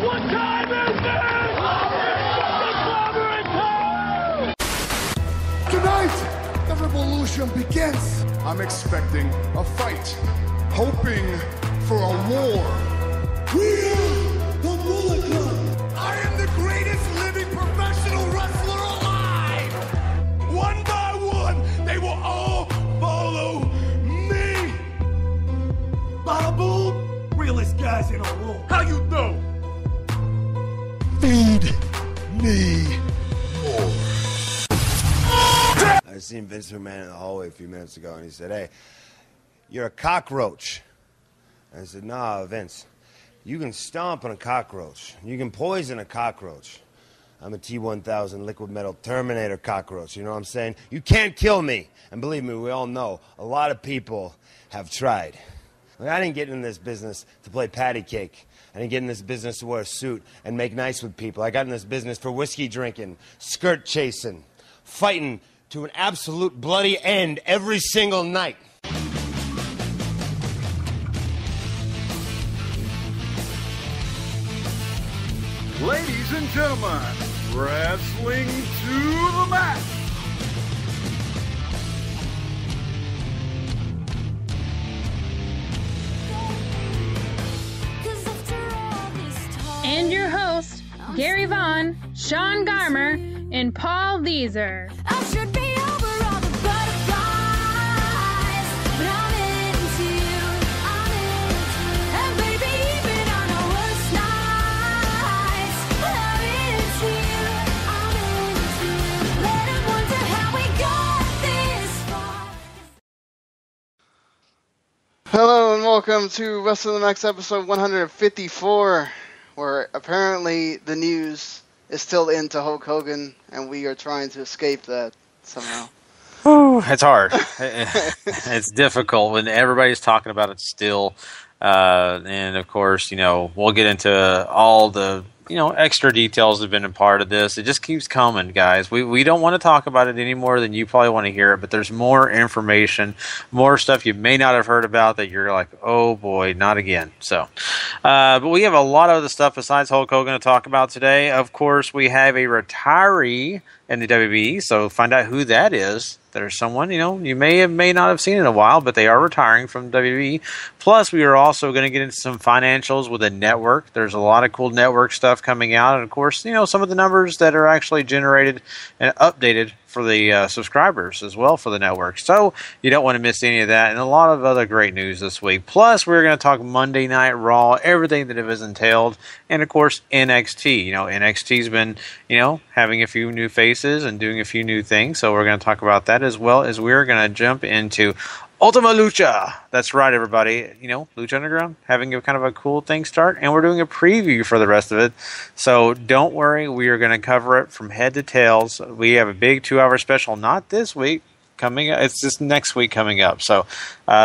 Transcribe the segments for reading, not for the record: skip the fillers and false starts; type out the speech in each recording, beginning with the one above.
What time is it? It's time! Tonight, the revolution begins. I'm expecting a fight, hoping for a war. We are the Bullet Club. I am the greatest living professional wrestler alive. One by one, they will all follow me. Bada boom! Realest guys in the room. How you know? Feed me more. I seen Vince McMahon in the hallway a few minutes ago, and he said, "Hey, you're a cockroach." I said, "Nah, Vince, you can stomp on a cockroach. You can poison a cockroach. I'm a T-1000 liquid metal Terminator cockroach, you know what I'm saying? You can't kill me." And believe me, we all know, a lot of people have tried. Like, I didn't get in this business to play patty cake. I didn't get in this business to wear a suit and make nice with people. I got in this business for whiskey drinking, skirt chasing, fighting to an absolute bloody end every single night. Ladies and gentlemen, wrestling to the mat. And your hosts, Gary Vaughn, Sean Garmer, and Paul Deezer. I should be over all the butterflies, but I'm into you, I'm into you. And baby, even on the worst nights, I'm into you, I'm into you. Let 'em wonder how we got this far. Hello and welcome to Wrestling the Max episode 154, where apparently the news is still into Hulk Hogan, and we are trying to escape that somehow. Oh, it's hard. It's difficult when everybody's talking about it still. And of course, we'll get into all the, extra details that have been a part of this. It just keeps coming, guys. We don't want to talk about it any more than you probably want to hear it, but there's more information, more stuff you may not have heard about that you're like, oh boy, not again. So, but we have a lot of other stuff besides Hulk Hogan to talk about today. Of course, we have a retiree in the WWE, so find out who that is. There's someone, you may not have seen in a while, but they are retiring from WWE. Plus, we are also going to get into some financials with a network. There's a lot of cool network stuff coming out. And, of course, some of the numbers that are actually generated and updated for the subscribers as well for the network. So you don't want to miss any of that. And a lot of other great news this week. Plus, we're going to talk Monday Night Raw, everything that it has entailed. And, of course, NXT. NXT's been, having a few new faces and doing a few new things. So we're going to talk about that, as well as we're going to jump into Ultima Lucha. That's right, everybody. Lucha Underground having a kind of a cool thing start, and we're doing a preview for the rest of it. So don't worry, we are going to cover it from head to tails. We have a big 2-hour special, not this week, coming up. It's just next week coming up. So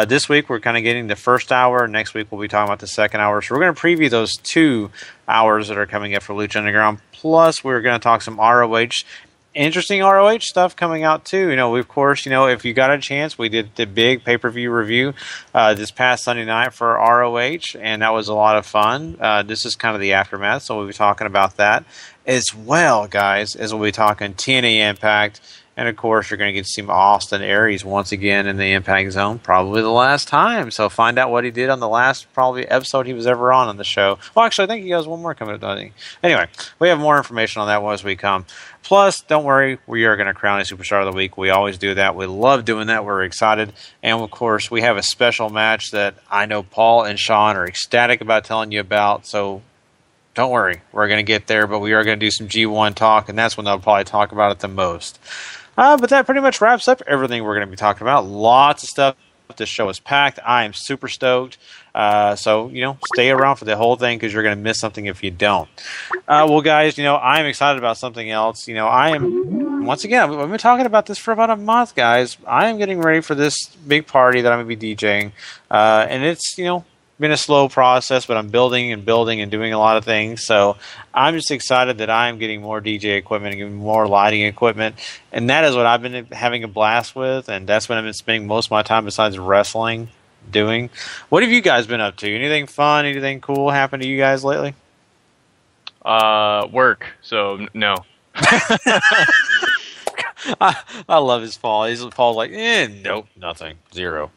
this week we're kind of getting the first hour. Next week we'll be talking about the second hour. So we're going to preview those 2 hours that are coming up for Lucha Underground. Plus, we're going to talk some ROH. Interesting ROH stuff coming out too. Of course, if you got a chance, we did the big pay-per-view review this past Sunday night for ROH, and that was a lot of fun. This is kind of the aftermath, so we'll be talking about that as well, guys, as we'll be talking TNA Impact. And, of course, you're going to get to see Austin Aries once again in the Impact Zone, probably the last time. So find out what he did on the last probably episode he was ever on the show. Well, actually, I think he has one more coming up, doesn't he? Anyway, we have more information on that as we come. Plus, don't worry, we are going to crown a Superstar of the Week. We always do that. We love doing that. We're excited. And, of course, we have a special match that I know Paul and Sean are ecstatic about telling you about. So don't worry, we're going to get there. But we are going to do some G1 talk, and that's when they'll probably talk about it the most. But that pretty much wraps up everything we're going to be talking about. Lots of stuff. This show is packed. I am super stoked. So, stay around for the whole thing because you're going to miss something if you don't. Well, guys, I am excited about something else. I am, once again, we've been talking about this for about a month, guys. I am getting ready for this big party that I'm going to be DJing. And it's, been a slow process, but I'm building and doing a lot of things. So I'm just excited that I'm getting more DJ equipment and getting more lighting equipment. And that is what I've been having a blast with. And that's what I've been spending most of my time besides wrestling doing. What have you guys been up to? Anything fun, anything cool happened to you guys lately? Work. So no. I love his Paul. Paul's like, nope, nothing, zero.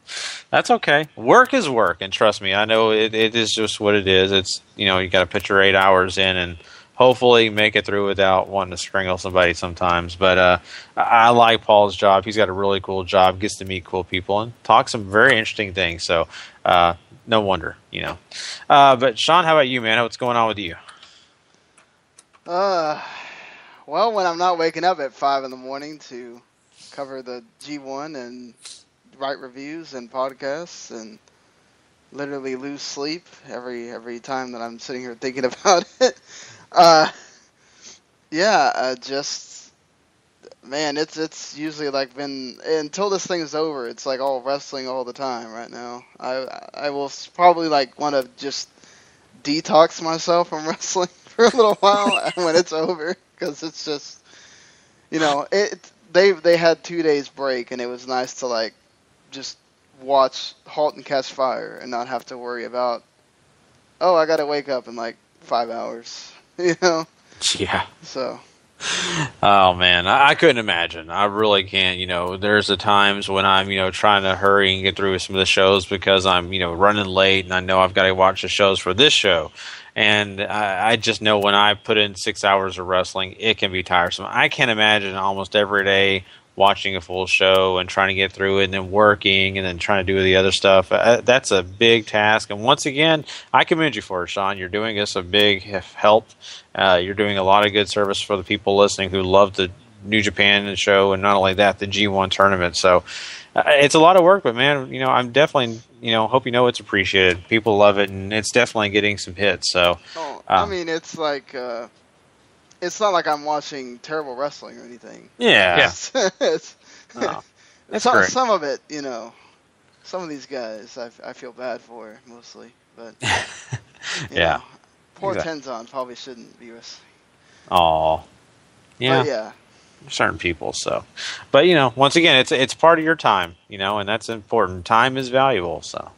That's okay. Work is work, and trust me, I know it is just what it is. It's, you got to put your 8 hours in and hopefully make it through without wanting to strangle somebody sometimes. But I like Paul's job. He's got a really cool job, gets to meet cool people and talk some very interesting things. So no wonder, But Sean, how about you, man? What's going on with you? Well, when I'm not waking up at 5 in the morning to cover the G1 and write reviews and podcasts and literally lose sleep every time that I'm sitting here thinking about it. Man, it's usually like until this thing's over, it's like all wrestling all the time right now. I will probably like want to just detox myself from wrestling for a little while when it's over. Because it's just, they had 2 days break, and it was nice to like just watch Halt and Catch Fire and not have to worry about, I got to wake up in like 5 hours, Yeah. So. Oh man, I couldn't imagine. I really can't. There's the times when I'm, trying to hurry and get through some of the shows because I'm, running late, and I know I've got to watch the shows for this show. And I just know when I put in 6 hours of wrestling, it can be tiresome. I can't imagine almost every day watching a full show and trying to get through it and then working and then trying to do the other stuff. That's a big task. And once again, I commend you for it, Sean. You're doing us a big help. You're doing a lot of good service for the people listening who love the New Japan show, and not only that, the G1 tournament. So it's a lot of work, but man, I'm definitely, hope it's appreciated. People love it, and it's definitely getting some hits. So, I mean, it's like, it's not like I'm watching terrible wrestling or anything. Yeah. It's great. Some of it, some of these guys I feel bad for mostly, but yeah. Poor Exactly. Tenzon probably shouldn't be wrestling. Aw. Yeah. But yeah. Certain people, so. But, once again, it's part of your time, and that's important. Time is valuable, so.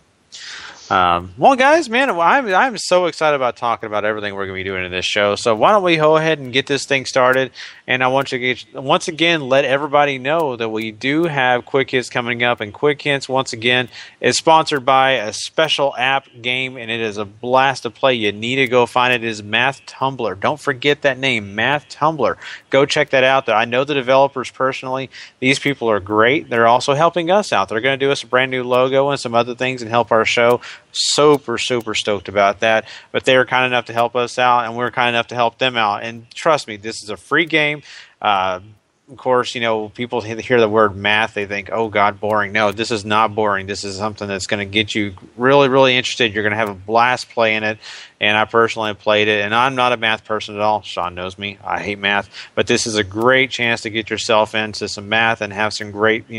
Well, guys, man, I'm so excited about talking about everything we're going to be doing in this show. So why don't we go ahead and get this thing started? And I want to once again let everybody know that we do have Quick Hits coming up. And Quick Hits, once again, is sponsored by a special app game, and it is a blast to play. You need to go find it. It is Math Tumbler. Don't forget that name, Math Tumbler. Go check that out. I know the developers personally. These people are great. They're also helping us out. They're going to do us a brand new logo and some other things and help our show. Super stoked about that. But they were kind enough to help us out, and we were kind enough to help them out. And trust me, this is a free game. Of course, people hear the word math, they think, oh God, boring. No, this is not boring. This is something that's going to get you really interested. You're going to have a blast playing it. And I personally have played it, and I'm not a math person at all. Sean knows me. I hate math. But this is a great chance to get yourself into some math and have some great,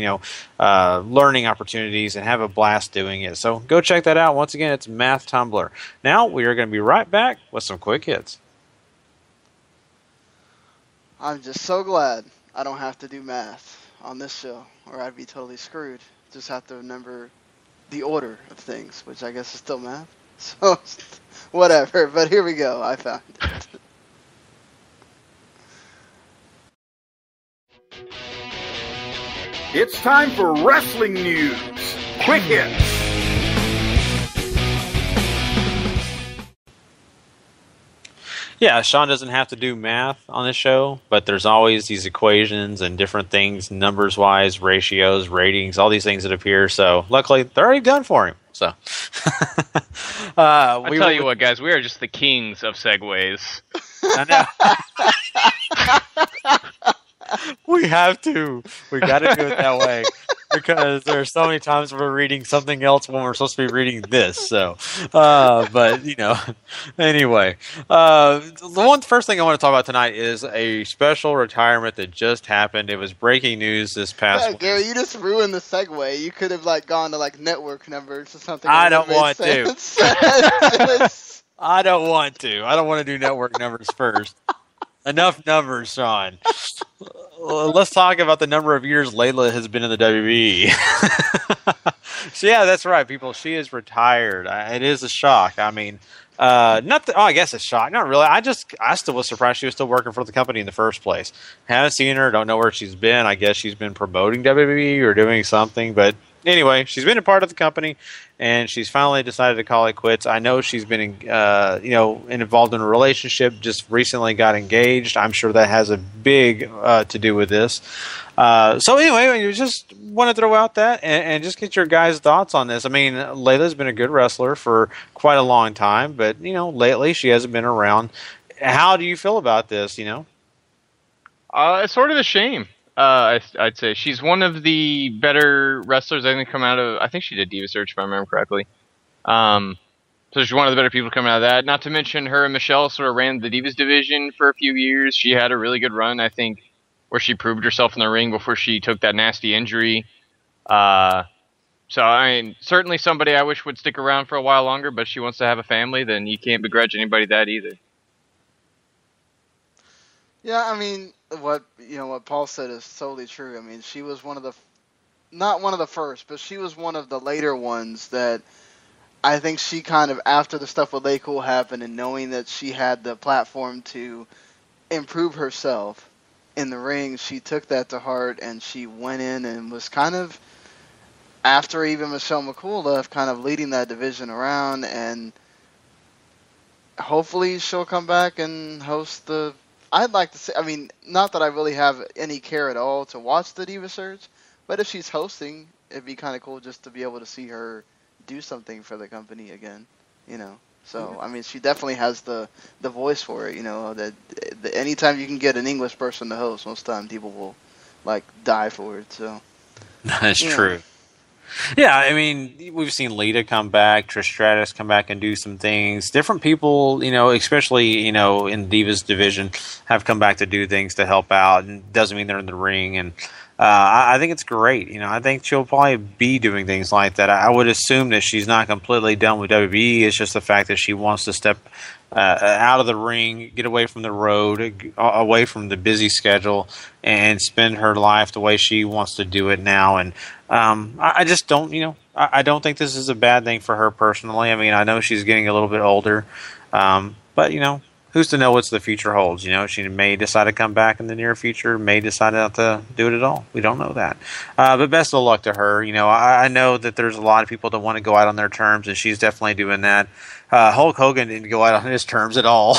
learning opportunities and have a blast doing it. So go check that out. Once again, it's Math Tumbler. Now we are going to be right back with some quick hits. I'm just so glad I don't have to do math on this show, or I'd be totally screwed. Just have to remember the order of things, which I guess is still math. So, whatever. But here we go. I found it. It's time for wrestling news. Quick hits. Yeah, Sean doesn't have to do math on this show, but there's always these equations and different things, numbers-wise, ratios, ratings, all these things that appear. So luckily, they're already done for him. So I tell you what, guys, we are just the kings of segues. I know. We have to. We got to do it that way because there are so many times we're reading something else when we're supposed to be reading this. So, but anyway, the first thing I want to talk about tonight is a special retirement that just happened. It was breaking news this past week. Gary, you just ruined the segue. You could have gone to network numbers or something. I don't want to. I don't want to. I don't want to do network numbers first. Enough numbers, Sean. Let's talk about the number of years Layla has been in the WWE. So, yeah, that's right, people. She is retired. It is a shock. I mean, I guess a shock. Not really. I still was surprised she was still working for the company in the first place. Haven't seen her. Don't know where she's been. I guess she's been promoting WWE or doing something. But anyway, she's been a part of the company, and she's finally decided to call it quits. I know she's been, involved in a relationship. Just recently got engaged. I'm sure that has a big to do with this. So anyway, you just want to throw out that and just get your guys' thoughts on this. I mean, Layla's been a good wrestler for quite a long time, but lately she hasn't been around. How do you feel about this? It's sort of a shame. I'd say she's one of the better wrestlers I think come out of. I think she did Diva Search if I remember correctly. So she's one of the better people coming out of that. Not to mention her and Michelle sort of ran the Divas division for a few years. She had a really good run, I think, where she proved herself in the ring before she took that nasty injury. So, I mean, certainly somebody I wish would stick around for a while longer, but if she wants to have a family, then you can't begrudge anybody that either. Yeah, I mean, what Paul said is totally true. I mean, she was not one of the first, but she was one of the later ones that I think she kind of, after the stuff with Lay Cool happened and knowing that she had the platform to improve herself in the ring, she took that to heart and she went in and was kind of, after even Michelle McCool left, kind of leading that division around, and hopefully she'll come back and host the... I'd like to say, I mean, not that I really have any care at all to watch the Diva Search, but if she's hosting, it'd be kind of cool just to be able to see her do something for the company again, So, I mean, she definitely has the voice for it, that anytime you can get an English person to host, most of the time people will, die for it, so. That's true. Yeah, I mean, we've seen Lita come back, Trish Stratus come back and do some things. Different people, especially, in Divas division, have come back to do things to help out. And doesn't mean they're in the ring. And I think it's great. I think she'll probably be doing things like that. I would assume that she's not completely done with WWE. It's just the fact that she wants to step out of the ring, get away from the road, away from the busy schedule, and spend her life the way she wants to do it now. And I just don't, I don't think this is a bad thing for her personally. I mean, I know she's getting a little bit older, but who's to know what the future holds? She may decide to come back in the near future, may decide not to do it at all. We don't know that. But best of luck to her. I know that there's a lot of people that want to go out on their terms, and she's definitely doing that. Hulk Hogan didn't go out on his terms at all.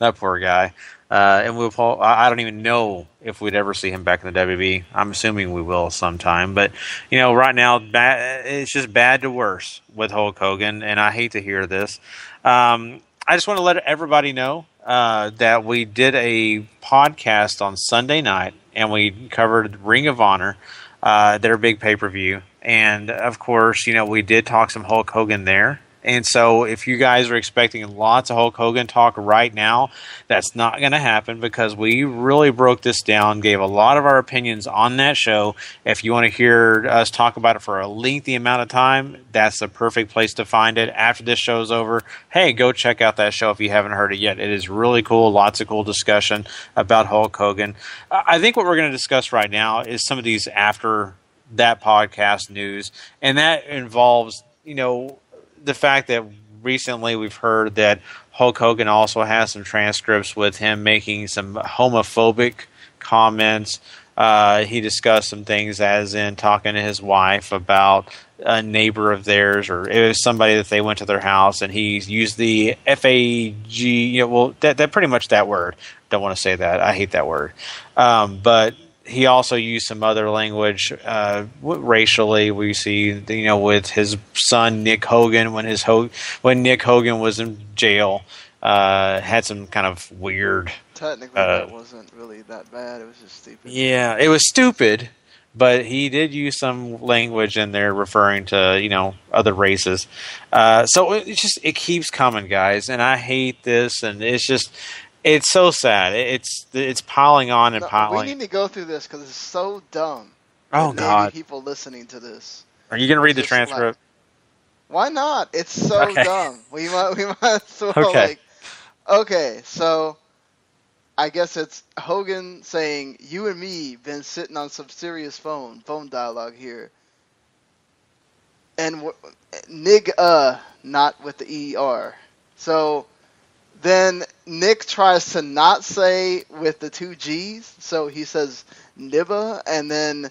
That poor guy. And I don't even know if we'd ever see him back in the WWE. I'm assuming we will sometime. But, right now, it's just bad to worse with Hulk Hogan, and I hate to hear this. I just want to let everybody know that we did a podcast on Sunday night, and we covered Ring of Honor, their big pay-per-view. And, of course, we did talk some Hulk Hogan there. And so if you guys are expecting lots of Hulk Hogan talk right now, that's not going to happen because we really broke this down, gave a lot of our opinions on that show. If you want to hear us talk about it for a lengthy amount of time, that's the perfect place to find it. After this show's over, hey, go check out that show if you haven't heard it yet. It is really cool. Lots of cool discussion about Hulk Hogan. I think what we're going to discuss right now is some of these after that podcast news, and that involves, the fact that recently we've heard that Hulk Hogan also has some transcripts with him making some homophobic comments. He discussed some things as in talking to his wife about a neighbor of theirs, or it was somebody that they went to their house, and he used the F-A-G, that pretty much that word. Don't want to say that. I hate that word. But he also used some other language racially. We see, with his son Nick Hogan when Nick Hogan was in jail, had some kind of weird. Technically, that wasn't really that bad. It was just stupid. Yeah, it was stupid, but he did use some language in there referring to other races. So it keeps coming, guys, and I hate this, and it's so sad. It's piling on and piling. We need to go through this because it's so dumb. Oh, God. People listening to this. Are you going to read the transcript? Why not? It's so dumb. We might as well, okay, so I guess it's Hogan saying, you and me been sitting on some serious phone dialogue here. And not with the E-R. So then Nick tries to not say with the 2 G's, so he says Nibba, and then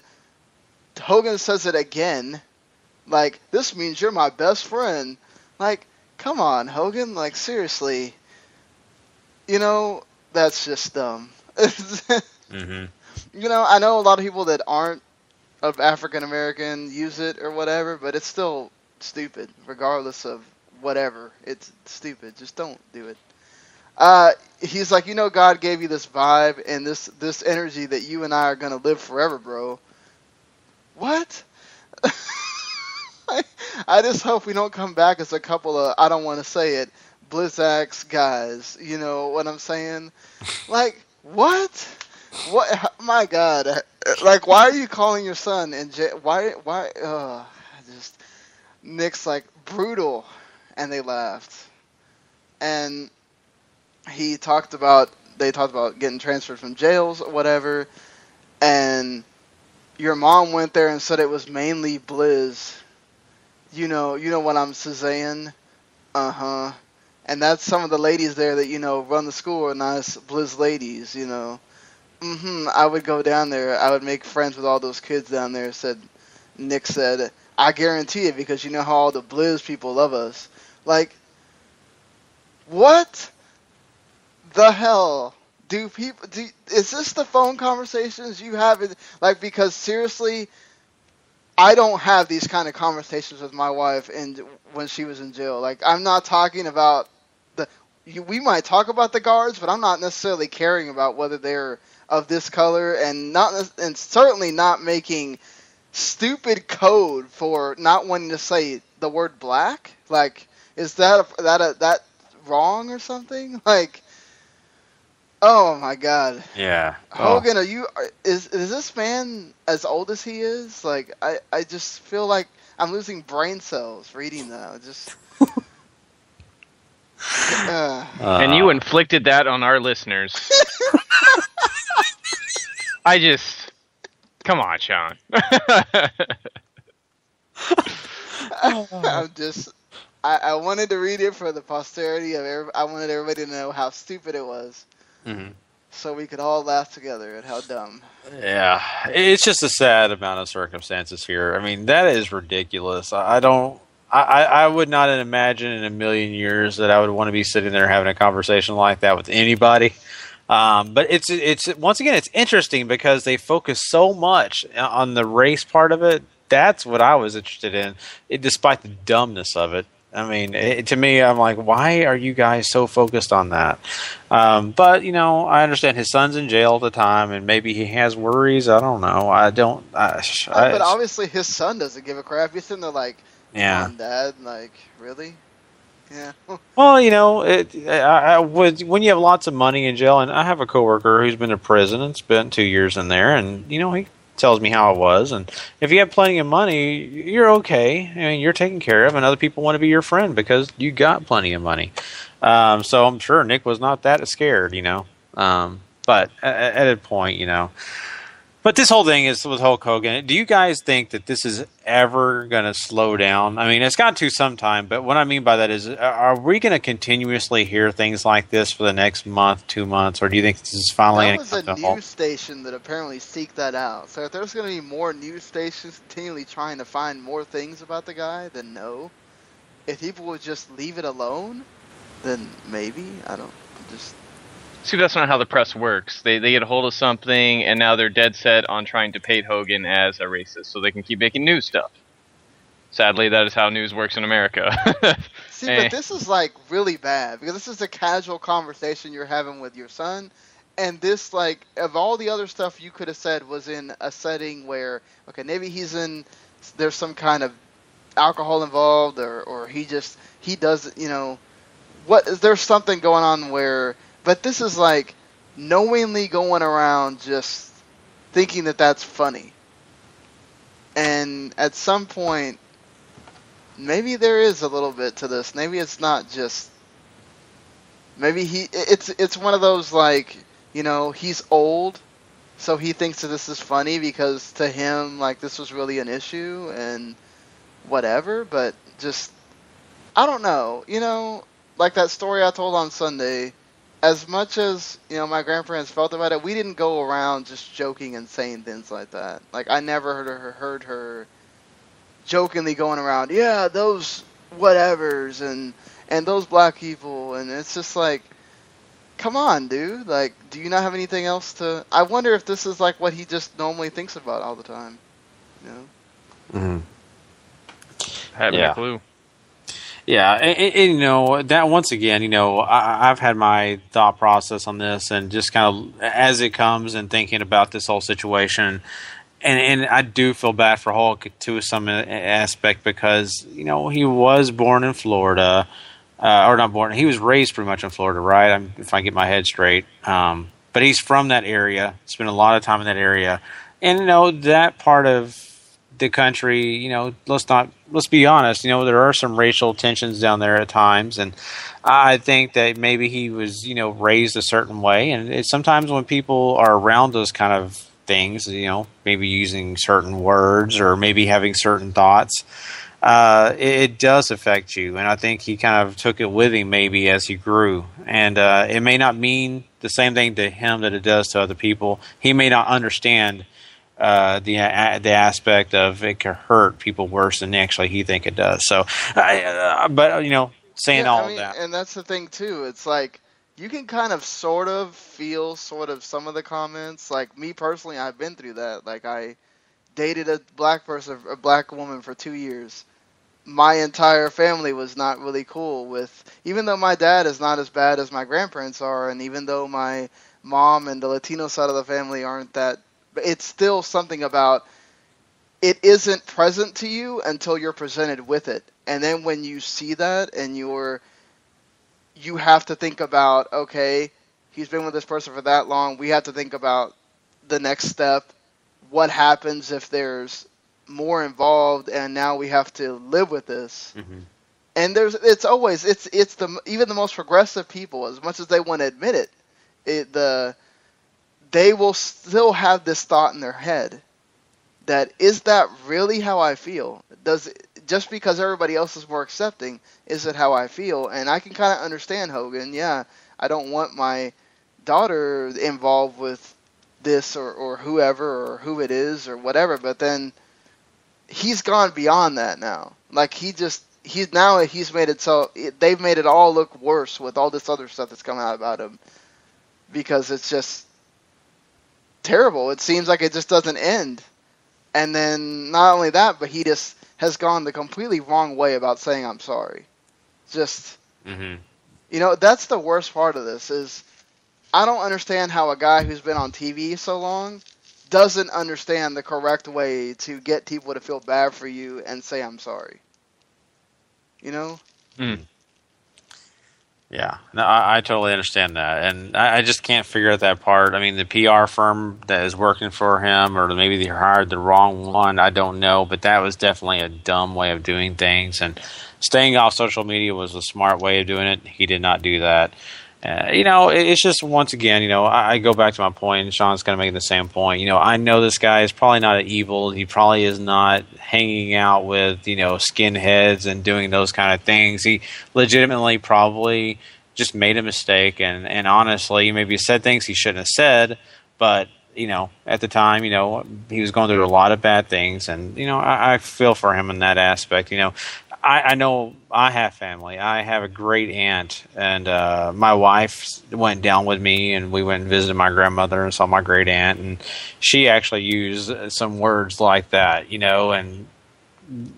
Hogan says it again. Like, this means you're my best friend. Like, come on, Hogan. Like, seriously. You know, that's just dumb. Mm-hmm. You know, I know a lot of people that aren't of African American use it or whatever, but it's still stupid, regardless of whatever. It's stupid. Just don't do it. He's like, you know, God gave you this vibe and this energy that you and I are gonna live forever, bro. What? I just hope we don't come back as a couple of, I don't want to say it, Blizzax guys. You know what I'm saying? Like, what? What? My God! Like, why are you calling your son and why? Just Nick's like brutal, and they laughed, and they talked about getting transferred from jails or whatever, and your mom went there and said it was mainly Blizz. You know what I'm saying? Uh-huh. And that's some of the ladies there that, you know, run the school are nice Blizz ladies, you know. I would go down there. I would make friends with all those kids down there, Nick said. I guarantee it, because you know how all the Blizz people love us. Like, what the hell do people do? Is this the phone conversations you have? Like, because seriously, I don't have these kind of conversations with my wife when she was in jail. Like, I'm not talking about we might talk about the guards, but I'm not necessarily caring about whether they're of this color, and certainly not making stupid code for not wanting to say the word black. Like, is that wrong or something? Like, oh my God. Yeah. Hogan, is this man as old as he is? Like, I just feel like I'm losing brain cells reading that. Just. And you inflicted that on our listeners. Come on, Sean. I wanted to read it for the posterity of I wanted everybody to know how stupid it was. Mm-hmm. So we could all laugh together at how dumb. Yeah, it's just a sad amount of circumstances here. I mean, that is ridiculous. I would not imagine in a million years that I would want to be sitting there having a conversation like that with anybody. But it's once again, it's interesting because they focus so much on the race part of it. That's what I was interested in, despite the dumbness of it. I mean, to me, I'm like, why are you guys so focused on that? But, you know, I understand his son's in jail at the time, and maybe he has worries. I don't know. But obviously his son doesn't give a crap. He's sitting there like, yeah, come on, Dad. Like, really? Yeah. Well, you know, when you have lots of money in jail, and I have a coworker who's been to prison and spent 2 years in there, and, you know, he tells me how it was, and if you have plenty of money, you're okay. I mean, you're taken care of, and other people want to be your friend because you got plenty of money. So I'm sure Nick was not that scared, you know. But at a point, you know. But this whole thing is with Hulk Hogan. Do you guys think that this is ever going to slow down? I mean, it's got to sometime, but what I mean by that is, are we going to continuously hear things like this for the next month, 2 months, or do you think this is finally going to come to a halt? That was a news station that apparently seeked that out. So if there's going to be more news stations continually trying to find more things about the guy, then no. If people would just leave it alone, then maybe. I don't. Just. See, that's not how the press works. They get a hold of something, and now they're dead set on trying to paint Hogan as a racist, so they can keep making news stuff. Sadly, that is how news works in America. See, but this is like really bad, because this is a casual conversation you're having with your son, and this, like, of all the other stuff you could have said was in a setting where, okay, maybe there's some kind of alcohol involved, or he does, you know, there's something going on where. But this is like knowingly going around just thinking that that's funny. And at some point, maybe there is a little bit to this. Maybe it's not just. Maybe it's one of those, like, you know, he's old, so he thinks that this is funny because to him, like, this was really an issue and whatever. But just, I don't know, you know. like that story I told on Sunday, as much as, my grandparents felt about it, we didn't go around just joking and saying things like that. Like, I never heard her jokingly going around, yeah, those whatevers and those black people, and it's just like, come on, dude. Like, do you not have anything else to... I wonder if this is like what he just normally thinks about all the time. Mm-hmm. I have no clue. Yeah, and that once again, I've had my thought process on this, and just kind of as it comes and thinking about this whole situation, and I do feel bad for Hulk to some aspect because he was born in Florida, or not born. He was raised pretty much in Florida, right? If I get my head straight, but he's from that area. Spent a lot of time in that area, and that part of the country, let's be honest, there are some racial tensions down there at times, and I think that maybe he was, raised a certain way, and it's sometimes when people are around those kind of things, maybe using certain words or maybe having certain thoughts, it does affect you, and I think he kind of took it with him maybe as he grew, and it may not mean the same thing to him that it does to other people. He may not understand the aspect of it could hurt people worse than actually he think it does. So, but saying all of that, and that's the thing too. It's like you can kind of sort of feel some of the comments. Like me personally, I've been through that. Like I dated a black woman for 2 years. My entire family was not really cool with, even though my dad is not as bad as my grandparents are, and even though my mom and the Latino side of the family aren't that. But it's still something about it isn't present to you until you're presented with it. And then when you see that and you have to think about, okay, he's been with this person for that long. We have to think about the next step. What happens if there's more involved and now we have to live with this? Mm-hmm. And even the most progressive people, as much as they want to admit it, they will still have this thought in their head that, is that really how I feel? Just because everybody else is more accepting, is it how I feel? And I can kind of understand Hogan. Yeah, I don't want my daughter involved with this or whoever or who it is or whatever, but then he's gone beyond that now. Like he's made it so they've made it all look worse with all this other stuff that's coming out about him, because it's just terrible. It seems like it just doesn't end. And then not only that, but he just has gone the completely wrong way about saying I'm sorry. Just that's the worst part of this is I don't understand how a guy who's been on TV so long doesn't understand the correct way to get people to feel bad for you and say I'm sorry. Yeah, no, I totally understand that, and I just can't figure out that part. I mean, the PR firm that is working for him, or maybe they hired the wrong one, I don't know, but that was definitely a dumb way of doing things, and staying off social media was a smart way of doing it. He did not do that. It's just, once again, I go back to my point, and Sean's going to make the same point. I know this guy is probably not an evil. He probably is not hanging out with, skinheads and doing those kind of things. He legitimately probably just made a mistake, and honestly, maybe said things he shouldn't have said, but, at the time, he was going through a lot of bad things, and, I feel for him in that aspect. I know I have family. I have a great aunt, and my wife went down with me, and we went and visited my grandmother and saw my great aunt, and she actually used some words like that, and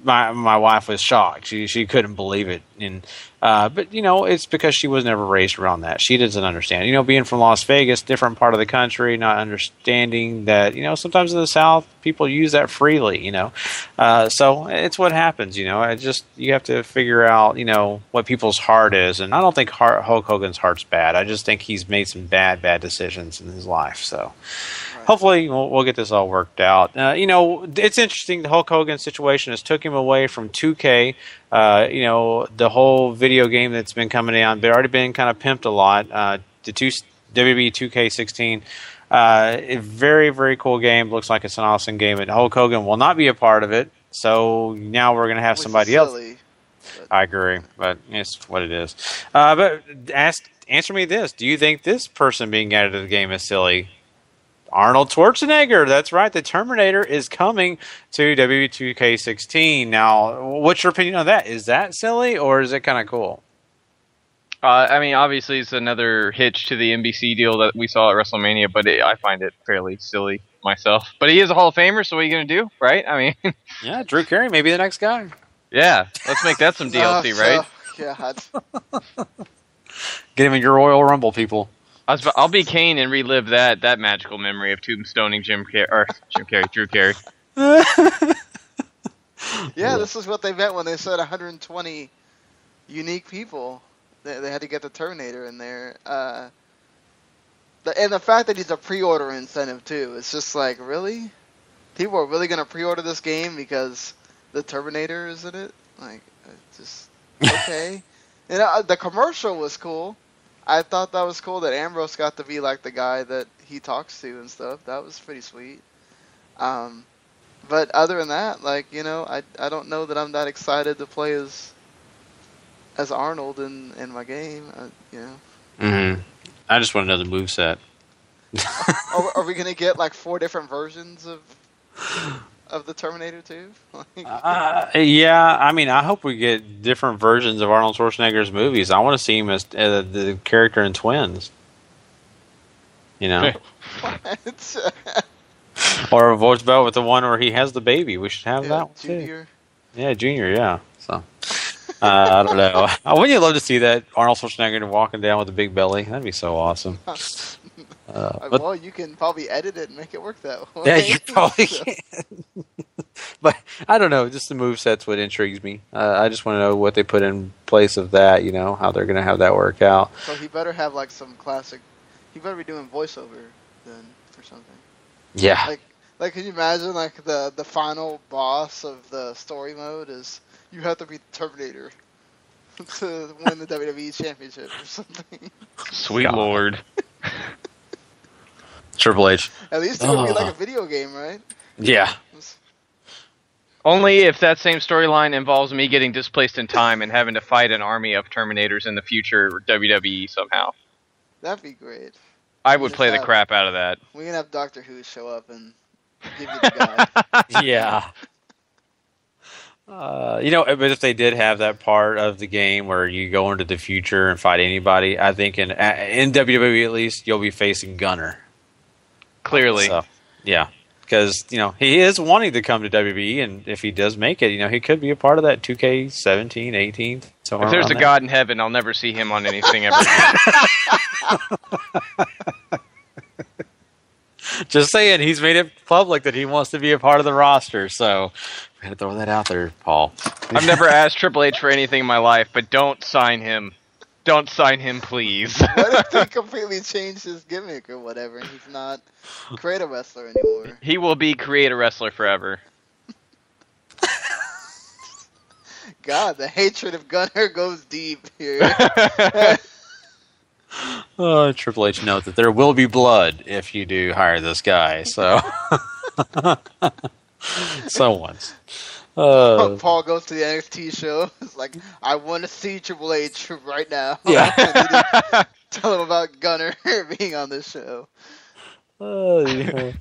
my wife was shocked. She couldn't believe it, and but it's because she was never raised around that. She doesn't understand. Being from Las Vegas, different part of the country, not understanding that sometimes in the South people use that freely. So it's what happens. You have to figure out what people's heart is, and I don't think Hulk Hogan's heart's bad. I just think he's made some bad decisions in his life. So. Hopefully, we'll get this all worked out. It's interesting. The Hulk Hogan situation has took him away from 2K. The whole video game that's been coming out, they've already been kind of pimped a lot. The WWE 2K16, a very, very cool game. Looks like it's an awesome game. And Hulk Hogan will not be a part of it. So now we're going to have somebody else. I agree, but it's what it is. But answer me this: do you think this person being added to the game is silly? Arnold Schwarzenegger. That's right. The Terminator is coming to W2K16. Now, what's your opinion on that? Is that silly or is it kind of cool? I mean, obviously, it's another hitch to the NBC deal that we saw at WrestleMania, but I find it fairly silly myself. But he is a Hall of Famer, so what are you going to do, right? I mean, yeah, Drew Carey may be the next guy. Yeah, let's make that some DLC, right? Yeah. Get him in your Royal Rumble, people. I'll be Kane and relive that magical memory of tombstoning Drew Carey. Yeah, this is what they meant when they said 120 unique people. They had to get the Terminator in there. And the fact that he's a pre-order incentive, too. It's just like, really? People are really going to pre-order this game because the Terminator is in it? Like, just, okay. The commercial was cool. I thought that was cool that Ambrose got to be like the guy that he talks to and stuff. That was pretty sweet. But other than that, like, I don't know that I'm that excited to play as Arnold in my game. Mm-hmm. I just want to know the moveset. Are we gonna get like 4 different versions of the Terminator 2? Yeah, I mean, I hope we get different versions of Arnold Schwarzenegger's movies. I want to see him as the character in Twins. What? Or a voice belt with the one where he has the baby. We should have that one Junior. too. Yeah, Junior. Yeah. So I don't know. Wouldn't you love to see that Arnold Schwarzenegger walking down with a big belly? That'd be so awesome. Well, you can probably edit it and make it work that way. Yeah, you probably can. But I don't know. Just the moveset's what intrigues me. I just want to know what they put in place of that. How they're going to have that work out. So he better have like some classic. He better be doing voiceover then or something. Yeah. Like, can you imagine like the final boss of the story mode is you have to be the Terminator to win the WWE Championship or something? Sweet Lord. Triple H. At least it would be like a video game, right? Yeah. Only if that same storyline involves me getting displaced in time and having to fight an army of Terminators in the future WWE somehow. That'd be great. I would play the crap out of that. We can have Doctor Who show up and give you the guide. Yeah. But if they did have that part of the game where you go into the future and fight anybody, I think in WWE at least, you'll be facing Gunner. Clearly. So, yeah. Because, he is wanting to come to WWE, and if he does make it, he could be a part of that 2K17, 18. If there's a God in heaven, I'll never see him on anything ever again. Just saying, he's made it public that he wants to be a part of the roster, so I'm going to throw that out there, Paul. I've never asked Triple H for anything in my life, but don't sign him. Don't sign him, please. What if they completely changed his gimmick or whatever, and he's not Create a Wrestler anymore? He will be Create a Wrestler forever. God, the hatred of Gunner goes deep here. Triple H note that there will be blood if you do hire this guy. So, someone's. Paul goes to the NXT show. It's like, I want to see Triple H right now. Yeah. Tell him about Gunner being on this show. Yeah.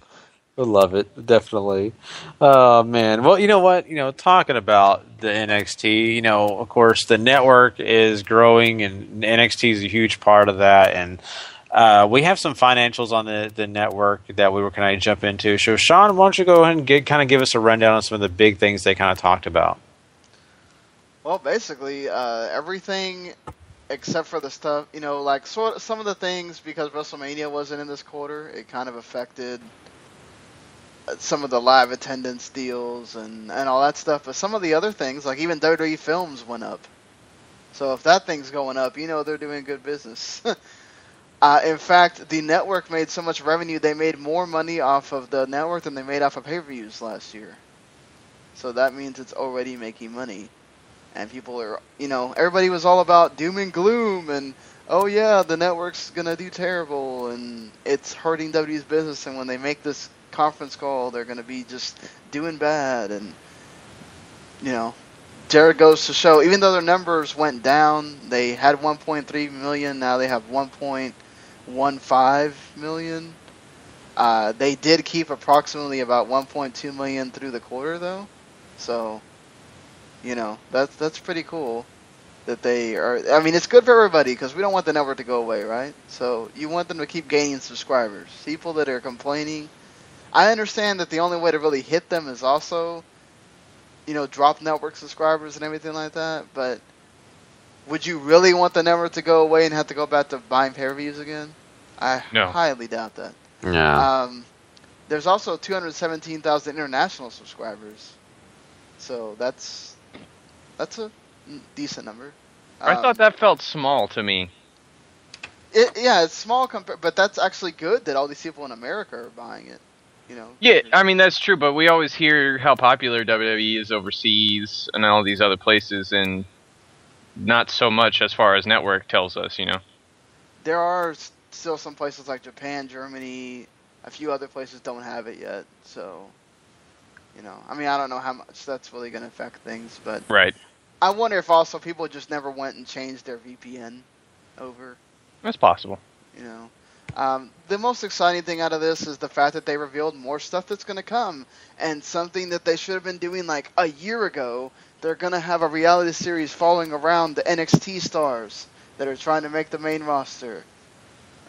I love it, definitely. Oh, man. Well, you know what? Talking about the NXT, of course, the network is growing, and NXT is a huge part of that. And we have some financials on the network that we were kind of jump into. So, Sean, why don't you go ahead and give us a rundown on some of the big things they kind of talked about? Well, basically, everything except for the stuff, like some of the things, because WrestleMania wasn't in this quarter, it kind of affected some of the live attendance deals and all that stuff. But some of the other things, like even WWE Films went up. So if that thing's going up, they're doing good business. In fact, the network made so much revenue, they made more money off of the network than they made off of pay-per-views last year. So that means it's already making money. And people are, everybody was all about doom and gloom and, oh yeah, the network's going to do terrible and it's hurting WWE's business, and when they make this conference call, they're going to be just doing bad, and Jarrett goes to show, even though their numbers went down, they had 1.3 million. Now they have 1.15 million. They did keep approximately about 1.2 million through the quarter, though. So, that's pretty cool that they are. I mean, it's good for everybody because we don't want the network to go away, right? So you want them to keep gaining subscribers. People that are complaining, I understand that the only way to really hit them is also, drop network subscribers and everything like that. But would you really want the network to go away and have to go back to buying pay-per-views again? I highly doubt that. Yeah. There's also 217,000 international subscribers, so that's a decent number. I thought that felt small to me. It's small but that's actually good that all these people in America are buying it. Yeah, I mean that's true, but we always hear how popular WWE is overseas and all these other places, and not so much as far as network tells us. There are still some places like Japan, Germany, a few other places don't have it yet. So, I mean, I don't know how much that's really going to affect things, but right. I wonder if also people just never went and changed their VPN over. That's possible. The most exciting thing out of this is the fact that they revealed more stuff that's going to come, and something that they should have been doing like a year ago. They're going to have a reality series following around the NXT stars that are trying to make the main roster.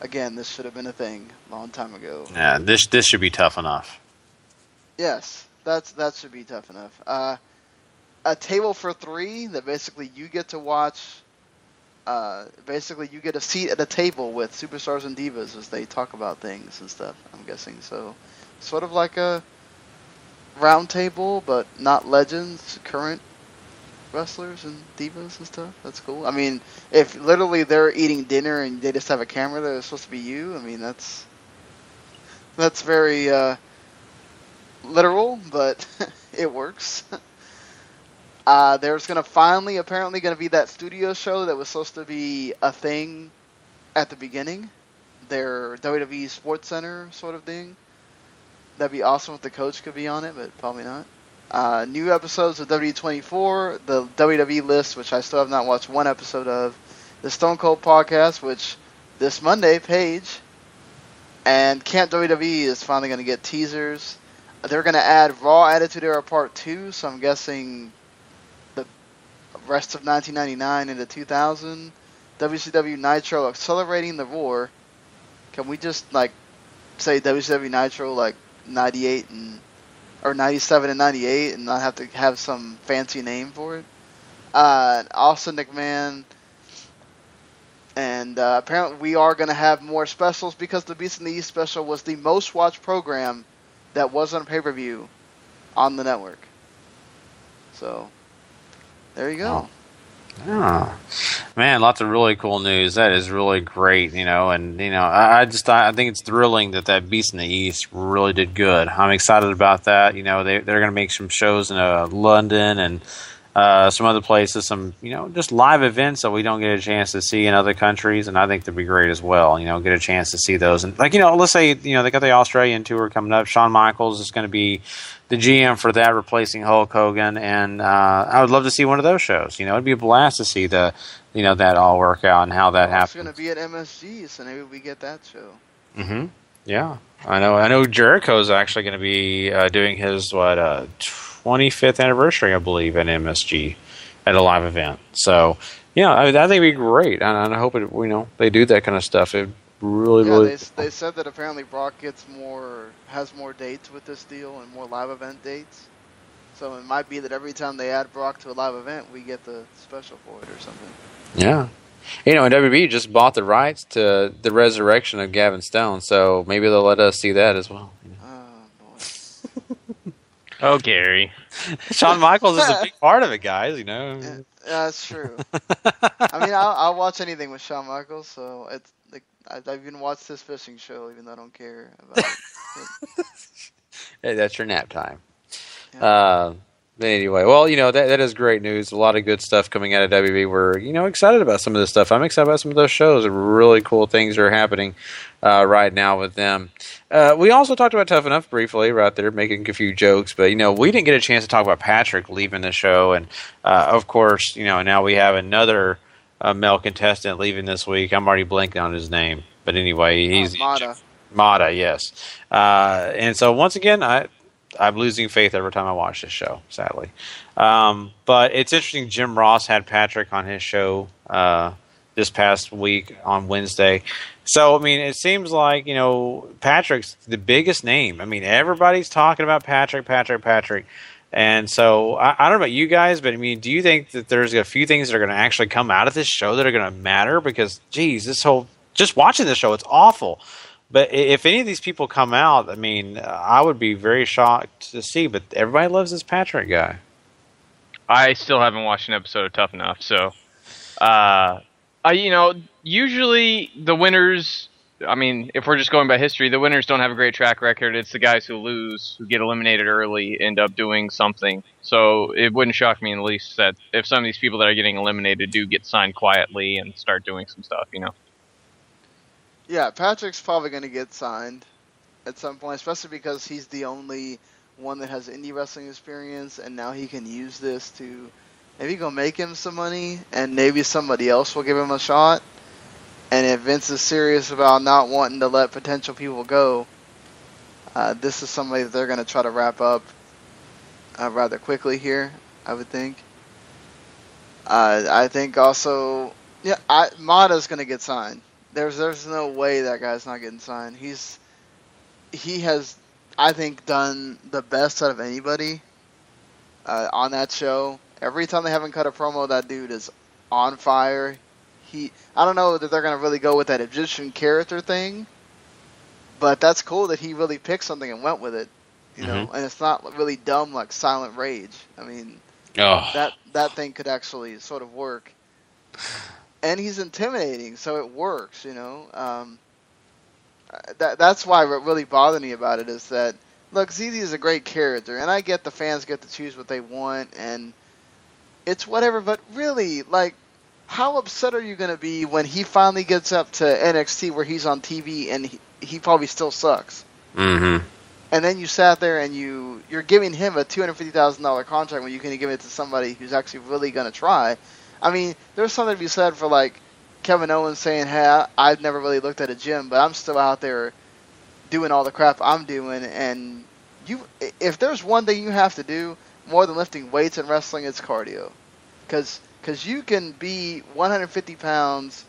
Again, this should have been a thing a long time ago. Yeah, this should be tough enough. Yes, that should be tough enough. A table for three that basically you get to watch. Basically, you get a seat at a table with superstars and divas as they talk about things and stuff, I'm guessing. So, sort of like a round table, but not legends, current wrestlers and divas and stuff. That's cool. I mean, if literally they're eating dinner and they just have a camera there, it's supposed to be you. I mean, that's very literal, but it works. There's apparently going to be that studio show that was supposed to be a thing at the beginning. Their WWE Sports Center sort of thing. That'd be awesome if the coach could be on it, but probably not. New episodes of W24, the WWE list, which I still have not watched one episode of. The Stone Cold podcast, which this Monday, Paige. And Camp WWE is finally going to get teasers. They're going to add Raw Attitude Era Part 2, so I'm guessing the rest of 1999 into 2000. WCW Nitro Accelerating the Roar. Can we just, say WCW Nitro, 98 or 97 and 98 and not have to have some fancy name for it? Austin McMahon. And apparently we are going to have more specials because the Beast in the East special was the most watched program that was on pay-per-view on the network. So, there you go. Oh, man, lots of really cool news. That is really great, and I think it's thrilling that Beast in the East really did good. I'm excited about that. They're going to make some shows in London and some other places, some just live events that we don't get a chance to see in other countries, and I think they'd be great as well. Get a chance to see those, and let's say they got the Australian tour coming up. Shawn Michaels is going to be the GM for that, replacing Hulk Hogan, and I would love to see one of those shows. It'd be a blast to see that all work out and how that happens. It's going to be at MSG, so maybe we get that show. Mm-hmm. Yeah, I know. Jericho's actually going to be doing his 25th anniversary, I believe, at MSG at a live event. So, I think it'd be great, and I hope they do that kind of stuff. It really. They said that apparently Brock has more dates with this deal and more live event dates. So it might be that every time they add Brock to a live event, we get the special for it or something. Yeah. And WWE just bought the rights to the resurrection of Gavin Stone, so maybe they'll let us see that as well. Oh, boy. Oh, Gary. Shawn Michaels is a big part of it, guys, Yeah, that's true. I mean, I'll watch anything with Shawn Michaels, so it's I've even watched this fishing show, even though I don't care about it. Hey, that's your nap time. Yeah. Anyway, well, that is great news. A lot of good stuff coming out of WB. We're, excited about some of this stuff. I'm excited about some of those shows. Really cool things are happening right now with them. We also talked about Tough Enough briefly right there, making a few jokes. But, we didn't get a chance to talk about Patrick leaving the show. And, of course, now we have another male contestant leaving this week. I'm already blanking on his name. But anyway, he's... Mata, yes. And so, once again, I'm losing faith every time I watch this show, sadly. But it's interesting. Jim Ross had Patrick on his show this past week on Wednesday. So, it seems like, Patrick's the biggest name. Everybody's talking about Patrick. And so, I don't know about you guys, but, do you think that there's a few things that are going to actually come out of this show that are going to matter? Because, geez, just watching this show, it's awful. But if any of these people come out, I would be very shocked to see. But everybody loves this Patrick guy. I still haven't watched an episode of Tough Enough, so usually the winners. If we're just going by history, the winners don't have a great track record. It's the guys who lose, who get eliminated early, end up doing something. So it wouldn't shock me in the least that if some of these people that are getting eliminated do get signed quietly and start doing some stuff, Yeah, Patrick's probably going to get signed at some point, especially because he's the only one that has indie wrestling experience, and now he can use this to maybe go make him some money, and maybe somebody else will give him a shot. And if Vince is serious about not wanting to let potential people go, this is somebody that they're going to try to wrap up rather quickly here, I would think. I think also, Mata's going to get signed. There's no way that guy's not getting signed. He has, I think, done the best out of anybody on that show. Every time they haven't cut a promo, that dude is on fire. I don't know that they're going to really go with that Egyptian character thing, but that's cool that he really picked something and went with it, and it's not really dumb like Silent Rage. That thing could actually sort of work. And he's intimidating, so it works, That's why what really bothered me about it is that, look, ZZ is a great character, and I get the fans get to choose what they want, and it's whatever, but really, how upset are you going to be when he finally gets up to NXT where he's on TV and he probably still sucks? Mm-hmm. And then you sat there and you're giving him a $250,000 contract when you can give it to somebody who's actually really going to try. There's something to be said for, Kevin Owens saying, hey, I've never really looked at a gym, but I'm still out there doing all the crap I'm doing. And if there's one thing you have to do more than lifting weights in wrestling, it's cardio. Because you can be 150 pounds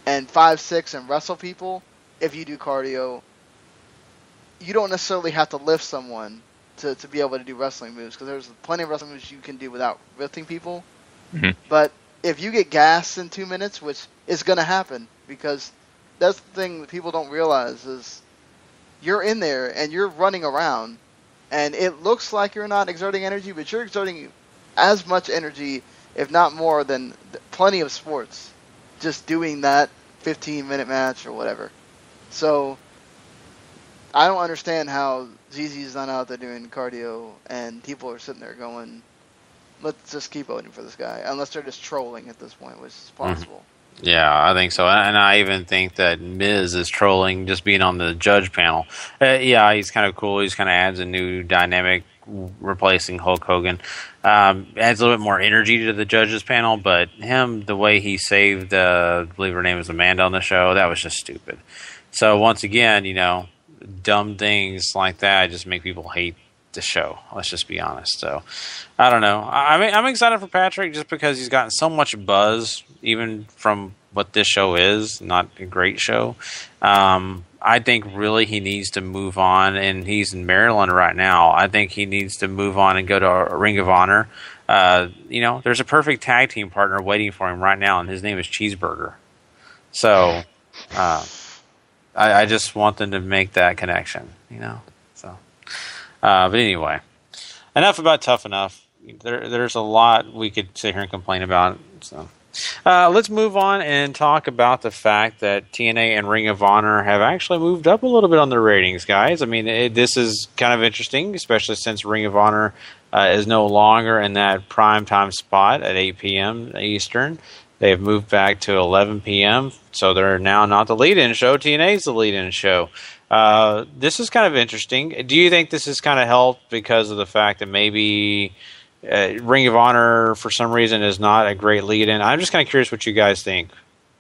and 5'6" and wrestle people if you do cardio. You don't necessarily have to lift someone to be able to do wrestling moves, because there's plenty of wrestling moves you can do without lifting people. Mm-hmm. But if you get gassed in 2 minutes, which is going to happen, because that's the thing that people don't realize is you're in there and you're running around, and it looks like you're not exerting energy, but you're exerting as much energy, if not more, than plenty of sports, just doing that 15-minute match or whatever. So I don't understand how ZZ's not out there doing cardio and people are sitting there going, let's just keep voting for this guy, unless they're just trolling at this point, which is possible. Yeah, I think so. And I even think that Miz is trolling just being on the judge panel. He's kind of cool. He's kind of adds a new dynamic replacing Hulk Hogan. Adds a little bit more energy to the judges panel, but the way he saved, I believe her name was Amanda on the show, that was just stupid. So once again, dumb things like that just make people hate the show. Let's just be honest. So I don't know. I'm excited for Patrick just because he's gotten so much buzz, even from what this show is, not a great show. I think really he needs to move on, and he's in Maryland right now. I think he needs to move on and go to a Ring of Honor. There's a perfect tag team partner waiting for him right now, and his name is Cheeseburger. So I just want them to make that connection, So, but anyway, enough about Tough Enough. There's a lot we could sit here and complain about. So Let's move on and talk about the fact that TNA and Ring of Honor have actually moved up a little bit on their ratings, guys. I mean, this is kind of interesting, especially since Ring of Honor is no longer in that prime time spot at 8 p.m. Eastern. They've moved back to 11 p.m., so they're now not the lead-in show. TNA is the lead-in show. This is kind of interesting. Do you think this has kind of helped because of the fact that maybe Ring of Honor, for some reason, is not a great lead-in? I'm just kind of curious what you guys think.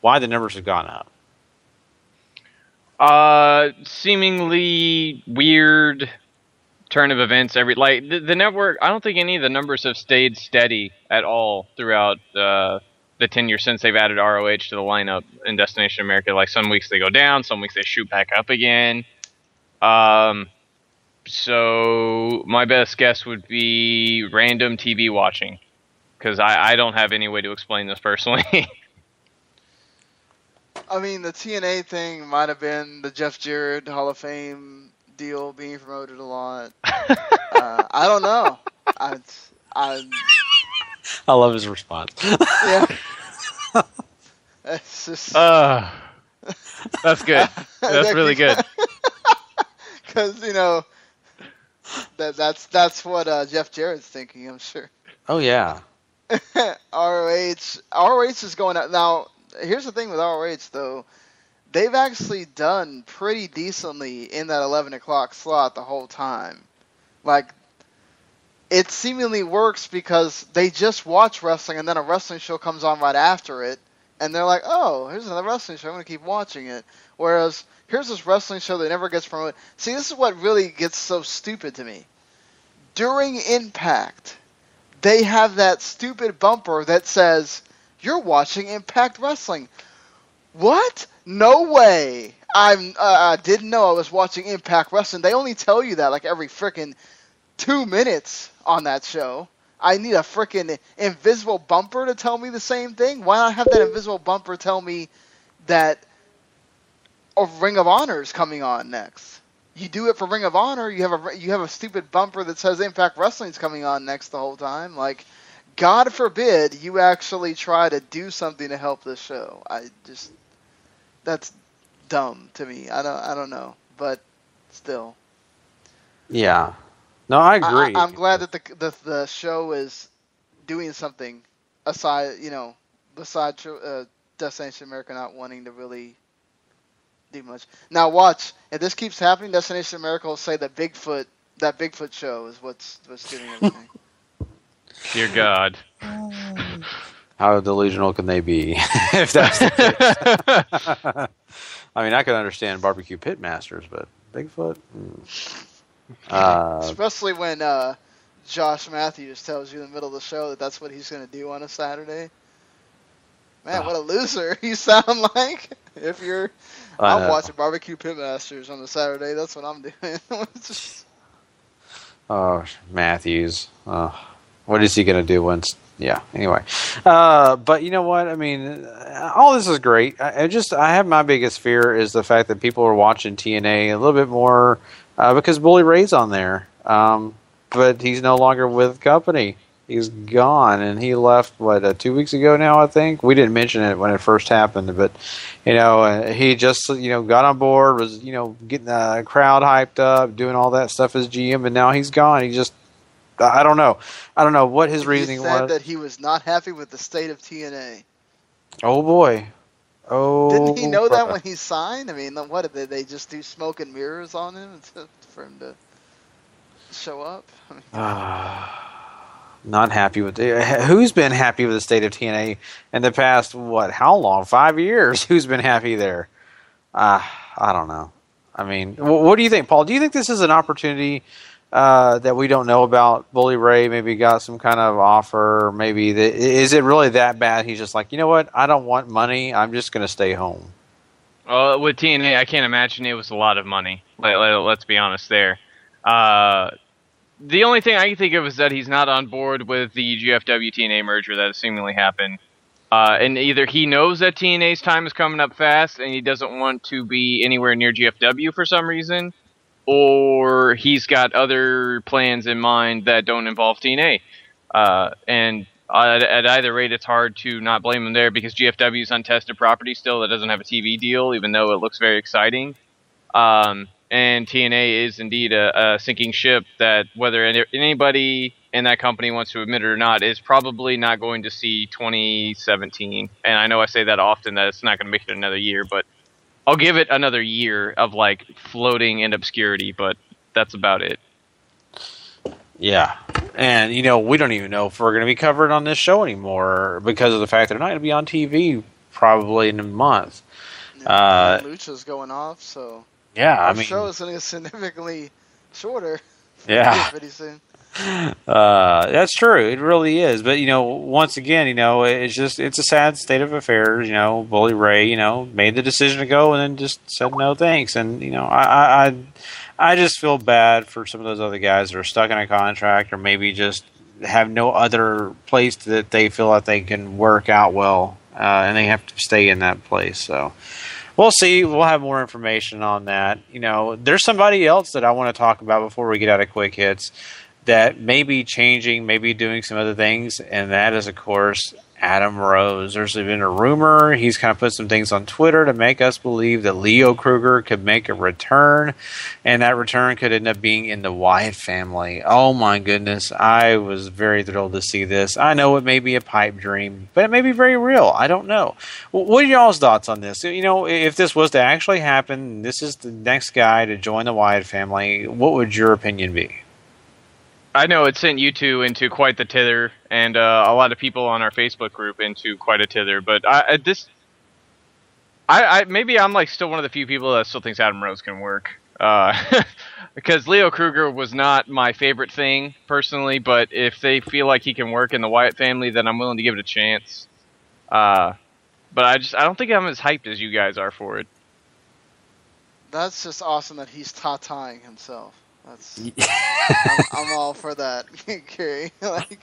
Why the numbers have gone up? Seemingly weird turn of events. The network, I don't think any of the numbers have stayed steady at all throughout the 10 years since they've added ROH to the lineup in Destination America. Like, some weeks they go down, some weeks they shoot back up again. So my best guess would be random TV watching, because I don't have any way to explain this personally. I mean, the TNA thing might have been the Jeff Jarrett Hall of Fame deal being promoted a lot. I don't know. I love his response. Yeah. It's just... That's good. That's really good. Because, you know, that's what Jeff Jarrett's thinking, I'm sure. Oh, yeah. ROH is going out. Now, here's the thing with ROH, though. They've actually done pretty decently in that 11 o'clock slot the whole time. Like, it seemingly works because they just watch wrestling and then a wrestling show comes on right after it. And they're like, oh, here's another wrestling show. I'm going to keep watching it. Whereas, here's this wrestling show that never gets promoted. See, this is what really gets so stupid to me. During Impact, they have that stupid bumper that says, you're watching Impact Wrestling. What? No way. I didn't know I was watching Impact Wrestling. They only tell you that like every frickin' 2 minutes on that show. I need a frickin' invisible bumper to tell me the same thing? Why not have that invisible bumper tell me that Ring of Honor is coming on next? You do it for Ring of Honor, you have a stupid bumper that says Impact Wrestling's coming on next the whole time. Like, God forbid you actually try to do something to help this show. That's dumb to me. I don't know, but still. Yeah. No, I agree. I'm glad that the show is doing something besides Destination America not wanting to really do much. Now watch, if this keeps happening, Destination America will say that Bigfoot show is what's doing everything. Dear God. How delusional can they be if that's the case? I mean, I could understand barbecue pit masters, but Bigfoot? Especially when Josh Matthews tells you in the middle of the show that that's what he's going to do on a Saturday. Man, what a loser you sound like. If I'm watching barbecue pit masters on a Saturday, that's what I'm doing. Oh, Matthews. What is he going to do once? Yeah, anyway. But you know what? I mean, all this is great. I have my biggest fear is the fact that people are watching TNA a little bit more because Bully Ray's on there. But he's no longer with the company. He's gone, and he left, 2 weeks ago now, I think? We didn't mention it when it first happened, but, he just, got on board, was, getting the crowd hyped up, doing all that stuff as GM, and now he's gone. He just, I don't know. I don't know what his reasoning was. He said that he was not happy with the state of TNA. Oh, boy. Oh. Didn't he know that when he signed? I mean, what did they just do smoke and mirrors on him for him to show up? Not happy with it. Who's been happy with the state of TNA in the past, how long? 5 years? Who's been happy there? I don't know. I mean, what do you think, Paul? Do you think this is an opportunity that we don't know about? Bully Ray maybe got some kind of offer. Maybe is it really that bad? He's just like, you know what? I don't want money. I'm just going to stay home. With TNA, I can't imagine it was a lot of money. Let's be honest there. The only thing I can think of is that he's not on board with the GFW TNA merger that has seemingly happened. And either he knows that TNA's time is coming up fast and he doesn't want to be anywhere near GFW for some reason, or he's got other plans in mind that don't involve TNA. And At either rate, it's hard to not blame them there because GFW is untested property still that doesn't have a TV deal, even though it looks very exciting. And TNA is indeed a sinking ship that, whether anybody in that company wants to admit it or not, is probably not going to see 2017. And I know I say that often, that it's not going to make it another year, but I'll give it another year of like floating in obscurity, but that's about it. Yeah. And, we don't even know if we're going to be covered on this show anymore because of the fact that they're not going to be on TV probably in a month. Lucha's going off, so yeah, our show is going to get significantly shorter. Yeah. Pretty soon. That's true. It really is. But, once again, it's a sad state of affairs. Bully Ray, made the decision to go and then just said no thanks. And, I just feel bad for some of those other guys that are stuck in a contract or maybe just have no other place that they feel like they can work out well, and they have to stay in that place. So we'll see. We'll have more information on that. There's somebody else that I want to talk about before we get out of quick hits that may be changing, maybe doing some other things, and that is, of course, Adam Rose. There's been a rumor. He's kind of put some things on Twitter to make us believe that Leo Kruger could make a return, and that return could end up being in the Wyatt family. Oh, my goodness. I was very thrilled to see this. I know it may be a pipe dream, but it may be very real. I don't know. What are y'all's thoughts on this? If this was to actually happen, this is the next guy to join the Wyatt family, what would your opinion be? I know it sent you two into quite the tither, and a lot of people on our Facebook group into quite a tither. But maybe I'm like still one of the few people that still thinks Adam Rose can work, because Leo Kruger was not my favorite thing personally. But if they feel like he can work in the Wyatt family, then I'm willing to give it a chance. But I don't think I'm as hyped as you guys are for it. That's just awesome that he's ta-tying himself. I'm all for that, Gary.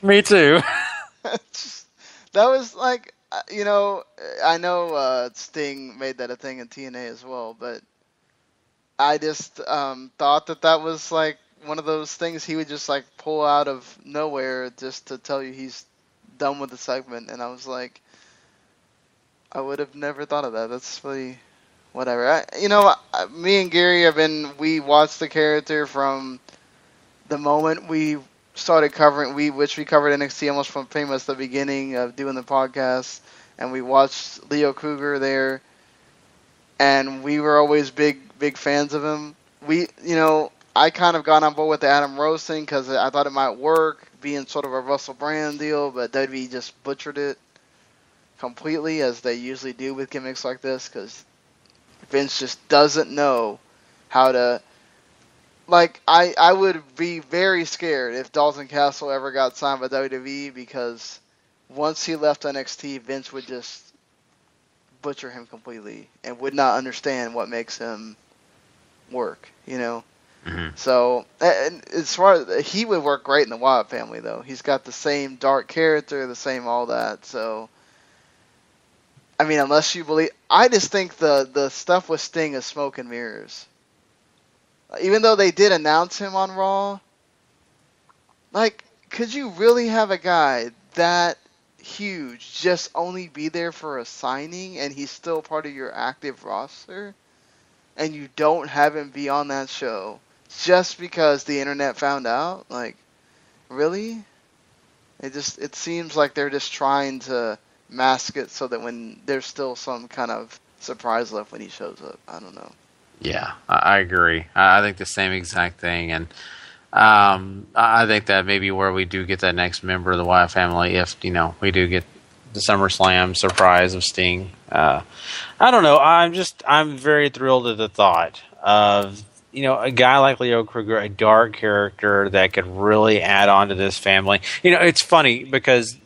Me too. That was like, I know Sting made that a thing in TNA as well, but I just thought that was like one of those things he would just like pull out of nowhere just to tell you he's done with the segment, and I was like, I would have never thought of that. That's really... whatever. Me and Gary we watched the character from the moment we started covering, which we covered NXT almost from pretty much the beginning of doing the podcast, and we watched Leo Kruger there, and we were always big fans of him. I kind of got on board with the Adam Rose thing because I thought it might work, being sort of a Russell Brand deal, but WWE just butchered it completely, as they usually do with gimmicks like this, because Vince just doesn't know how to... Like, I would be very scared if Dalton Castle ever got signed by WWE, because once he left NXT, Vince would just butcher him completely and would not understand what makes him work, Mm-hmm. So, as far as... he would work great in the Wyatt family, though. He's got the same dark character, the same all that, so... I mean, unless you believe... I just think the stuff with Sting is smoke and mirrors. Even though they did announce him on Raw, like, could you really have a guy that huge just only be there for a signing and he's still part of your active roster? And you don't have him be on that show just because the internet found out? Like, really? It seems like they're just trying to mask it so that when there's still some kind of surprise left when he shows up. I don't know. Yeah, I agree. I think the same exact thing, and I think that maybe where we do get that next member of the Wyatt family, if we do get the SummerSlam surprise of Sting. I don't know. I'm very thrilled at the thought of a guy like Leo Kruger, a dark character that could really add on to this family. It's funny because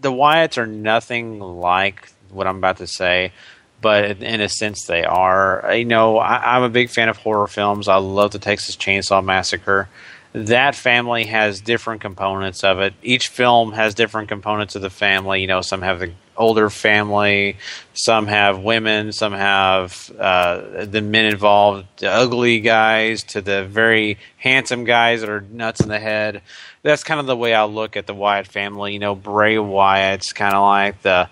the Wyatts are nothing like what I'm about to say, but in a sense they are. I'm a big fan of horror films. I love the Texas Chainsaw Massacre. That family has different components of it. Each film has different components of the family. Some have the older family. Some have women. Some have the men involved, the ugly guys to the very handsome guys that are nuts in the head. That's kind of the way I look at the Wyatt family. You know, Bray Wyatt's kind of like the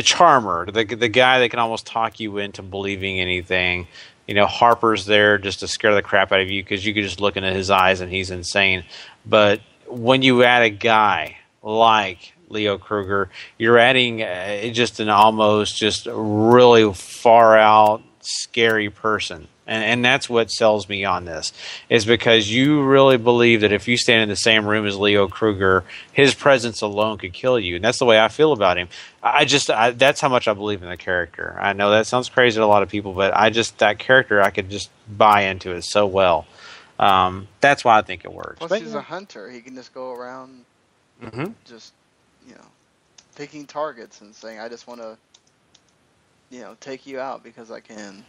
charmer, the guy that can almost talk you into believing anything. You know, Harper's there just to scare the crap out of you because you could just look into his eyes and he's insane. But when you add a guy like Leo Kruger, you're adding just an almost just really far out scary person. And that's what sells me on this, is because you really believe that if you stand in the same room as Leo Kruger, his presence alone could kill you. And that's the way I feel about him. That's how much I believe in the character. I know that sounds crazy to a lot of people, but that character, I could just buy into it so well. That's why I think it works. Plus, he's a hunter. He can just go around just, picking targets and saying, I just want to, take you out because I can.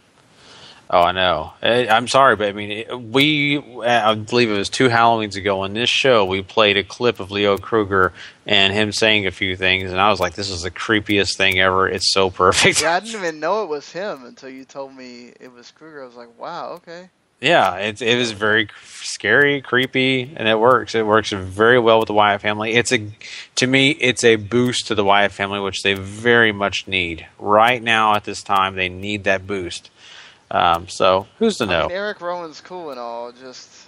Oh, I know. I'm sorry, but I mean, I believe it was 2 Halloweens ago on this show, we played a clip of Leo Kruger and him saying a few things, and I was like, this is the creepiest thing ever. It's so perfect. Yeah, I didn't even know it was him until you told me it was Kruger. I was like, wow, okay. Yeah, it was very scary, creepy, and it works. It works very well with the Wyatt family. To me, it's a boost to the Wyatt family, which they very much need. Right now, at this time, they need that boost. So who's to know? Eric Rowan's cool and all, just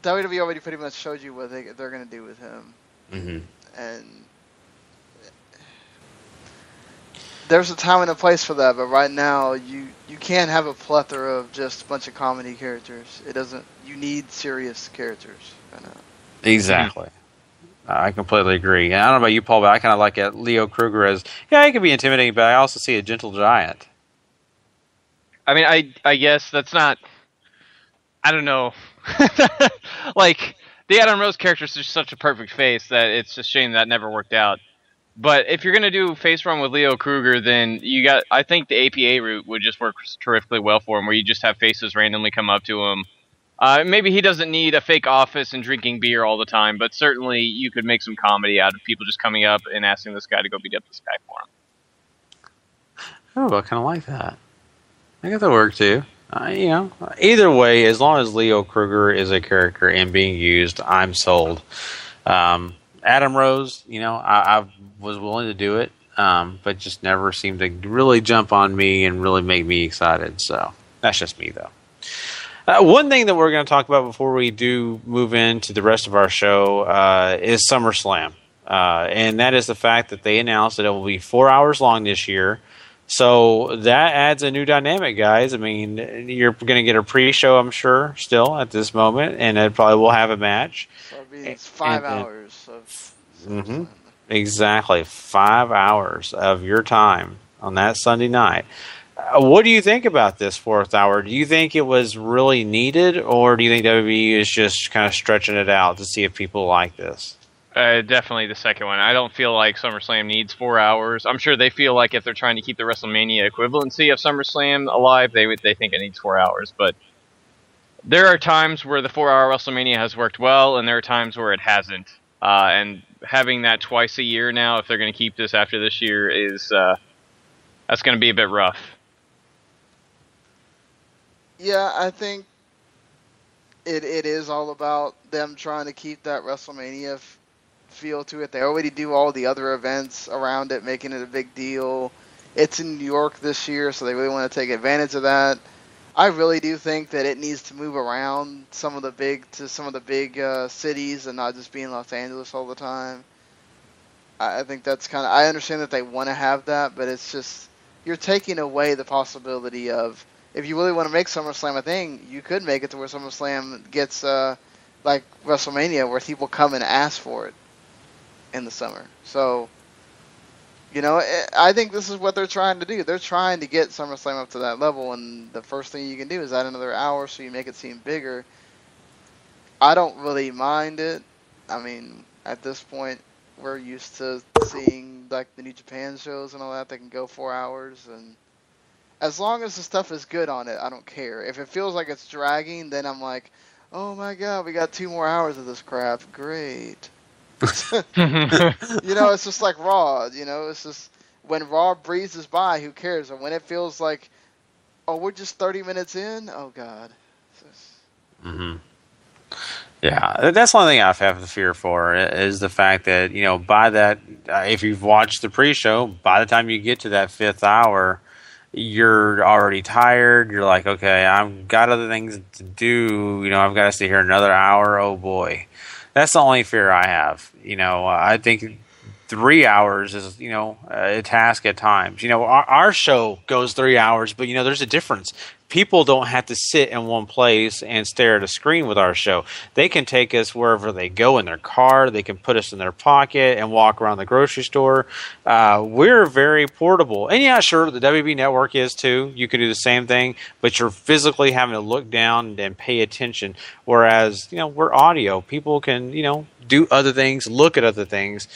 WWE already pretty much showed you what they're going to do with him. Mm-hmm. And there's a time and a place for that, but right now you can't have a plethora of just a bunch of comedy characters. You need serious characters right now. Exactly. I completely agree. And I don't know about you, Paul, but I kind of like Leo Kruger as, he can be intimidating, but I also see a gentle giant. I mean, I guess that's not. I don't know. Like, the Adam Rose character is just such a perfect face that it's a shame that never worked out. But if you're gonna do face run with Leo Kruger, then I think the APA route would just work terrifically well for him, where you just have faces randomly come up to him. Maybe he doesn't need a fake office and drinking beer all the time, but certainly you could make some comedy out of people just coming up and asking this guy to go beat up this guy for him. Oh, I kind of like that. I guess that work too. Either way, as long as Leo Kruger is a character and being used, I'm sold. Adam Rose, I was willing to do it, but just never seemed to really jump on me and really make me excited. So that's just me, though. One thing that we're going to talk about before we do move into the rest of our show is SummerSlam. And that is the fact that they announced that it will be 4 hours long this year. So that adds a new dynamic, guys. I mean, you're going to get a pre-show, I'm sure, still at this moment, and it probably will have a match. So it's 5 hours of mm-hmm. Exactly. 5 hours of your time on that Sunday night. What do you think about this 4th hour? Do you think it was really needed, or do you think WWE is just kind of stretching it out to see if people like this? Definitely the second one. I don't feel like SummerSlam needs 4 hours. I'm sure they feel like if they're trying to keep the WrestleMania equivalency of SummerSlam alive, they think it needs 4 hours. But there are times where the 4-hour WrestleMania has worked well, and there are times where it hasn't. And having that twice a year now, if they're going to keep this after this year, is that's going to be a bit rough. Yeah, I think it is all about them trying to keep that WrestleMania feel to it. They already do all the other events around it, making it a big deal. It's in New York this year, so they really want to take advantage of that. I really do think that it needs to move around some of the big cities and not just be in Los Angeles all the time. I think that's kind of. I understand that they want to have that, but it's just you're taking away the possibility of. If you really want to make SummerSlam a thing, you could make it to where SummerSlam gets like WrestleMania, where people come and ask for it in the summer. So, I think this is what they're trying to do. They're trying to get SummerSlam up to that level, and the first thing you can do is add another hour so you make it seem bigger. I don't really mind it. I mean, at this point, we're used to seeing like the New Japan shows and all that. They can go 4 hours, and as long as the stuff is good on it, I don't care. If it feels like it's dragging, then I'm like, oh my god, we got 2 more hours of this crap. Great. It's just like Raw. It's just when Raw breezes by, who cares? Or when it feels like, oh, we're just 30 minutes in. Oh God. Mm-hmm. Yeah, that's one thing I have the fear for is the fact that by that if you've watched the pre-show, by the time you get to that 5th hour, you're already tired. You're like, okay, I've got other things to do. I've got to stay here another hour. Oh boy, that's the only fear I have. I think 3 hours is a task at times. Our show goes 3 hours, but there's a difference. People don't have to sit in one place and stare at a screen with our show. They can take us wherever they go in their car. They can put us in their pocket and walk around the grocery store. We're very portable. And yeah, sure, the WB Network is too. You can do the same thing, but you're physically having to look down and pay attention. Whereas, we're audio. People can, do other things, look at other things.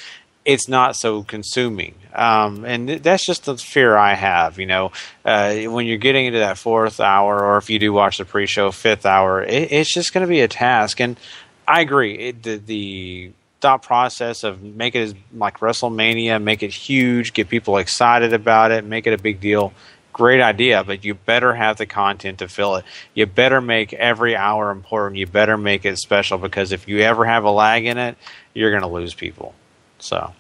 It's not so consuming. And that's just the fear I have, when you're getting into that 4th hour, or if you do watch the pre-show 5th hour, it's just going to be a task. And I agree. The thought process of make it as like WrestleMania, make it huge, get people excited about it, make it a big deal. Great idea, but you better have the content to fill it. You better make every hour important. You better make it special, because if you ever have a lag in it, you're going to lose people. So,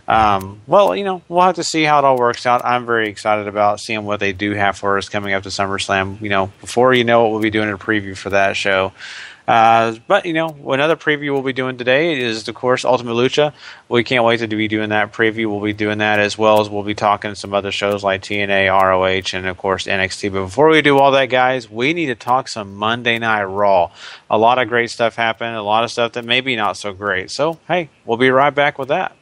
we'll have to see how it all works out. I'm very excited about seeing what they do have for us coming up to SummerSlam. Before you know it, we'll be doing a preview for that show. But, another preview we'll be doing today is, of course, Ultima Lucha. We can't wait to be doing that preview. We'll be doing that, as well as we'll be talking some other shows like TNA, ROH, and, of course, NXT. But before we do all that, guys, we need to talk some Monday Night Raw. A lot of great stuff happened, a lot of stuff that maybe not so great. So, hey, we'll be right back with that.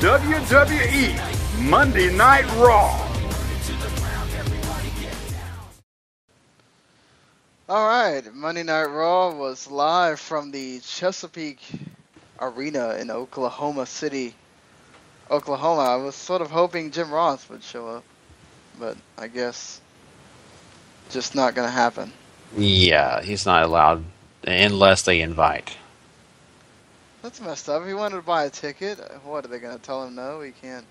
WWE Monday Night Raw. All right, Monday Night Raw was live from the Chesapeake Arena in Oklahoma City, Oklahoma. I was sort of hoping Jim Ross would show up, but I guess just not going to happen. Yeah, he's not allowed unless they invite. That's messed up. If he wanted to buy a ticket, what, are they going to tell him no? He can't.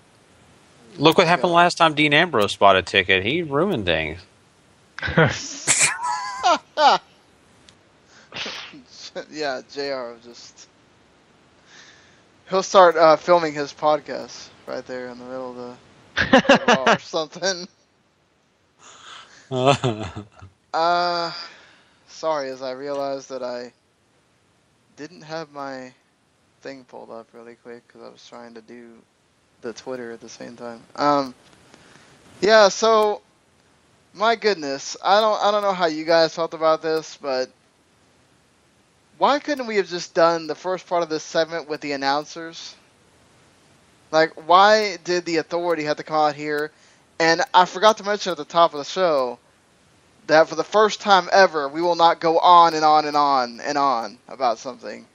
Look what happened last time Dean Ambrose bought a ticket. He ruined things. Yeah, JR just... He'll start filming his podcast right there in the middle of the Raw or something. Sorry, as I realized that I didn't have my thing pulled up really quick because I was trying to do the Twitter at the same time. Yeah, so my goodness, I don't know how you guys felt about this, but why couldn't we have just done the first part of this segment with the announcers? Like, why did the Authority have to come out here? And I forgot to mention at the top of the show that for the first time ever, we will not go on and on and on and on about something.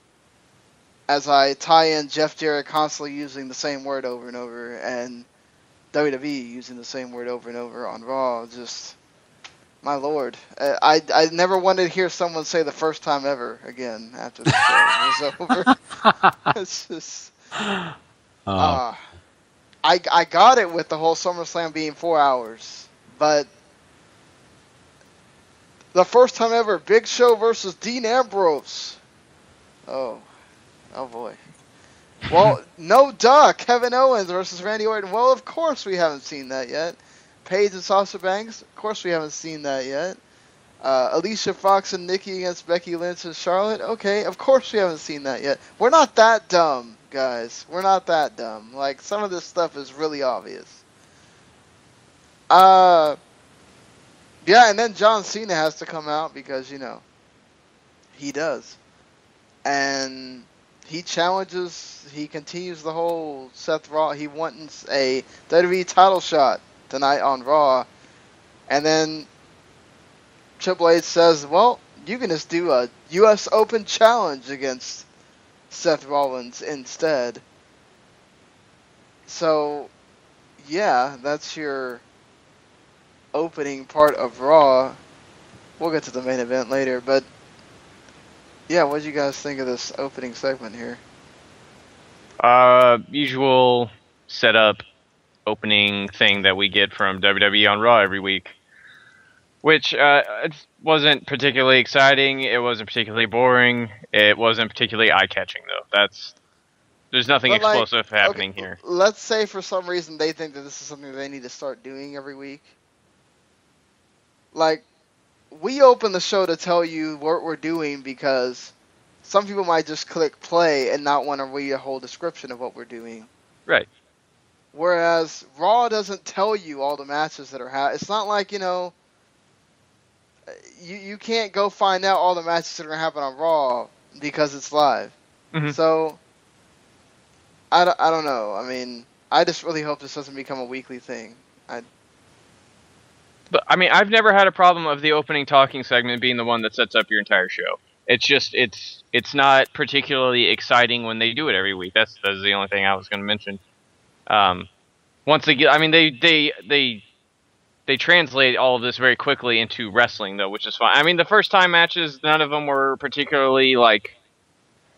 As I tie in Jeff Jarrett constantly using the same word over and over, and WWE using the same word over and over on Raw. Just, my lord. I never wanted to hear someone say the first time ever again after the show was over. It's just... I got it with the whole SummerSlam being 4 hours, but the first time ever, Big Show versus Dean Ambrose. Oh boy. Well, no duh, Kevin Owens versus Randy Orton. Well, of course we haven't seen that yet. Paige and Sasha Banks, of course we haven't seen that yet. Alicia Fox and Nikki against Becky Lynch and Charlotte. Okay, of course we haven't seen that yet. We're not that dumb, guys. We're not that dumb. Like, some of this stuff is really obvious. Yeah, and then John Cena has to come out because, he does. And he challenges, he continues the whole Seth Rollins. He wants a WWE title shot tonight on Raw. And then Triple H says, well, you can just do a U.S. Open challenge against Seth Rollins instead. So, yeah, that's your opening part of Raw. We'll get to the main event later, but yeah, what did you guys think of this opening segment here? Usual setup opening thing that we get from WWE on Raw every week. Which it wasn't particularly exciting. It wasn't particularly boring. It wasn't particularly eye-catching, though. There's nothing But, like, explosive happening here. Let's say for some reason they think that this is something they need to start doing every week. Like, we open the show to tell you what we're doing because some people might just click play and not want to read a whole description of what we're doing. Right. Whereas Raw doesn't tell you all the matches that are happening. It's not like, you can't go find out all the matches that are going to happen on Raw because it's live. Mm-hmm. So, I don't know. I mean, I just really hope this doesn't become a weekly thing. But I mean, I've never had a problem of the opening talking segment being the one that sets up your entire show. It's just it's not particularly exciting when they do it every week. That's the only thing I was going to mention. Once again, I mean they translate all of this very quickly into wrestling though, which is fine. I mean, the first time matches, none of them were particularly like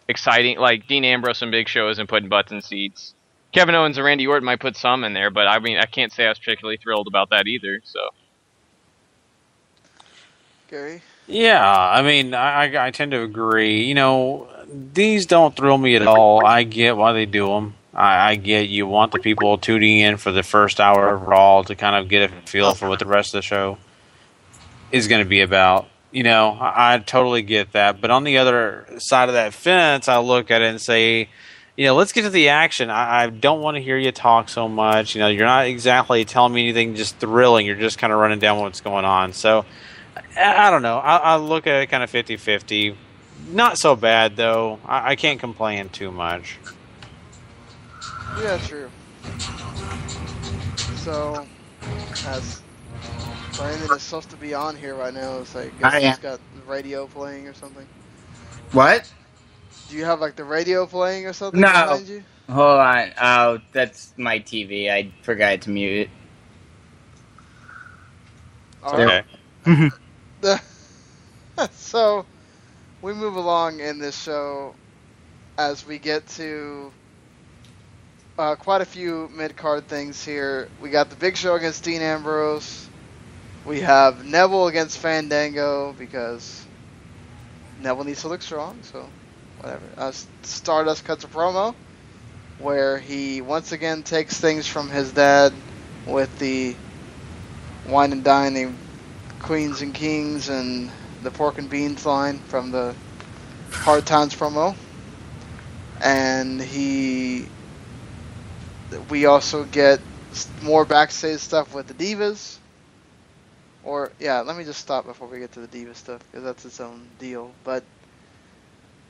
exciting. Like Dean Ambrose and Big Show isn't putting butts in seats. Kevin Owens and Randy Orton might put some in there, but I mean, I can't say I was particularly thrilled about that either. So. Gary? Yeah, I mean, I tend to agree. These don't thrill me at all. I get why they do them. I get you want the people tuning in for the first hour of Raw to kind of get a feel for what the rest of the show is going to be about. I totally get that. But on the other side of that fence, I look at it and say, let's get to the action. I don't want to hear you talk so much. You're not exactly telling me anything just thrilling. You're just kind of running down what's going on. So, I don't know. I look at it kind of 50-50. Not so bad, though. I can't complain too much. Yeah, true. So, as Brandon is supposed to be on here right now, it's like, I guess he's got the radio playing or something. What? Do you have like the radio playing or something No. behind you? Hold on. Oh, that's my TV. I forgot to mute Alright. Okay. So, we move along in this show as we get to quite a few mid-card things here. We got the Big Show against Dean Ambrose. We have Neville against Fandango because Neville needs to look strong, so whatever. Stardust cuts a promo where he once again takes things from his dad with the wine and dining Queens and Kings and the Pork and Beans line from the Hard Times promo. And we also get more backstage stuff with the Divas. Let me just stop before we get to the Diva stuff, because that's its own deal. But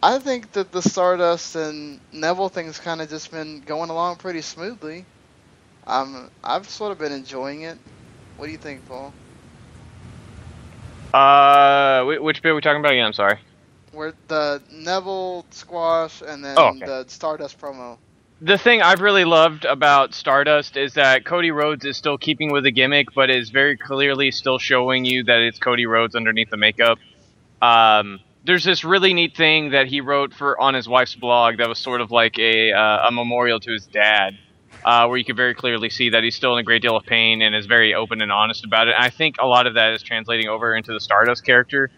I think that the Stardust and Neville thing's kind of just been going along pretty smoothly. I've sort of been enjoying it. What do you think, Paul? Which bit are we talking about again? I'm sorry. Where the Neville squash and then the Stardust promo. The thing I've really loved about Stardust is that Cody Rhodes is still keeping with the gimmick, but is very clearly still showing you that it's Cody Rhodes underneath the makeup. There's this really neat thing that he wrote on his wife's blog that was sort of like a memorial to his dad, where you could very clearly see that he's still in a great deal of pain and is very open and honest about it. And I think a lot of that is translating over into the Stardust character,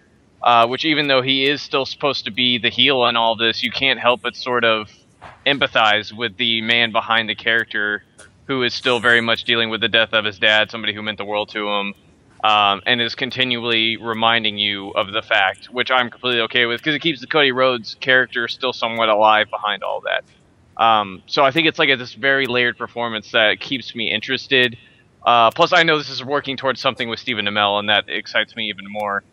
which even though he is still supposed to be the heel in all this, you can't help but sort of empathize with the man behind the character who is still very much dealing with the death of his dad, somebody who meant the world to him, and is continually reminding you of the fact, which I'm completely okay with, because it keeps the Cody Rhodes character still somewhat alive behind all that. So I think it's like this very layered performance that keeps me interested. Plus, I know this is working towards something with Stephen Amell, and that excites me even more.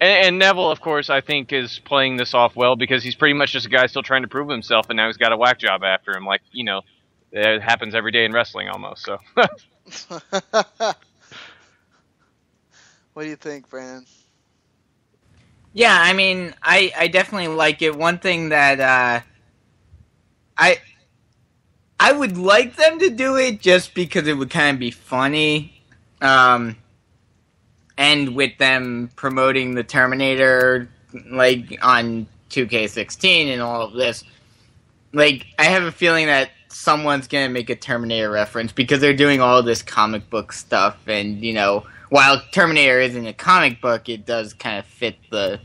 And Neville, of course, I think is playing this off well, because he's pretty much just a guy still trying to prove himself, and now he's got a whack job after him. Like, it happens every day in wrestling almost. So. What do you think, Brandon? Yeah, I mean, I definitely like it. One thing that I would like them to do it just because it would kind of be funny. and with them promoting the Terminator, like, on 2K16 and all of this, like, I have a feeling that someone's gonna make a Terminator reference because they're doing all this comic book stuff, and, you know, while Terminator isn't a comic book, it does kind of fit the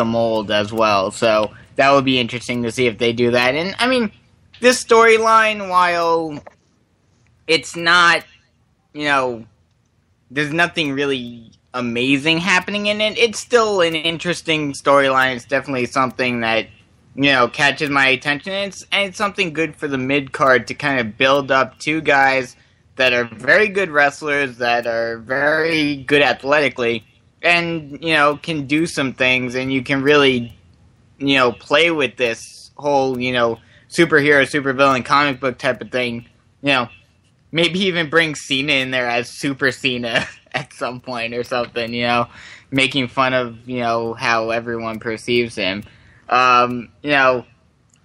mold as well. So that would be interesting to see if they do that. And, I mean, this storyline, while it's not, you know, there's nothing really amazing happening in it, it's still an interesting storyline. It's definitely something that, you know, catches my attention. And it's something good for the mid-card to kind of build up two guys that are very good wrestlers, that are very good athletically, and, you know, can do some things, and you can really, you know, play with this whole, you know, superhero, supervillain comic book type of thing. You know, maybe even bring Cena in there as Super Cena at some point or something, you know, making fun of, you know, how everyone perceives him. You know,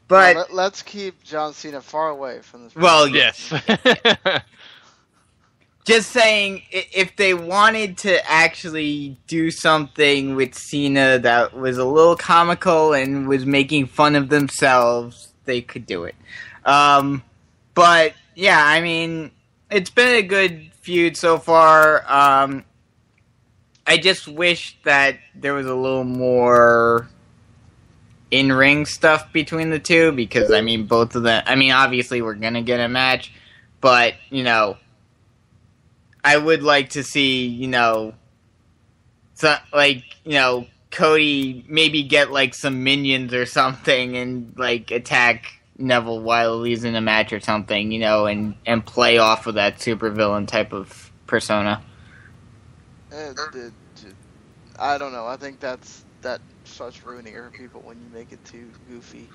but... Well, let's keep John Cena far away from this. Well, Yes. just saying, if they wanted to actually do something with Cena that was a little comical and was making fun of themselves, they could do it. But, yeah, I mean, it's been a good feud so far. I just wish that there was a little more in-ring stuff between the two, because, I mean, both of them... I mean, obviously, we're gonna get a match, but, you know, I would like to see, you know, like, you know, Cody maybe get, like, some minions or something and, like, attack Neville while he's in a match or something, you know, and play off of that supervillain type of persona. I don't know. I think that starts ruining it for people when you make it too goofy.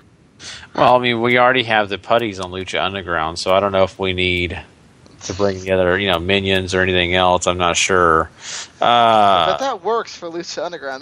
Well, I mean, we already have the putties on Lucha Underground, so I don't know if we need to bring together, you know, minions or anything else. I'm not sure. But that works for Lucha Underground.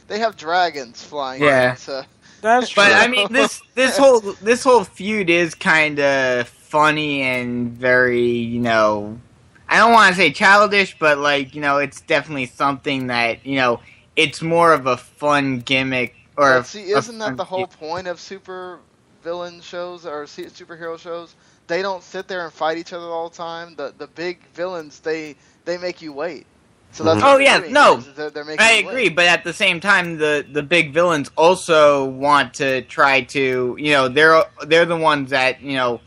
They have dragons flying. Yeah. In, so. That's true. But I mean, this whole feud is kind of funny and very, you know, I don't want to say childish, but, like, you know, it's definitely something that, you know, it's more of a fun gimmick. Or isn't that the whole point of super villain shows or superhero shows? They don't sit there and fight each other all the time. The big villains, they make you wait. So that's what they're doing, they're making I you agree, wait. but at the same time, the big villains also want to try to, you know, they're the ones that, you know,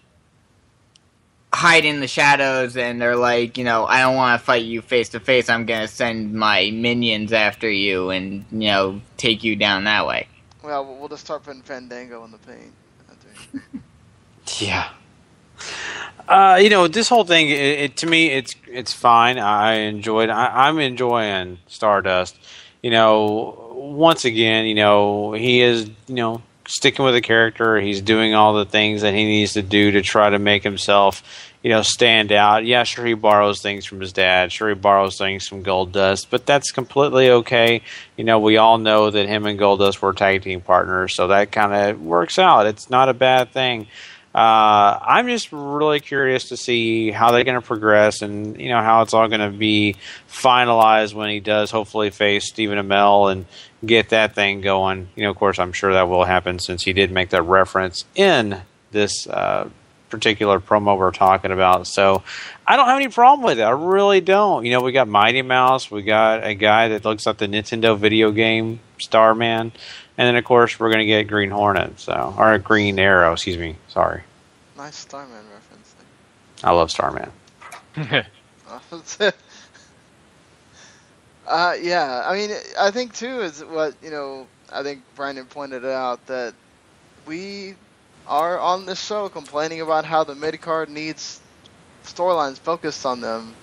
hide in the shadows, and they're like, you know, I don't want to fight you face to face. I'm gonna send my minions after you, and, you know, take you down that way. Well, we'll just start putting Fandango in the paint. Yeah. You know, this whole thing, to me, it's fine. I'm enjoying Stardust. You know, once again, you know, he is, you know, sticking with the character. He's doing all the things that he needs to do to try to make himself, you know, stand out. Yeah, sure, he borrows things from his dad. Sure, he borrows things from Goldust, but that's completely okay. You know, we all know that him and Goldust were tag team partners, so that kind of works out. It's not a bad thing. I'm just really curious to see how they're going to progress, and, you know, how it's all going to be finalized when he does hopefully face Stephen Amell and get that thing going. You know, of course, I'm sure that will happen since he did make that reference in this particular promo we're talking about. So I don't have any problem with it. I really don't. You know, we got Mighty Mouse. We got a guy that looks like the Nintendo video game Starman. And then, of course, we're going to get Green Hornet. Or Green Arrow, excuse me. Sorry. Nice Starman reference. I love Starman. Yeah, I mean, I think, too, is what, you know, I think Brandon pointed out, that we are on this show complaining about how the mid-card needs storylines focused on them,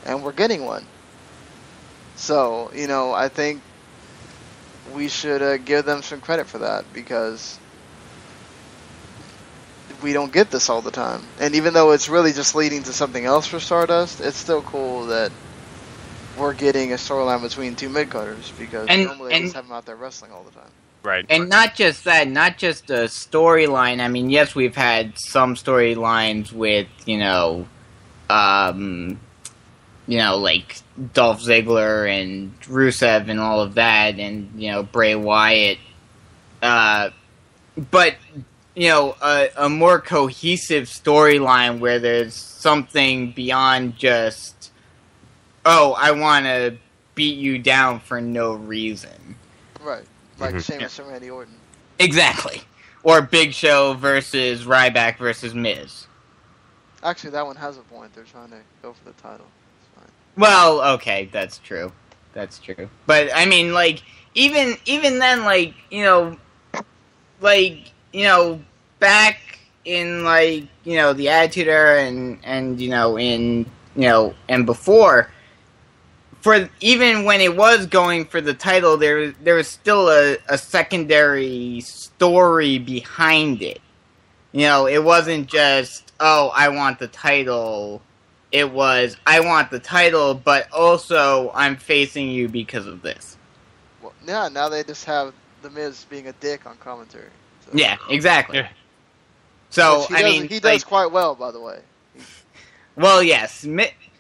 and we're getting one. So, you know, I think we should give them some credit for that, because we don't get this all the time. And even though it's really just leading to something else for Stardust, it's still cool that we're getting a storyline between two mid-carders, because normally they just have them out there wrestling all the time. Right. And not just that, not just a storyline. I mean, yes, we've had some storylines with, you know, like Dolph Ziggler and Rusev and all of that, and Bray Wyatt. But a more cohesive storyline where there's something beyond just, oh, I want to beat you down for no reason. Right. Like Sheamus and Randy Orton. Exactly. Or Big Show versus Ryback versus Miz. Actually, that one has a point. They're trying to go for the title. It's fine. Well, okay, that's true. That's true. But, I mean, like, even then, like, back in, like, the Attitude Era and and before, for even when it was going for the title, there was still a secondary story behind it. It wasn't just, oh, I want the title. It was, I want the title, but also I'm facing you because of this. Well, yeah, now they just have The Miz being a dick on commentary. So. Yeah, exactly. Yeah. So, he does quite well, by the way. Well, yes,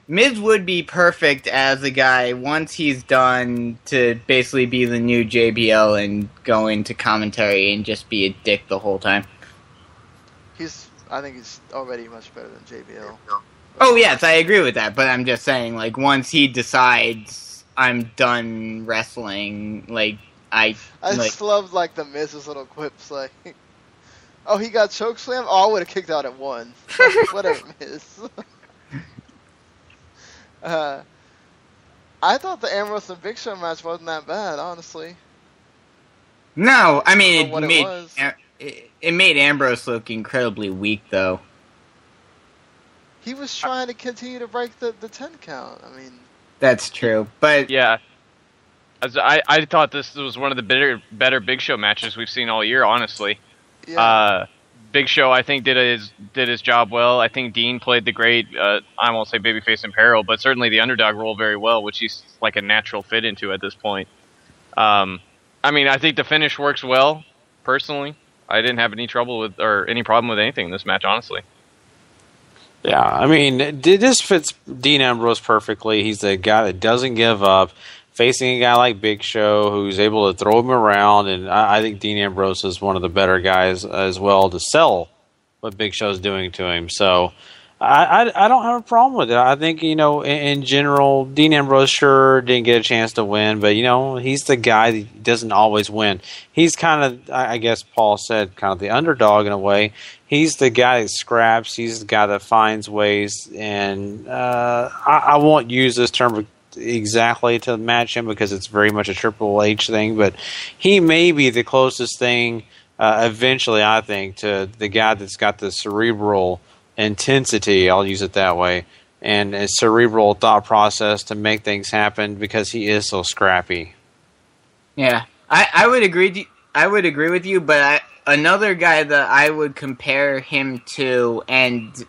Miz would be perfect as a guy once he's done to basically be the new JBL and go into commentary and just be a dick the whole time. I think he's already much better than JBL. Oh, yes, I agree with that, but I'm just saying, like, once he decides I'm done wrestling, like, I just love, like, the Miz's little quips, like, oh, he got chokeslammed? Oh, I would have kicked out at one. Whatever, Miz. I thought the Ambrose and Big Show match wasn't that bad, honestly. No, I mean, it made Ambrose look incredibly weak, though. He was trying to continue to break the 10 count. I mean, that's true, but yeah, I thought this was one of the better Big Show matches we've seen all year. Honestly, yeah. Big Show I think did his job well. I think Dean played the great I won't say babyface in peril, but certainly the underdog role very well, which he's like a natural fit into at this point. I mean, I think the finish works well. Personally, I didn't have any trouble with or any problem with anything in this match, honestly. Yeah, I mean, this fits Dean Ambrose perfectly. He's a guy that doesn't give up, facing a guy like Big Show who's able to throw him around, and I think Dean Ambrose is one of the better guys as well to sell what Big Show's doing to him. So I don't have a problem with it. I think, in general, Dean Ambrose sure didn't get a chance to win, but, he's the guy that doesn't always win. He's kind of, I guess Paul said, kind of the underdog in a way. He's the guy that scraps. He's the guy that finds ways, and I won't use this term exactly to match him because it's very much a Triple H thing, but he may be the closest thing eventually, I think, to the guy that's got the cerebral intensity, I'll use it that way, and a cerebral thought process to make things happen because he is so scrappy. Yeah, I would agree. I would agree with you, but another guy that I would compare him to, and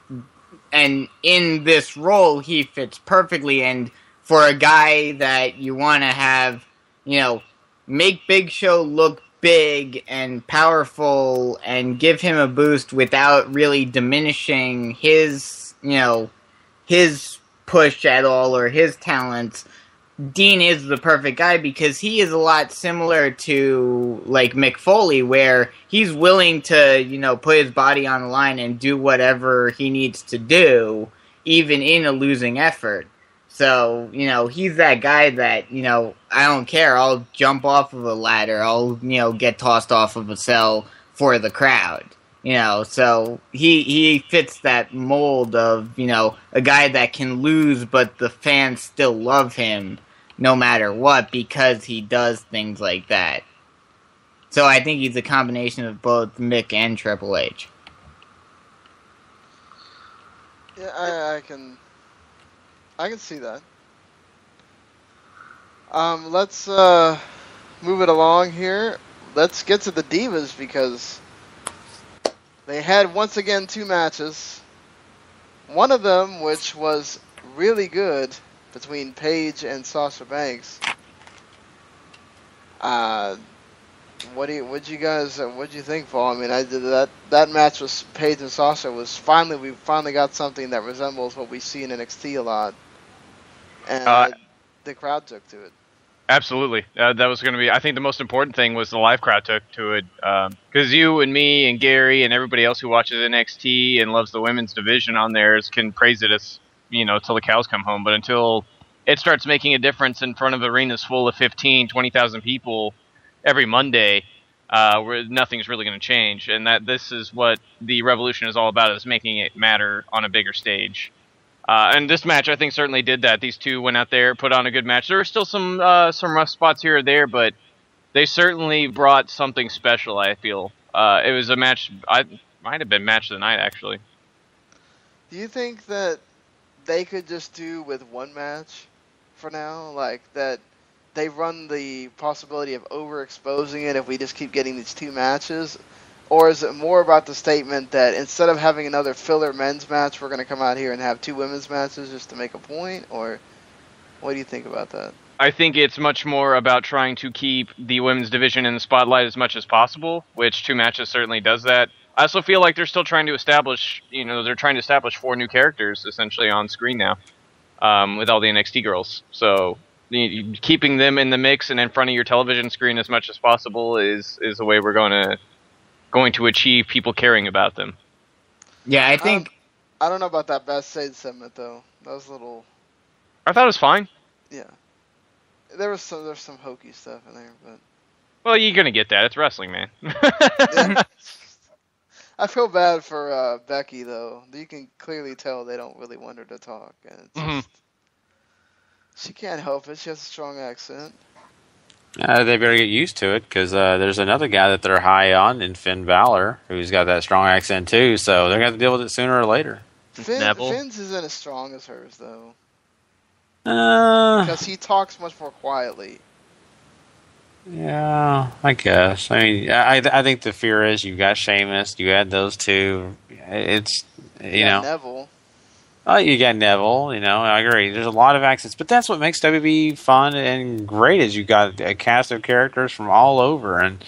in this role he fits perfectly. And for a guy that you want to have, make Big Show look big and powerful and give him a boost without really diminishing his push at all or his talents, Dean is the perfect guy because he is a lot similar to, like, Mick Foley, where he's willing to, put his body on the line and do whatever he needs to do, even in a losing effort. So, he's that guy that, I don't care, I'll jump off of a ladder, I'll, get tossed off of a cell for the crowd. So he fits that mold of, a guy that can lose, but the fans still love him no matter what because he does things like that. So I think he's a combination of both Mick and Triple H. Yeah, I can see that. Let's move it along here. Let's get to the Divas because they had once again 2 matches. One of them, which was really good, between Paige and Sasha Banks. What do you think, Paul? I mean, that match was Paige and Sasha was we finally got something that resembles what we see in NXT a lot. and the crowd took to it. Absolutely. That was going to be, I think the most important thing was the live crowd took to it. Because you and me and Gary and everybody else who watches NXT and loves the women's division on theirs can praise it as, till the cows come home. But until it starts making a difference in front of arenas full of 15, 20,000 people every Monday, where nothing's really going to change. And this is what the Revolution is all about, is making it matter on a bigger stage. And this match, I think, certainly did that. These two went out there, put on a good match. There were still some rough spots here or there, but they certainly brought something special, I feel. It was a match, might have been match of the night, actually. Do you think that they could just do with one match for now? Like, that they run the possibility of overexposing it if we just keep getting these two matches? Or is it more about the statement that instead of having another filler men's match, we're going to come out here and have two women's matches just to make a point? Or what do you think about that? I think it's much more about trying to keep the women's division in the spotlight as much as possible, which two matches certainly does that. I also feel like they're still trying to establish, they're trying to establish 4 new characters essentially on screen now, with all the NXT girls. So keeping them in the mix and in front of your television screen as much as possible is the way we're going to achieve people caring about them. Yeah, I think... I don't know about that Best Sage segment, though. That was a little... I thought it was fine. Yeah. There's some hokey stuff in there, but... Well, you're going to get that. It's wrestling, man. Yeah. I feel bad for Becky, though. You can clearly tell they don't really want her to talk. And it's just... She can't help it. She has a strong accent. They better get used to it, because there's another guy that they're high on in Finn Balor, who's got that strong accent too, so they're going to have to deal with it sooner or later. Finn's isn't as strong as hers, though. Because he talks much more quietly. Yeah, I guess. I mean, I think the fear is you've got Sheamus, you add those two, it's, Neville. Oh, you got Neville, I agree. There's a lot of accents, but that's what makes WB fun and great, is you got a cast of characters from all over. And,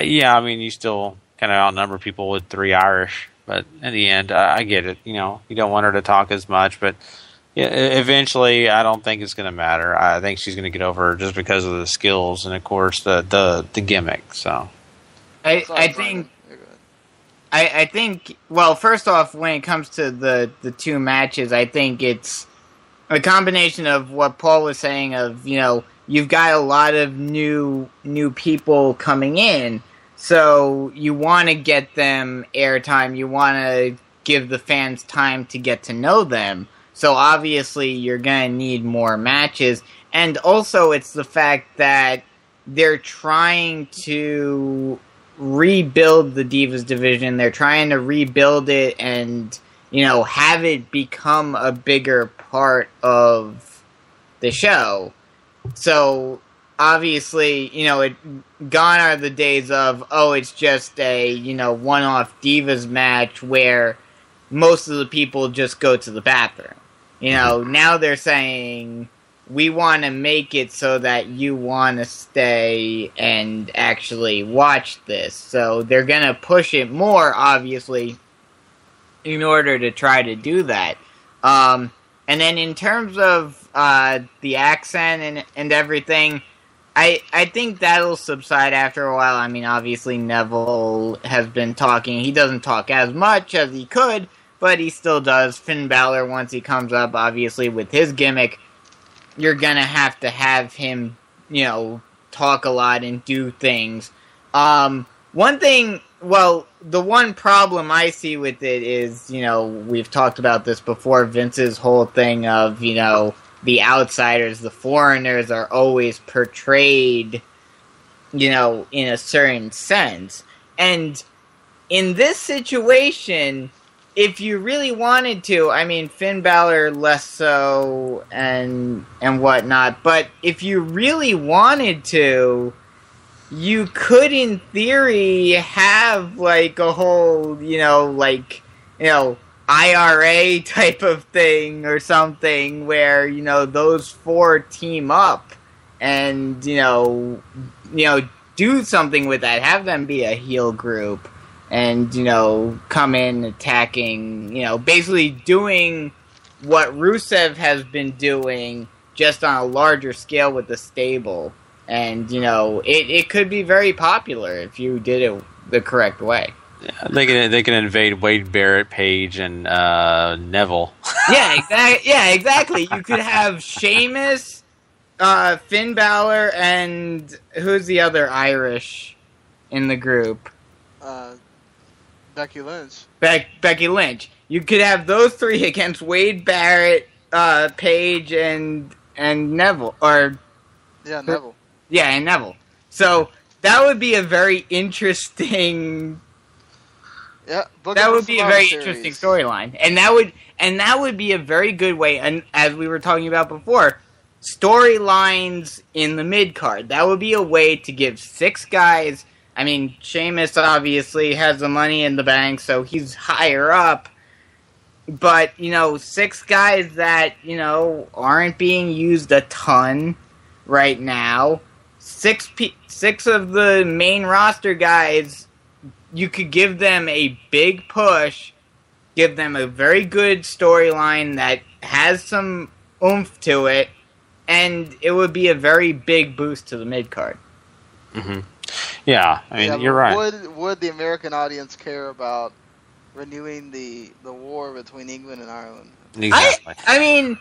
you still kind of outnumber people with 3 Irish, but in the end, I get it. You don't want her to talk as much, but eventually, I don't think it's going to matter. I think she's going to get over just because of the skills and, of course, the gimmick. So, I think, well, first off, when it comes to the two matches, I think it's a combination of what Paul was saying of, you've got a lot of new people coming in, so you want to get them airtime, you want to give the fans time to get to know them, so obviously you're going to need more matches, and also it's the fact that they're trying to rebuild the Divas division. They're trying to rebuild it and, have it become a bigger part of the show. So, obviously, gone are the days of, it's just a, one-off Divas match where most of the people just go to the bathroom. Now they're saying, we want to make it so that you want to stay and actually watch this. So they're going to push it more, obviously, in order to try to do that. And then in terms of the accent and everything, I think that'll subside after a while. I mean, obviously Neville has been talking. He doesn't talk as much as he could, but he still does. Finn Balor, once he comes up, obviously, with his gimmick, you're gonna have to have him, talk a lot and do things. One thing, well, the one problem I see with it is, we've talked about this before, Vince's whole thing of, the outsiders, the foreigners are always portrayed, in a certain sense. And in this situation, if you really wanted to, I mean, Finn Balor less so and whatnot, but if you really wanted to, you could, in theory, have, like, a whole, IRA type of thing or something where, those 4 team up and, do something with that. Have them be a heel group. And, come in attacking, basically doing what Rusev has been doing just on a larger scale with the stable. And, it could be very popular if you did it the correct way. Yeah, they can invade Wade Barrett, Page, and Neville. Yeah, exactly. You could have Sheamus, Finn Balor, and who's the other Irish in the group? Becky Lynch. Becky Lynch. You could have those three against Wade Barrett, Page, and Neville. Neville. Yeah, and Neville. So that would be a very interesting. Yeah, that would be a very interesting storyline, and that would be a very good way. And as we were talking about before, storylines in the mid card. That would be a way to give 6 guys. I mean, Sheamus obviously has the money in the bank, so he's higher up. But 6 guys that aren't being used a ton right now. 6 of the main roster guys. You could give them a big push, give them a very good storyline that has some oomph to it, and it would be a very big boost to the mid-card. Mm-hmm. Yeah, I mean, you're right. Would the American audience care about renewing the war between England and Ireland? Exactly. I mean...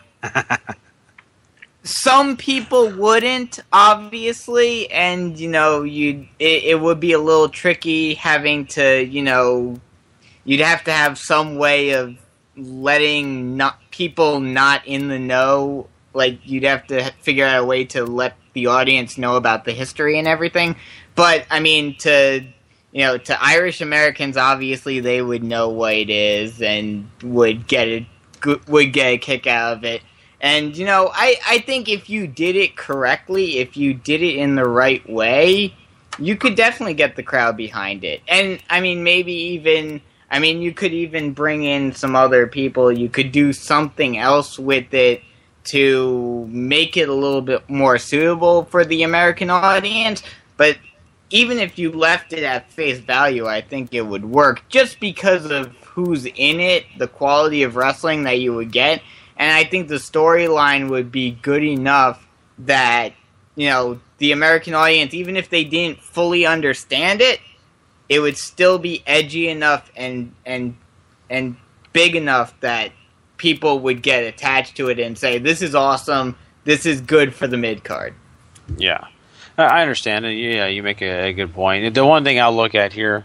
Some people wouldn't, obviously, and, it would be a little tricky having to, you'd have to have some way of letting people not in the know, like, you'd have to figure out a way to let the audience know about the history and everything. But, I mean, to Irish Americans, obviously, they would know what it is and would get a kick out of it. And, I think if you did it correctly, if you did it in the right way, you could definitely get the crowd behind it. And, I mean, you could even bring in some other people. You could do something else with it to make it a little bit more suitable for the American audience. But even if you left it at face value, I think it would work just because of who's in it, the quality of wrestling that you would get. And I think the storyline would be good enough that, the American audience, even if they didn't fully understand it, it would still be edgy enough and big enough that people would get attached to it and say, this is awesome, this is good for the mid-card. Yeah. I understand. Yeah, you make a good point. The one thing I'll look at here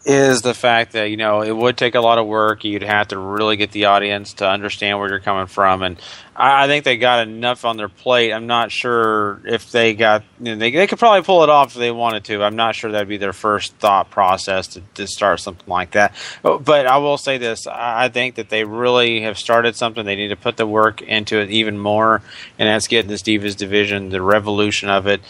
is the fact that, it would take a lot of work. You'd have to really get the audience to understand where you're coming from. And I think they got enough on their plate. I'm not sure if they got, they could probably pull it off if they wanted to. I'm not sure that'd be their first thought process to start something like that. But I will say this. I think that they really have started something. They need to put the work into it even more. And that's getting this Divas division, the revolution of it,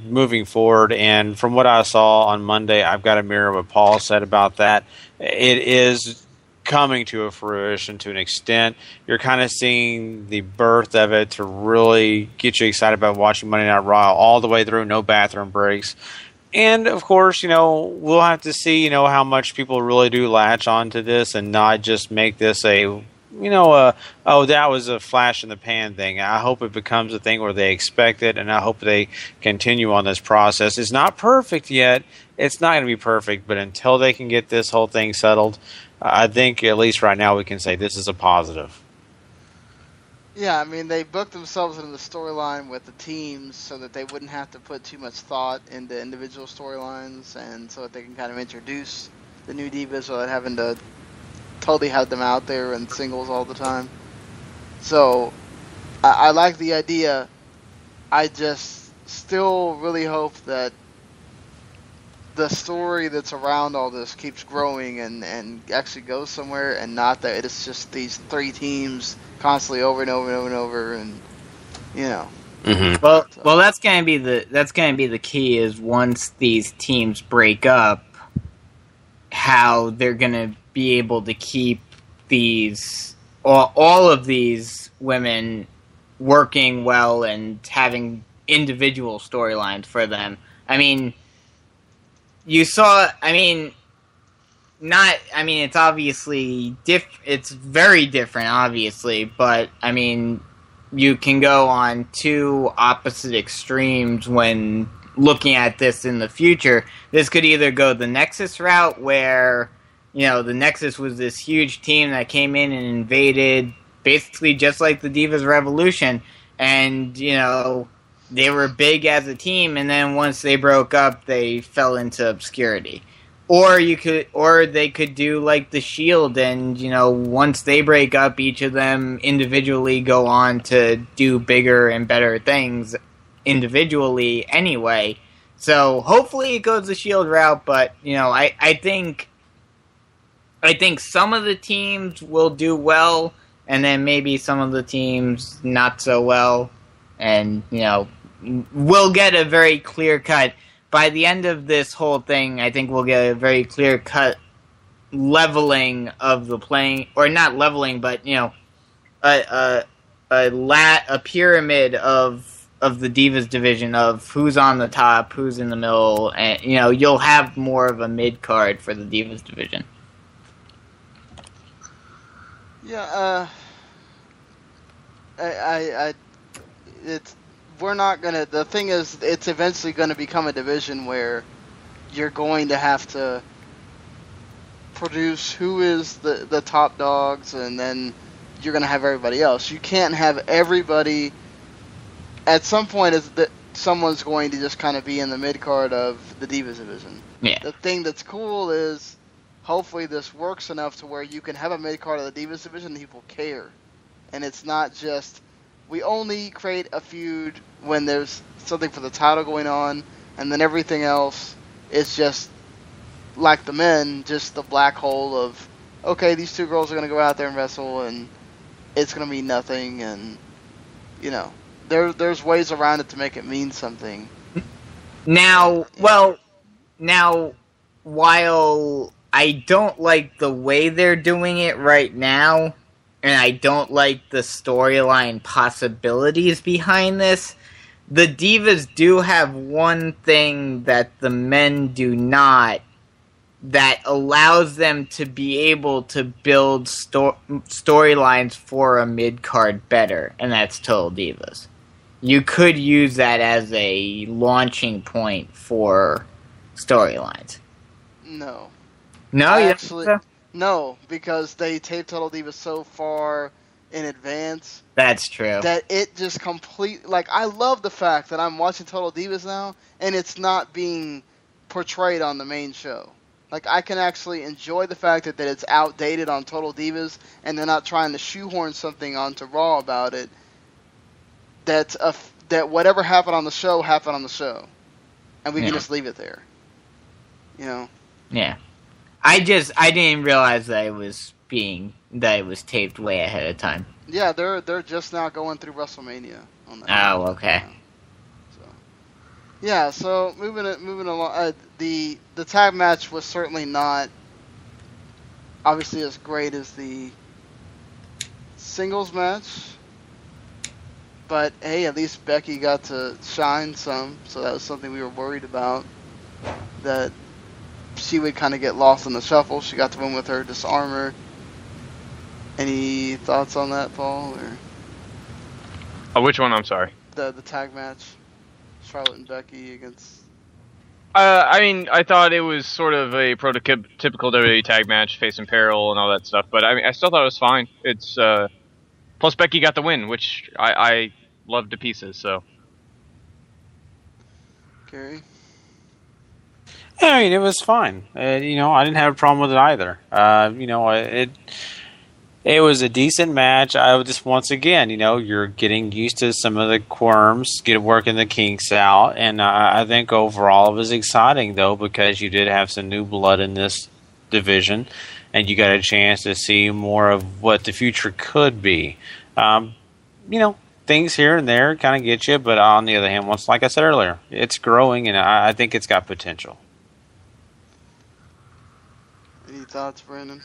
moving forward. And from what I saw on Monday, I've got to mirror what Paul said about that. It is coming to a fruition to an extent. You're kind of seeing the birth of it to really get you excited about watching Monday Night Raw all the way through, no bathroom breaks. And, of course, we'll have to see, how much people really do latch onto this and not just make this that was a flash in the pan thing. I hope it becomes a thing where they expect it, and I hope they continue on this process. It's not perfect yet. It's not going to be perfect, but until they can get this whole thing settled, I think at least right now we can say this is a positive. Yeah, I mean, they booked themselves into the storyline with the teams so that they wouldn't have to put too much thought into individual storylines, and so that they can kind of introduce the new divas without having to totally have them out there in singles all the time. So, I like the idea. I just still really hope that the story that's around all this keeps growing and actually goes somewhere, and not that it's just these 3 teams constantly over and over and over and over, and Mm-hmm. Well, that's gonna be the key is once these teams break up, how they're gonna be able to keep these all of these women working well and having individual storylines for them. I mean, not. I mean, it's obviously it's very different, obviously, but I mean, you can go on two opposite extremes when looking at this in the future. This could either go the Nexus route, where the Nexus was this huge team that came in and invaded, basically just like the Divas Revolution, and they were big as a team, and then once they broke up, they fell into obscurity. Or they could do like the Shield, and once they break up, each of them individually go on to do bigger and better things individually anyway. So hopefully it goes the Shield route, but I think some of the teams will do well, and then maybe some of the teams not so well, and we'll get a very clear cut. By the end of this whole thing, I think we'll get a very clear cut leveling of the playing, or not leveling, but a pyramid of the Divas division, of who's on the top, who's in the middle, and you'll have more of a mid card for the Divas division. Yeah, we're not gonna. The thing is, it's eventually going to become a division where you're going to have to produce who is the top dogs, and then you're going to have everybody else. You can't have everybody. At some point, is that someone's going to just kind of be in the mid card of the Divas division. Yeah. The thing that's cool is, hopefully, this works enough to where you can have a mid card of the Divas division and people care, and it's not just. We only create a feud when there's something for the title going on, and then everything else is just, like the men, just the black hole of, okay, these two girls are going to go out there and wrestle, and it's going to mean nothing, and, there's ways around it to make it mean something. Now, while I don't like the way they're doing it right now, and I don't like the storyline possibilities behind this, the Divas do have one thing that the men do not, that allows them to be able to build storylines for a mid-card better, and that's Total Divas. You could use that as a launching point for storylines. No. No, you actually. No, because they taped Total Divas so far in advance. That's true. That it just I love the fact that I'm watching Total Divas now, and it's not being portrayed on the main show. Like, I can actually enjoy the fact that it's outdated on Total Divas, and they're not trying to shoehorn something onto Raw about it. That whatever happened on the show, happened on the show. And we can just leave it there. Yeah. I didn't realize that it was taped way ahead of time. Yeah, they're just now going through WrestleMania on that. Oh, okay. So moving along, the tag match was certainly not obviously as great as the singles match, but hey, at least Becky got to shine some, so that was something we were worried about, that she would kind of get lost in the shuffle. She got to win with her disarmer. Any thoughts on that, Paul? Or which one? I'm sorry. The tag match, Charlotte and Becky against. I thought it was sort of a prototypical WWE tag match, face in peril and all that stuff. But I still thought it was fine. It's plus Becky got the win, which I loved to pieces. So. Gary. Yeah, it was fine. I didn't have a problem with it either. It was a decent match. I would just, once again, you're getting used to some of the quirms, working the kinks out, and I think overall it was exciting, though, because you did have some new blood in this division, and you got a chance to see more of what the future could be. Things here and there kind of get you, but on the other hand, like I said earlier, it's growing, and I think it's got potential. Any thoughts, Brandon?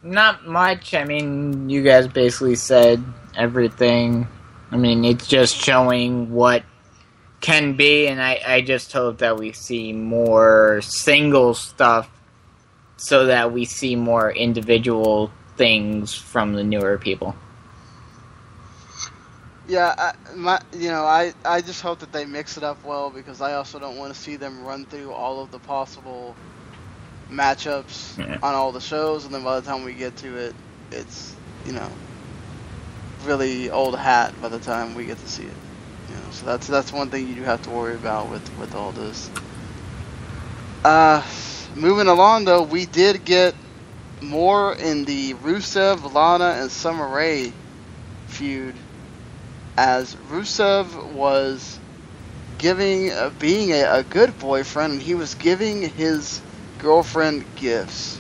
Not much. I mean, you guys basically said everything. I mean, it's just showing what can be, and I just hope that we see more single stuff so that we see more individual things from the newer people. Yeah, I just hope that they mix it up well, because I also don't want to see them run through all of the possible matchups on all the shows, and then by the time we get to it, it's, really old hat by the time we get to see it. So that's one thing you do have to worry about with all this. Moving along, though, we did get more in the Rusev, Lana, and Summer Rae feud, as Rusev was being a good boyfriend, and he was giving his girlfriend gifts.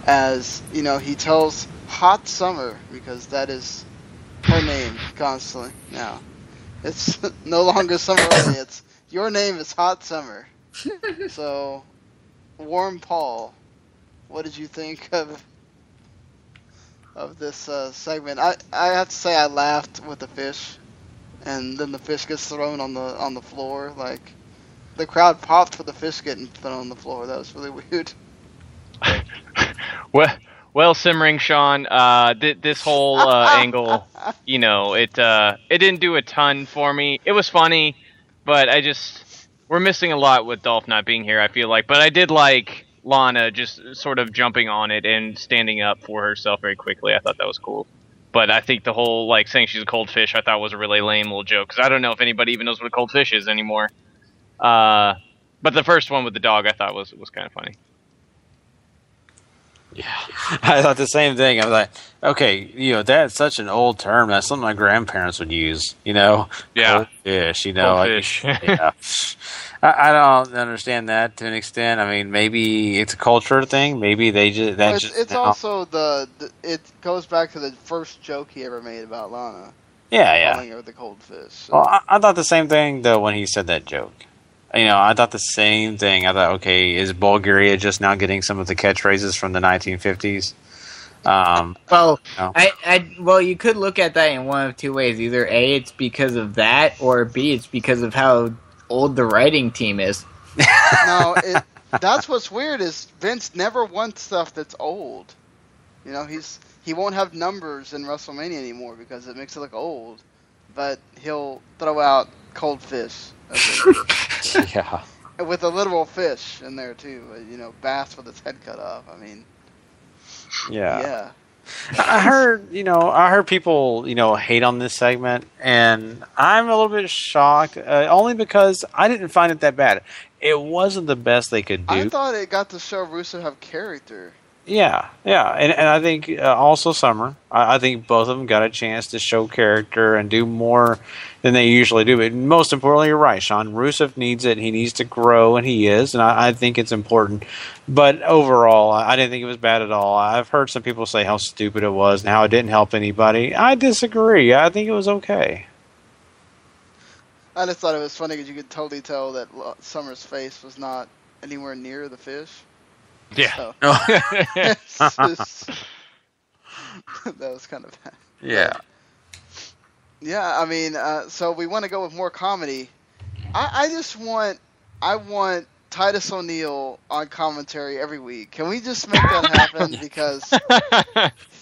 As, he tells Hot Summer, because that is her name constantly now. It's no longer Summer Rae, it's your name is Hot Summer. So, Warm Paul, what did you think of this segment? I have to say I laughed with the fish, and then the fish gets thrown on the floor. Like, the crowd popped for the fish getting thrown on the floor. That was really weird. Well, Simmering Sean, this whole angle, it didn't do a ton for me. It was funny, but we're missing a lot with Dolph not being here, I feel like. But I did like Lana just sort of jumping on it and standing up for herself very quickly. I thought that was cool. But I think the whole, saying she's a cold fish, I thought was a really lame little joke, because I don't know if anybody even knows what a cold fish is anymore. But the first one with the dog I thought was kind of funny. Yeah, I thought the same thing. I was like, okay, that's such an old term. That's something my grandparents would use, Yeah. Cold fish, Cold fish. Yeah. I don't understand that to an extent. I mean, maybe it's a culture thing. Maybe they just... It's also it goes back to the first joke he ever made about Lana. Yeah. Calling her the cold fish. So. Well, I thought the same thing, though, when he said that joke. I thought the same thing. I thought, okay, is Bulgaria just now getting some of the catchphrases from the 1950s? Well, you could look at that in one of two ways. Either A, it's because of that, or B, it's because of how old the writing team is. No, that's what's weird is Vince never wants stuff that's old. He won't have numbers in WrestleMania anymore because it makes it look old. But he'll throw out cold fish. Yeah. With a literal fish in there too. Bass with its head cut off. I mean. Yeah. I heard people, hate on this segment, and I'm a little bit shocked, only because I didn't find it that bad. It wasn't the best they could do. I thought it got to show Rusev have character. Yeah, and I think also Summer. I think both of them got a chance to show character and do more than they usually do. But most importantly, you're right, Sean. Rusev needs it. He needs to grow, and he is. And I think it's important. But overall, I didn't think it was bad at all. I've heard some people say how stupid it was and how it didn't help anybody. I disagree. I think it was okay. I just thought it was funny because you could totally tell that Summer's face was not anywhere near the fish. Yeah. So, that was kind of bad. Yeah. Yeah, I mean, so we want to go with more comedy. I want Titus O'Neil on commentary every week. Can we just make that happen? Because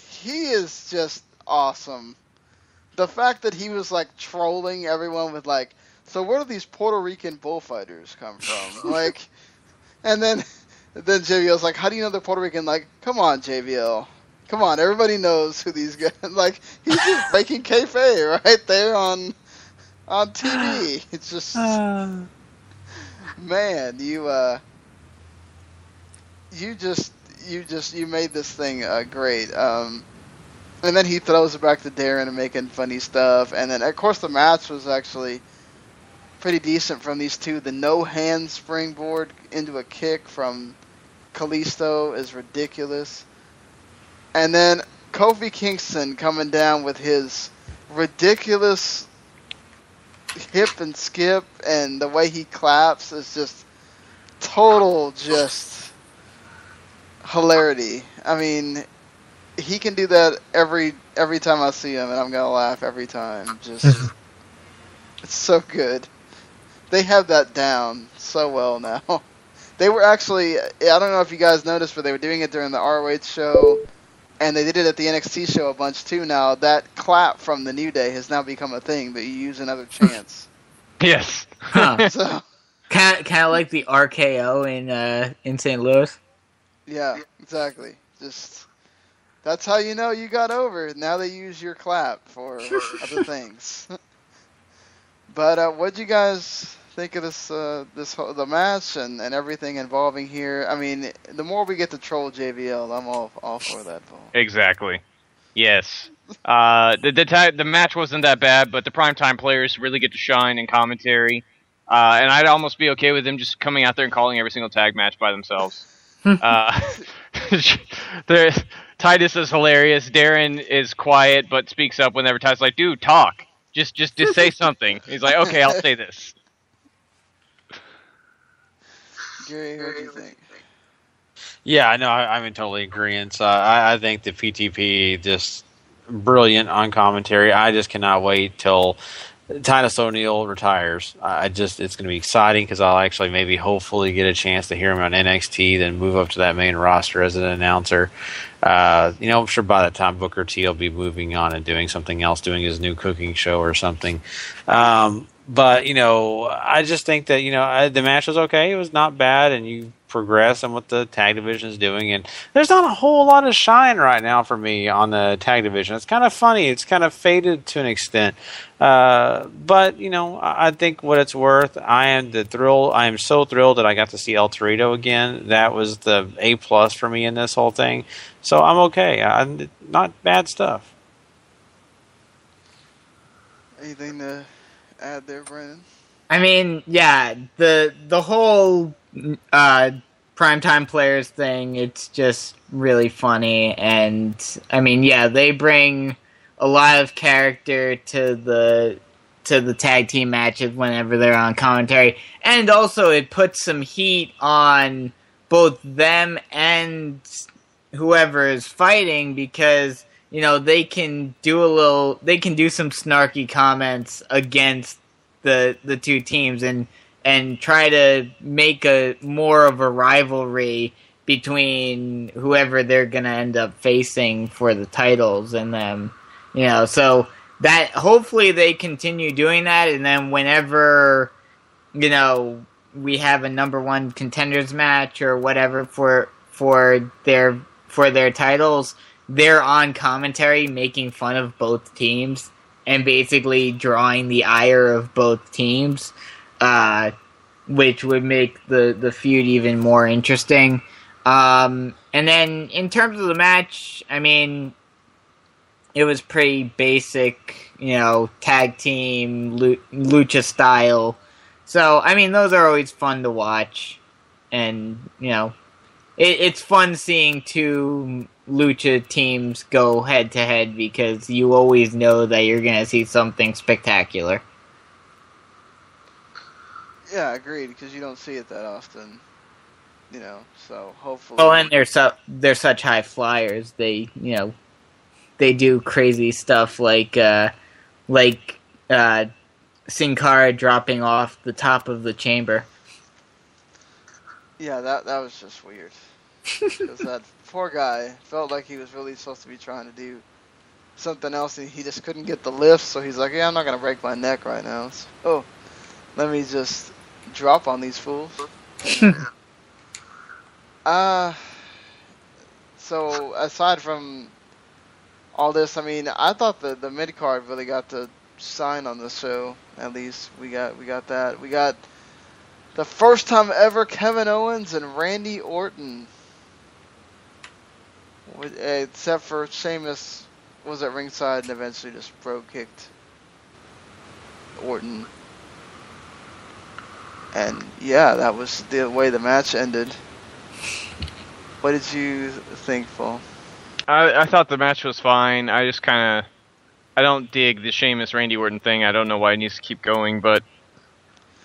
he is just awesome. The fact that he was trolling everyone with so where do these Puerto Rican bullfighters come from? And then JBL's like, how do you know they're Puerto Rican? Come on, JBL. Come on, everybody knows who these guys... he's just making kayfabe right there on TV. It's just... Man, you made this thing great. And then he throws it back to Darren and making funny stuff. And then, of course, the match was actually pretty decent from these two. The no-hand springboard into a kick from Kalisto is ridiculous. And then Kofi Kingston coming down with his ridiculous hip and skip, and the way he claps is just total hilarity. I mean, he can do that every time I see him, and I'm gonna laugh every time. It's so good. They have that down so well now. They were actually, I don't know if you guys noticed, but they were doing it during the ROH show, and they did it at the NXT show a bunch too now. That clap from the New Day has now become a thing that you use in other chants. Yes. Huh. So, Kind of like the RKO in St. Louis. yeah, exactly. Just, that's how you know you got over. Now they use your clap for other things. But what'd you guys think of the match and everything involving here? I mean, the more we get to troll JBL, I'm all for that, Paul. Exactly. Yes. The match wasn't that bad, but the primetime players really get to shine in commentary. And I'd almost be okay with them just coming out there and calling every single tag match by themselves. Titus is hilarious. Darren is quiet but speaks up whenever Titus is like, dude, talk. Just say something. He's like, okay, I'll say this. Gary, what do you think? Yeah, no, I'm in totally agreement. So I think the PTP just brilliant on commentary. I just cannot wait till Titus O'Neil retires. It's going to be exciting because I'll actually maybe hopefully get a chance to hear him on NXT, then move up to that main roster as an announcer. I'm sure by that time Booker T will be moving on and doing something else, doing his new cooking show or something. But, I just think that, the match was okay. It was not bad, and you progress on what the tag division is doing. And there's not a whole lot of shine right now for me on the tag division. It's kind of funny. It's kind of faded to an extent. But, I think what it's worth, I am so thrilled that I got to see El Torito again. That was the A+ for me in this whole thing. So I'm okay. Not bad stuff. Anything to add there, Brandon? I mean, yeah, the whole primetime players thing, it's just really funny, and I mean, yeah, they bring a lot of character to the tag team matches whenever they're on commentary, and also it puts some heat on both them and whoever is fighting, because they can do some snarky comments against the two teams and try to make a more of a rivalry between whoever they're gonna end up facing for the titles and them. So that hopefully they continue doing that, and then whenever we have a number one contenders match or whatever for their titles, they're on commentary making fun of both teams and basically drawing the ire of both teams, which would make the feud even more interesting. And then in terms of the match, I mean, it was pretty basic, tag team, lucha style. So, I mean, those are always fun to watch. And, it's fun seeing two lucha teams go head to head because you always know that you're going to see something spectacular. Yeah, agreed, because you don't see it that often. So hopefully. Oh, and they're such high flyers. They do crazy stuff like Sin Cara dropping off the top of the chamber. Yeah, that was just weird. Because that poor guy felt like he was really supposed to be trying to do something else, and he just couldn't get the lift, so he's like, yeah, I'm not going to break my neck right now. So, let me just drop on these fools. So, aside from all this, I mean, I thought the mid-card really got to shine on the show. At least we got that. We got the first time ever Kevin Owens and Randy Orton. Except for Sheamus was at ringside and eventually just kicked Orton. And yeah, that was the way the match ended. What did you think, Paul? I thought the match was fine. I just I don't dig the Sheamus Randy Orton thing. I don't know why it needs to keep going, but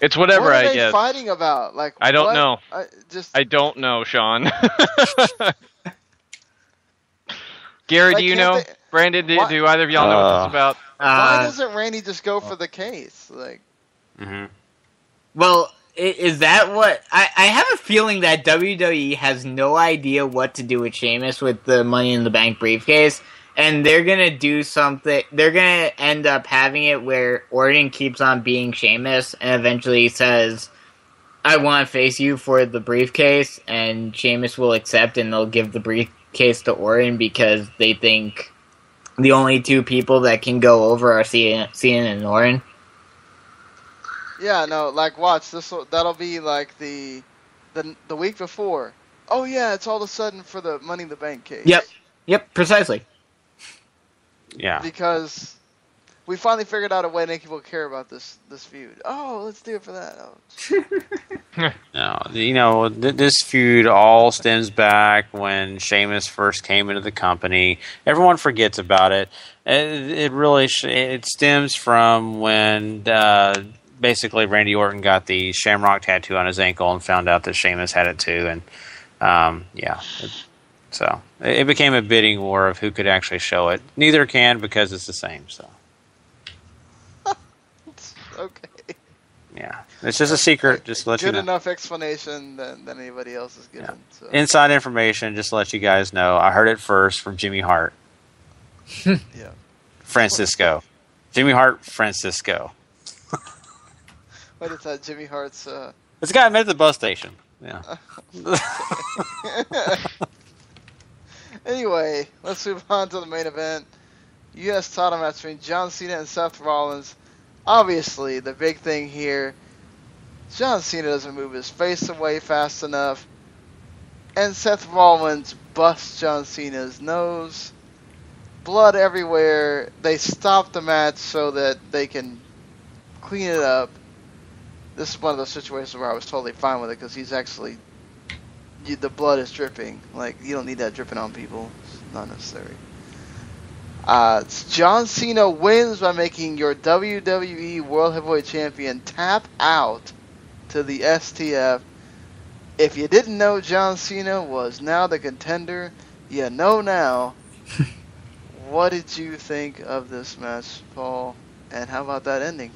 it's whatever, I guess. What are I they fighting about? Like, I don't know. I don't know, Sean. Gary, do you know? Brandon, do either of y'all know what this is about? Why doesn't Randy just go for the case? Like, well, is that what I have a feeling that WWE has no idea what to do with Sheamus with the Money in the Bank briefcase, and they're gonna do something. They're gonna end up having it where Orton keeps on being Sheamus, and eventually says, "I want to face you for the briefcase," and Sheamus will accept, and they'll give the briefcase to Orton because they think the only two people that can go over are Cena and Orton. Yeah, no, like watch that'll be like the week before. Oh yeah, it's all of a sudden for the Money in the Bank case. Yep, precisely. Yeah. Because we finally figured out a way to make people care about this feud. Oh, let's do it for that. Oh. No, this feud all stems back when Sheamus first came into the company. Everyone forgets about it. It really it stems from when basically Randy Orton got the Shamrock tattoo on his ankle and found out that Sheamus had it too, and so it became a bidding war of who could actually show it. Neither can because it's the same. So okay. Yeah, it's just a secret. Just to let you know. Good enough explanation than anybody else is given. Yeah. So. Inside information, just to let you guys know. I heard it first from Jimmy Hart. Yeah. Francisco. Jimmy Hart, Francisco. What is that? Jimmy Hart's. This guy met at the bus station. Yeah. Anyway, let's move on to the main event. U.S. title match between John Cena and Seth Rollins. Obviously, the big thing here, John Cena doesn't move his face away fast enough, and Seth Rollins busts John Cena's nose. Blood everywhere. They stop the match so that they can clean it up. This is one of those situations where I was totally fine with it because he's actually, the blood is dripping. Like, you don't need that dripping on people. It's not necessary. John Cena wins by making your WWE World Heavyweight Champion tap out to the STF. If you didn't know John Cena was now the contender, you know now. What did you think of this match, Paul? And how about that ending?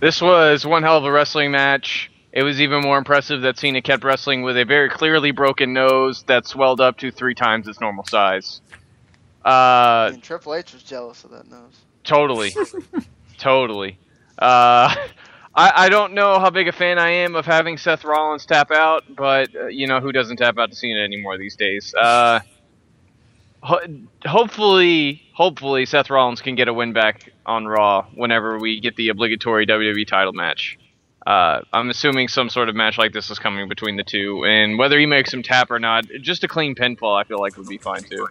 This was one hell of a wrestling match. It was even more impressive that Cena kept wrestling with a very clearly broken nose that swelled up to 3 times its normal size. And Triple H was jealous of that nose. Totally. Totally. I don't know how big a fan I am of having Seth Rollins tap out, but, who doesn't tap out to Cena anymore these days? Hopefully Seth Rollins can get a win back on Raw whenever we get the obligatory WWE title match. I'm assuming some sort of match like this is coming between the two, and whether he makes him tap or not, just a clean pinfall I feel like would be fine too.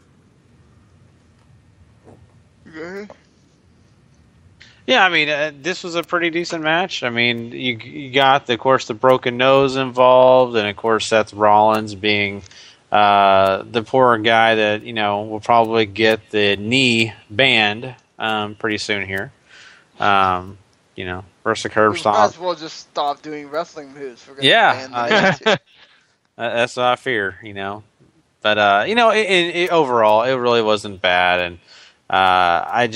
Yeah, I mean, this was a pretty decent match. I mean, you got, of course, the broken nose involved, and of course Seth Rollins being the poor guy that will probably get the knee banned pretty soon here. Versus the curb stomp. Might as well just stop doing wrestling moves. We're gonna ban the that's what I fear. But overall, it really wasn't bad, and I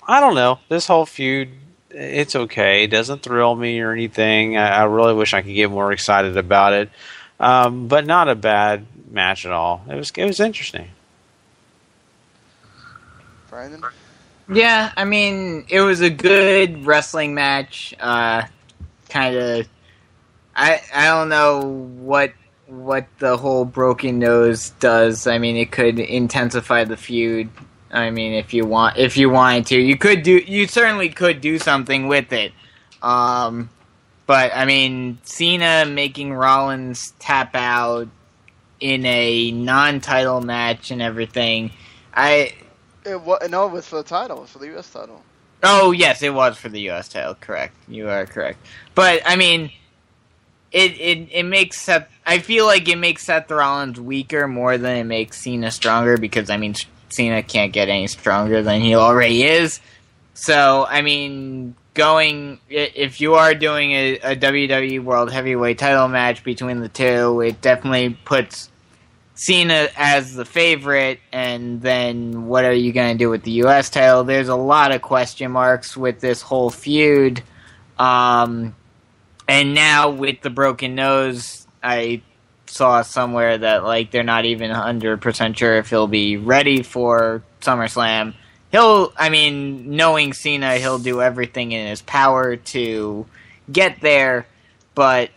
don't know. This whole feud, it's okay. It doesn't thrill me or anything. I really wish I could get more excited about it. But not a bad match at all. It was interesting. Brandon? Yeah, I mean, it was a good wrestling match. I don't know what the whole broken nose does. I mean, it could intensify the feud. I mean, if you wanted to, you certainly could do something with it. But I mean, Cena making Rollins tap out in a non-title match and everything. It was for the title. It was for the U.S. title. Oh yes, it was for the U.S. title. Correct. You are correct. But I mean, it makes Seth. I feel like it makes Seth Rollins weaker more than it makes Cena stronger because I mean, Cena can't get any stronger than he already is. So I mean, if you are doing a WWE World Heavyweight title match between the two, it definitely puts Cena as the favorite, and then what are you going to do with the U.S. title? There's a lot of question marks with this whole feud. And now with the broken nose, I saw somewhere that like they're not even 100% sure if he'll be ready for SummerSlam. Knowing Cena, he'll do everything in his power to get there, but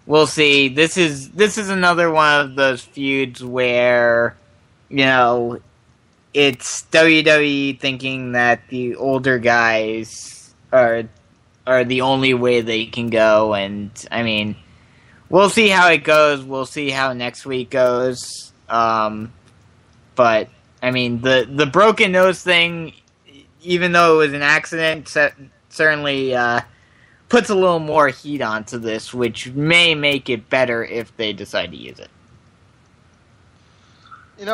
we'll see. This is another one of those feuds where it's WWE thinking that the older guys are the only way they can go, and we'll see how it goes. We'll see how next week goes. But the broken nose thing, even though it was an accident, certainly puts a little more heat onto this, which may make it better if they decide to use it. I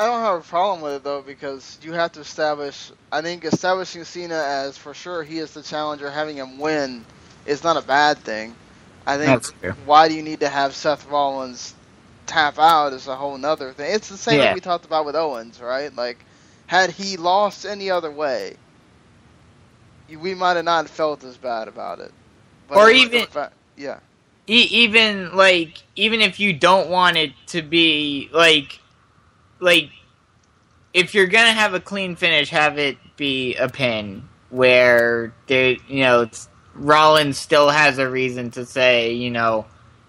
don't have a problem with it, though, because you have to establishing Cena as, for sure, he is the challenger, having him win is not a bad thing. I think, why do you need to have Seth Rollins tap out is a whole nother thing. It's the same that we talked about with Owens, right? Like, had he lost any other way, we might have not felt as bad about it. But or even... yeah. Even if you don't want it to be, like, if you're gonna have a clean finish, have it be a pin where Rollins still has a reason to say,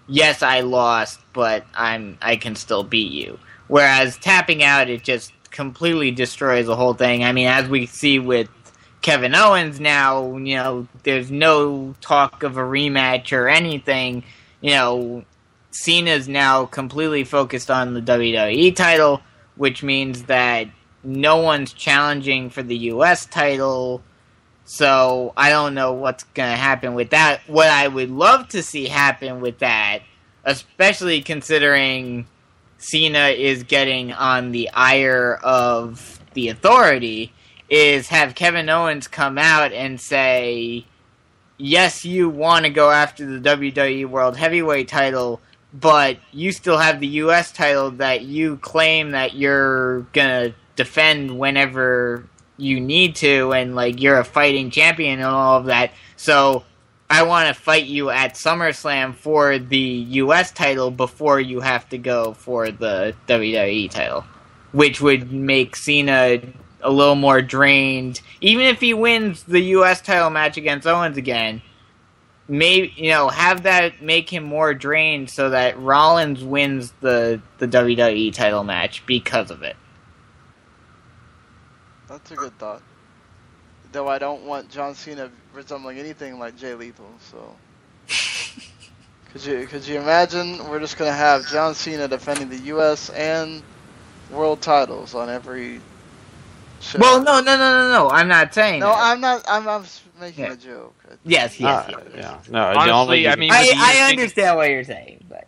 yes, I lost, but I can still beat you. Whereas tapping out, it just completely destroys the whole thing. As we see with Kevin Owens now, there's no talk of a rematch or anything. Cena's now completely focused on the WWE title, which means that no one's challenging for the US title, so I don't know what's going to happen with that. What I would love to see happen with that, especially considering Cena is getting on the ire of the Authority, is have Kevin Owens come out and say, yes, you want to go after the WWE World Heavyweight title, but you still have the U.S. title that you claim that you're going to defend whenever you need to, and, you're a fighting champion and all of that. So I want to fight you at SummerSlam for the U.S. title before you have to go for the WWE title, which would make Cena a little more drained. Even if he wins the U.S. title match against Owens again, maybe have that make him more drained so that Rollins wins the WWE title match because of it. That's a good thought. Though I don't want John Cena resembling anything like Jay Lethal, so could you imagine we're just gonna have John Cena defending the U.S. and world titles on every show? Well, no. I'm not saying. No, that. I'm making a joke. Yes. Yeah. No, honestly, I understand what you're saying, but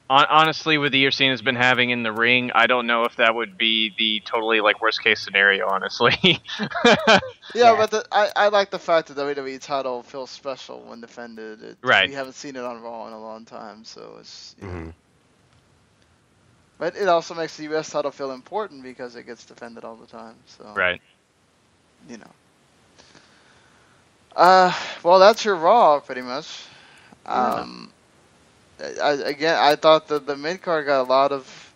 honestly, with the year Cena's been having in the ring, I don't know if that would be the totally worst case scenario. Honestly. But I like the fact that the WWE title feels special when defended. Right. We haven't seen it on Raw in a long time, so it's. But it also makes the U.S. title feel important because it gets defended all the time. So. Right. Well, that's your Raw, pretty much. I thought that the mid-card got a lot of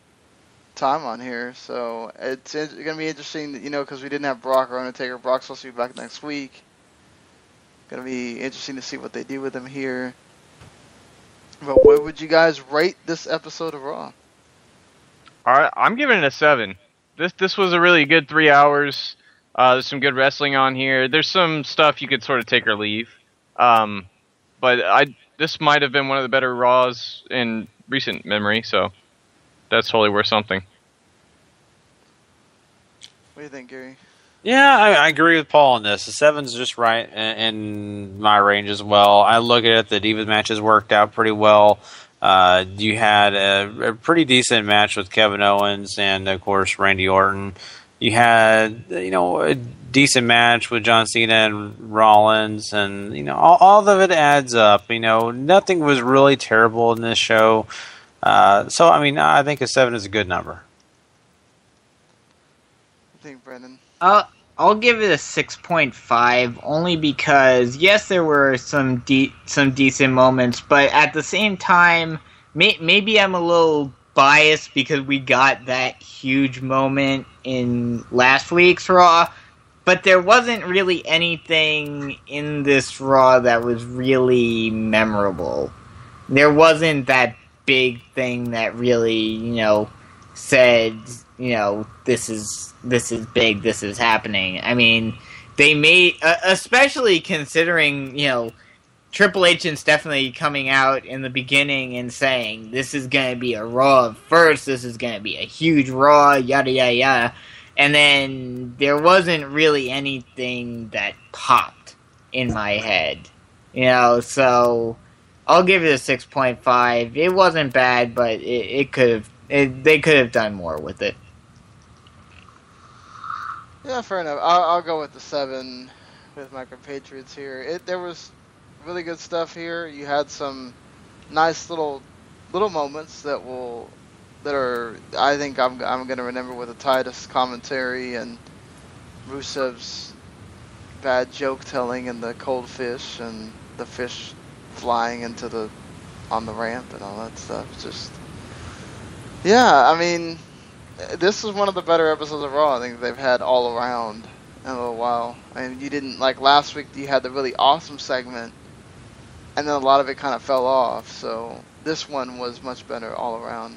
time on here, so it's going to be interesting, because we didn't have Brock or Undertaker. Brock's supposed to be back next week. Going to be interesting to see what they do with him here. But what would you guys rate this episode of Raw? All right, I'm giving it a 7. This was a really good 3 hours. There's some good wrestling on here. There's some stuff you could sort of take or leave. But this might have been one of the better Raws in recent memory, so that's totally worth something. What do you think, Gary? Yeah, I agree with Paul on this. The 7's just right in my range as well. I look at it, the Divas matches worked out pretty well. You had a pretty decent match with Kevin Owens and, of course, Randy Orton. You had, a decent match with John Cena and Rollins, and, all of it adds up. Nothing was really terrible in this show. So, I think a 7 is a good number. What do you think, Brendan? I'll give it a 6.5 only because yes, there were some decent moments, but at the same time, maybe I'm a little biased because we got that huge moment in last week's Raw, but there wasn't really anything in this Raw that was really memorable. There wasn't that big thing that really, said, this is big, this is happening. I mean, they made, especially considering, Triple H and Stephanie coming out in the beginning and saying, this is going to be a Raw first, this is going to be a huge Raw, yada, yada, yada. And then there wasn't really anything that popped in my head. So I'll give it a 6.5. It wasn't bad, but they could have done more with it. Yeah, fair enough. I'll go with the 7 with my compatriots here. There was really good stuff here. You had some nice little moments that are, I think I'm gonna remember, with the Titus commentary and Rusev's bad joke telling and the cold fish and the fish flying on the ramp and all that stuff. Just, yeah, I mean, this is one of the better episodes of Raw I think they've had all around in a little while. I mean, you didn't, like last week, you had the really awesome segment, and then a lot of it kind of fell off, so this one was much better all around.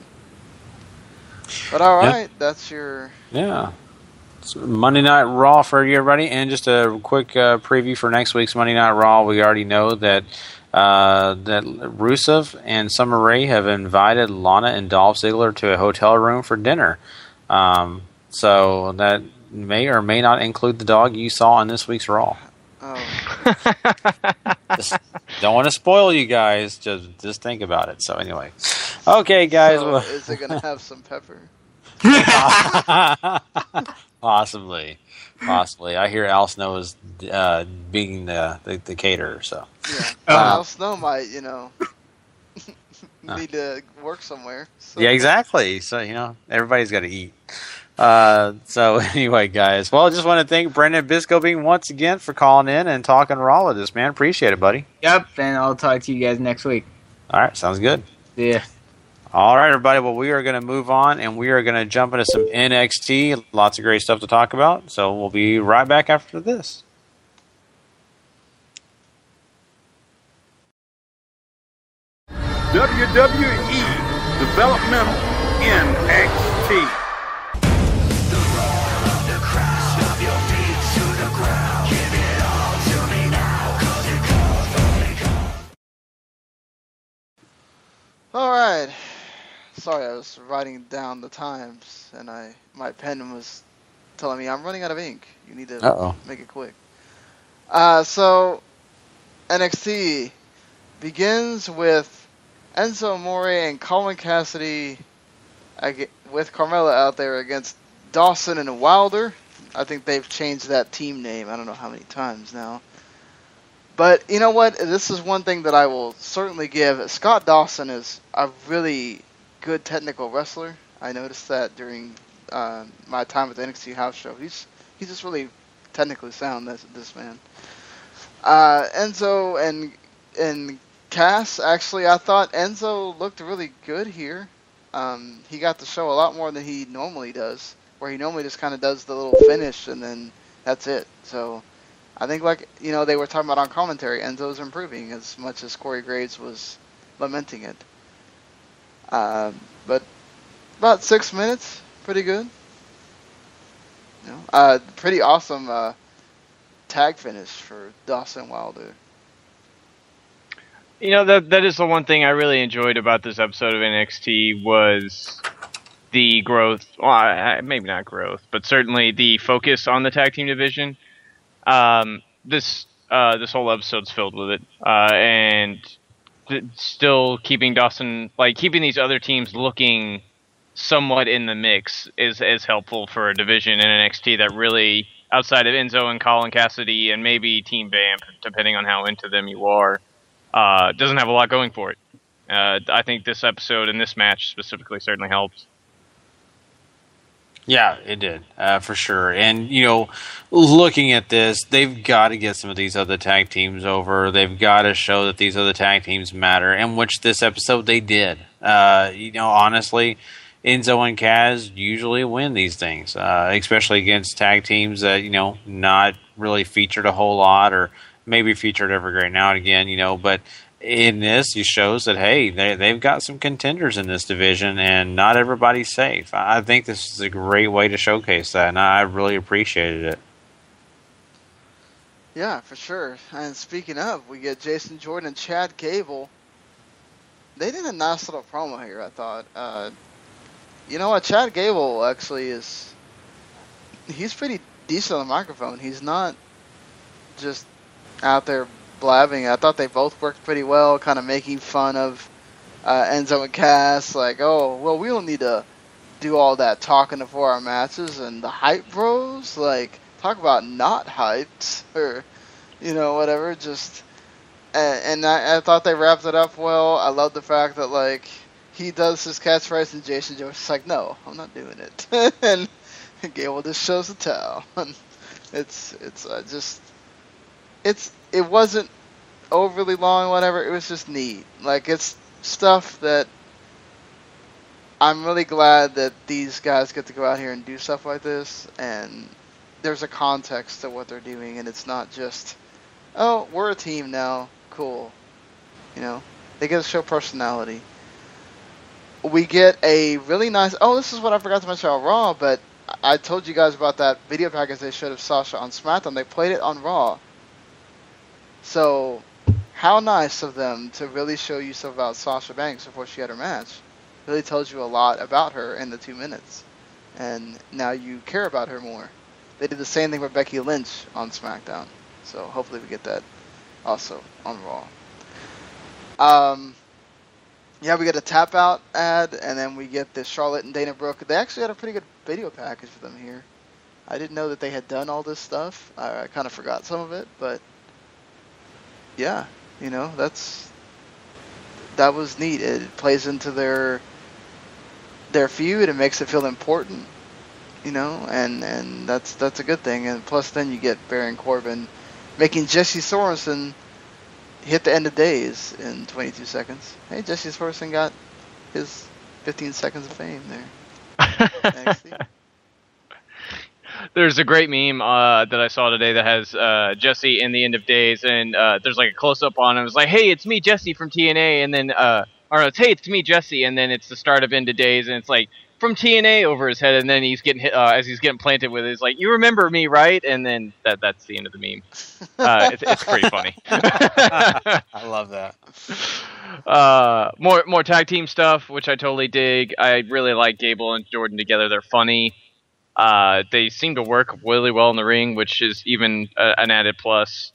But alright, that's your... Yeah. So Monday Night Raw for you, everybody. And just a quick preview for next week's Monday Night Raw. We already know that Rusev and Summer Rae have invited Lana and Dolph Ziggler to a hotel room for dinner. So that may or may not include the dog you saw in this week's Raw. Oh. Just don't want to spoil you guys. Just think about it. So anyway, okay, guys. So is it gonna have some pepper? Possibly. I hear Al Snow is being the caterer. So yeah, Al Snow might, need to work somewhere. So. Yeah, exactly. So everybody's got to eat. So anyway, guys. Well, I just want to thank Brendan Biscobing once again for calling in and talking Raw with us, man. Appreciate it, buddy. Yep, and I'll talk to you guys next week. All right, sounds good. Yeah. All right, everybody. Well, we are going to move on, and we are going to jump into some NXT. Lots of great stuff to talk about. So we'll be right back after this. WWE Developmental NXT. Alright. Sorry, I was writing down the times, and my pen was telling me I'm running out of ink. You need to make it quick. So, NXT begins with Enzo Amore and Colin Cassidy with Carmella out there against Dawson and Wilder. I think they've changed that team name. I don't know how many times now. But you know what? This is one thing that I will certainly give. Scott Dawson is a really good technical wrestler. I noticed that during my time at the NXT house show. He's just really technically sound, this man. Enzo and Cass, actually, I thought Enzo looked really good here. He got to show a lot more than he normally does, where he normally just kind of does the little finish and then that's it. So I think, they were talking about on commentary, Enzo's improving as much as Corey Graves was lamenting it. But about 6 minutes, pretty good. Pretty awesome tag finish for Dawson Wilder. That is the one thing I really enjoyed about this episode of NXT was the growth. Well, maybe not growth, but certainly the focus on the tag team division. This whole episode's filled with it, and still keeping keeping these other teams looking somewhat in the mix is helpful for a division in NXT that really, outside of Enzo and Colin Cassidy and maybe Team Vamp, depending on how into them you are, doesn't have a lot going for it. I think this episode and this match specifically certainly helps. Yeah, it did, for sure. And, looking at this, they've got to get some of these other tag teams over. They've got to show that these other tag teams matter, and which this episode they did. Honestly, Enzo and Kaz usually win these things, especially against tag teams that, not really featured a whole lot or maybe featured every great now and again, but in this, he shows that, hey, they've got some contenders in this division, and not everybody's safe. I think this is a great way to showcase that, and I really appreciated it. Yeah, for sure. And speaking of, we get Jason Jordan and Chad Gable. They did a nice little promo here, I thought. You know what? Chad Gable actually he's pretty decent on the microphone. He's not just out there blabbing. I thought they both worked pretty well, kind of making fun of Enzo and Cass, like, oh, well, we don't need to do all that talking before our matches, and the hype bros, like, talk about not hyped, or, whatever, just, and I thought they wrapped it up well. I love the fact that, like, he does his catchphrase, and Jason Jones is like, no, I'm not doing it, and Gable just shows the towel, and it wasn't overly long, whatever. It was just neat. Like, it's stuff that I'm really glad that these guys get to go out here and do stuff like this, and there's a context to what they're doing, and it's not just, oh, we're a team now, cool. They get to show personality. We get a really nice, this is what I forgot to mention on Raw, but I told you guys about that video package they showed of Sasha on SmackDown. They played it on Raw. So, how nice of them to really show you stuff about Sasha Banks before she had her match. Really tells you a lot about her in the 2 minutes. And now you care about her more. They did the same thing with Becky Lynch on SmackDown. So, hopefully we get that also on Raw. Yeah, we get a tap out ad, and then we get the Charlotte and Dana Brooke. They actually had a pretty good video package for them here. I didn't know that they had done all this stuff. I kind of forgot some of it, but yeah, that was neat. It plays into their feud. It makes it feel important, and that's a good thing. And plus, then you get Baron Corbin making Jesse Sorensen hit the end of days in 22 seconds. Hey, Jesse Sorensen got his 15 seconds of fame there. NXT. There's a great meme that I saw today that has Jesse in the end of days, and there's like a close up on him. It's like, hey, it's me, Jesse from TNA, and then it's hey, it's me, Jesse, and then it's the start of end of days, and it's like from TNA over his head, and then he's getting hit as he's getting planted with it. It's like, you remember me, right? And then that's the end of the meme. It's pretty funny. I love that. More tag team stuff, which I totally dig. I really like Gable and Jordan together. They're funny. They seem to work really well in the ring, which is even an added plus.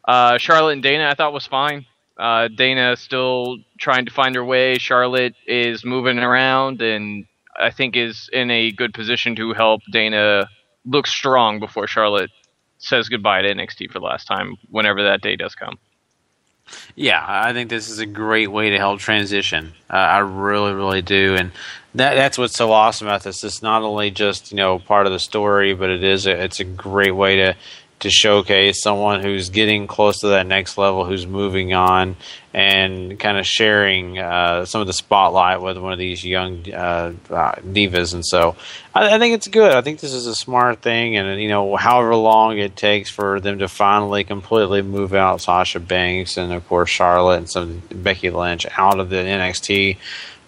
Charlotte and Dana I thought was fine. Dana still trying to find her way. Charlotte is moving around and I think is in a good position to help Dana look strong before Charlotte says goodbye to NXT for the last time, whenever that day does come. Yeah, I think this is a great way to help transition. I really, really do, and that's what's so awesome about this. It's not only just part of the story, but it's a great way to showcase someone who's getting close to that next level, who's moving on, and kind of sharing some of the spotlight with one of these young divas. And so I think it's good. I think this is a smart thing, and however long it takes for them to finally completely move out Sasha Banks and of course Charlotte and some Becky Lynch out of the NXT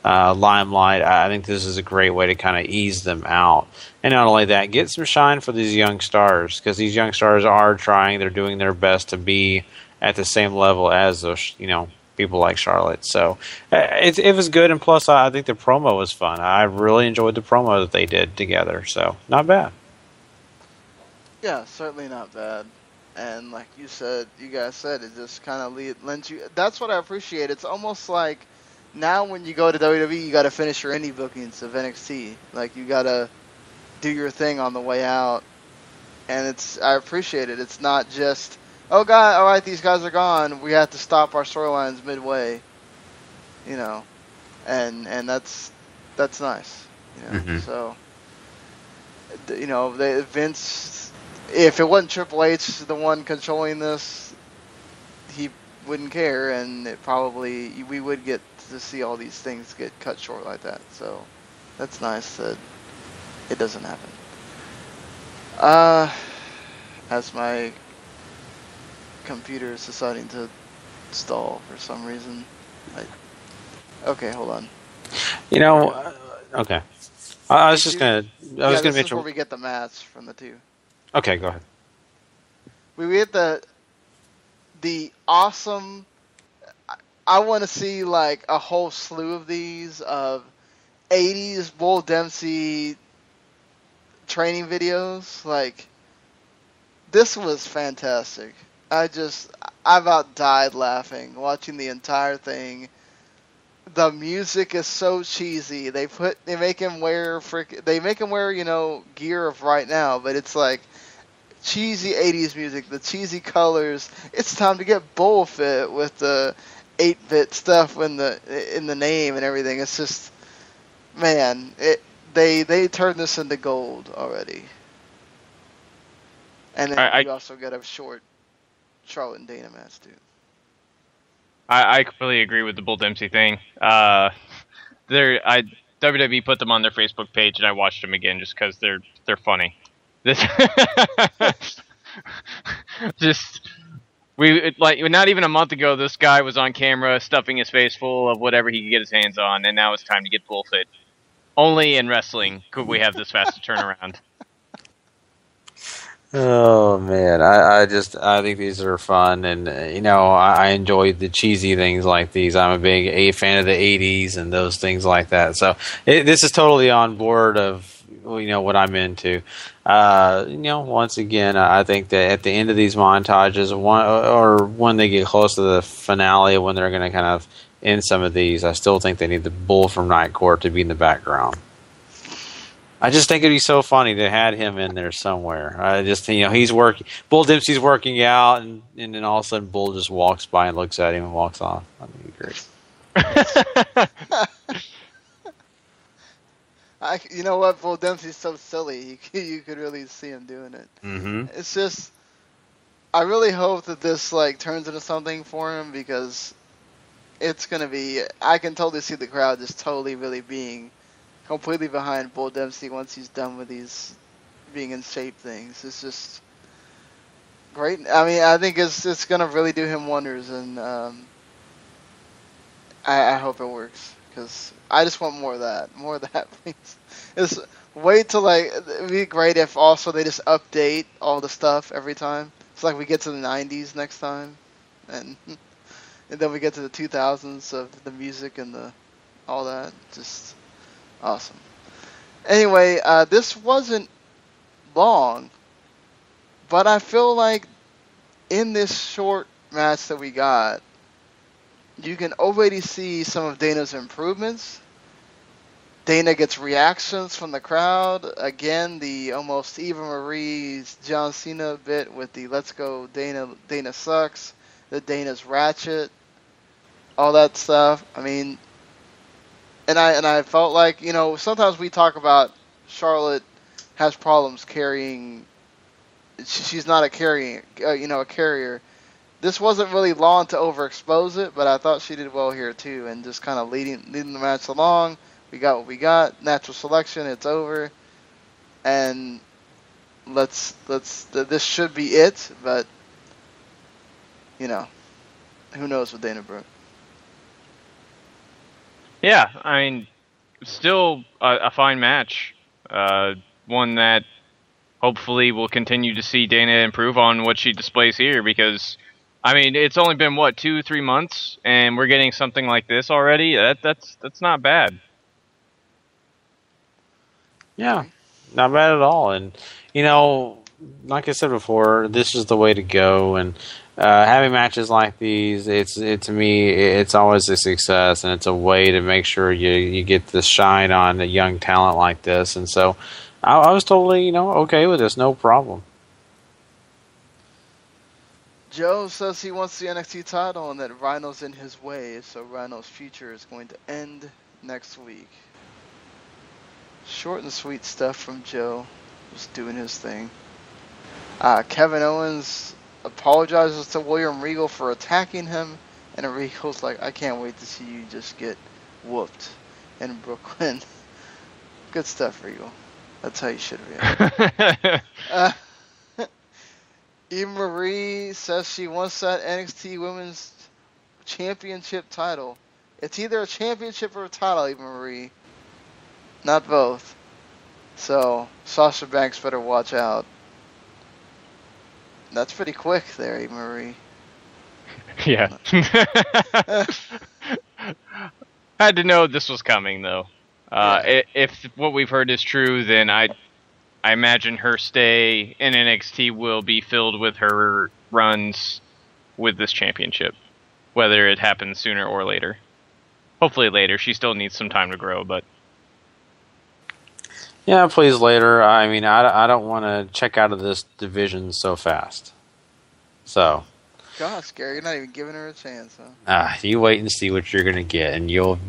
limelight, I think this is a great way to kind of ease them out. And not only that, get some shine for these young stars, because these young stars are trying, they're doing their best to be at the same level as those, people like Charlotte. So it was good, and plus I think the promo was fun. I really enjoyed the promo that they did together, so not bad. Yeah, certainly not bad. And like you guys said, it just kind of lends you, that's what I appreciate. It's almost like now when you go to WWE, you got to finish your indie bookings of NXT. Like, you got to do your thing on the way out. And I appreciate it. It's not just, oh, God, all right, these guys are gone. We have to stop our storylines midway. And that's nice. Mm-hmm. So, Vince, if it wasn't Triple H the one controlling this, he wouldn't care, and we would get to see all these things get cut short like that. So that's nice that it doesn't happen. As my computer is deciding to stall for some reason. Okay, hold on. Okay. I was gonna this mention is where we get the match from the two. Okay, go ahead. We get the awesome. I want to see like a whole slew of these of 80s Bull Dempsey training videos. Like, this was fantastic. I about died laughing watching the entire thing. The music is so cheesy. They make him wear gear of right now, but it's like cheesy 80s music, the cheesy colors. It's time to get bullfit with the 8-bit stuff in the name and everything. It's just, man, they turned this into gold already. And then you also got a short Charlotte and Dana match too. I completely agree with the Bull Dempsey thing. WWE put them on their Facebook page, and I watched them again just because they're funny. This not even a month ago, this guy was on camera stuffing his face full of whatever he could get his hands on, and now it's time to get bullfit. Only in wrestling could we have this fast a turnaround. Oh man, I think these are fun, and I enjoy the cheesy things like these. I'm a big fan of the '80s and those things like that. So this is totally on board of what I'm into. Once again, I think that at the end of these montages, or when they get close to the finale, when they're going to kind of end some of these, I still think they need the Bull from Night Court to be in the background. I just think it'd be so funny to have him in there somewhere. I just he's working. Bull Dempsey's working out, and then all of a sudden Bull just walks by and looks at him and walks off. I think it'd be great. You know what? Bull Dempsey's so silly. You could really see him doing it. Mm-hmm. It's just, I really hope that this turns into something for him, because it's gonna be. I can totally see the crowd just totally really being completely behind Bull Dempsey once he's done with these being in shape things. It's just great. I mean, I think it's gonna really do him wonders, and I hope it works, because I just want more of that, please. Wait till it'd be great if also they just update all the stuff every time. It's like we get to the 90s next time, and then we get to the 2000s of the music and all that. Just awesome. Anyway, this wasn't long, but I feel like in this short match that we got, you can already see some of Dana's improvements. Dana gets reactions from the crowd. Again, the almost Eva Marie's John Cena bit with the "Let's go Dana sucks," the Dana's ratchet, all that stuff. I mean, and I felt like, sometimes we talk about Charlotte has problems carrying. She's not a carrying, a carrier. This wasn't really long to overexpose it, but I thought she did well here too, and just kind of leading the match along. We got what we got. Natural selection. It's over, and this should be it. But who knows with Dana Brooke? Yeah, I mean, still a fine match. One that hopefully we'll continue to see Dana improve on what she displays here, because, I mean, it's only been, 2-3 months, and we're getting something like this already? That's not bad. Yeah, not bad at all. And, like I said before, this is the way to go. And having matches like these, to me, it's always a success, and it's a way to make sure you get the shine on a young talent like this. And so I was totally, okay with this, no problem. Joe says he wants the NXT title and that Rhino's in his way, so Rhino's future is going to end next week. Short and sweet stuff from Joe. was doing his thing. Kevin Owens apologizes to William Regal for attacking him, and Regal's like, I can't wait to see you just get whooped in Brooklyn. Good stuff, Regal. That's how you should react. Eva Marie says she wants that NXT Women's Championship title. It's either a championship or a title, Eva Marie. Not both. So, Sasha Banks better watch out. That's pretty quick there, Eva Marie. Yeah. Had to know this was coming, though. If what we've heard is true, then I imagine her stay in NXT will be filled with her runs with this championship, whether it happens sooner or later. Hopefully later. She still needs some time to grow, but... Yeah, please later. I mean, I don't want to check out of this division so fast. So... Gosh, Gary, you're not even giving her a chance, huh? You wait and see what you're gonna get, and you'll.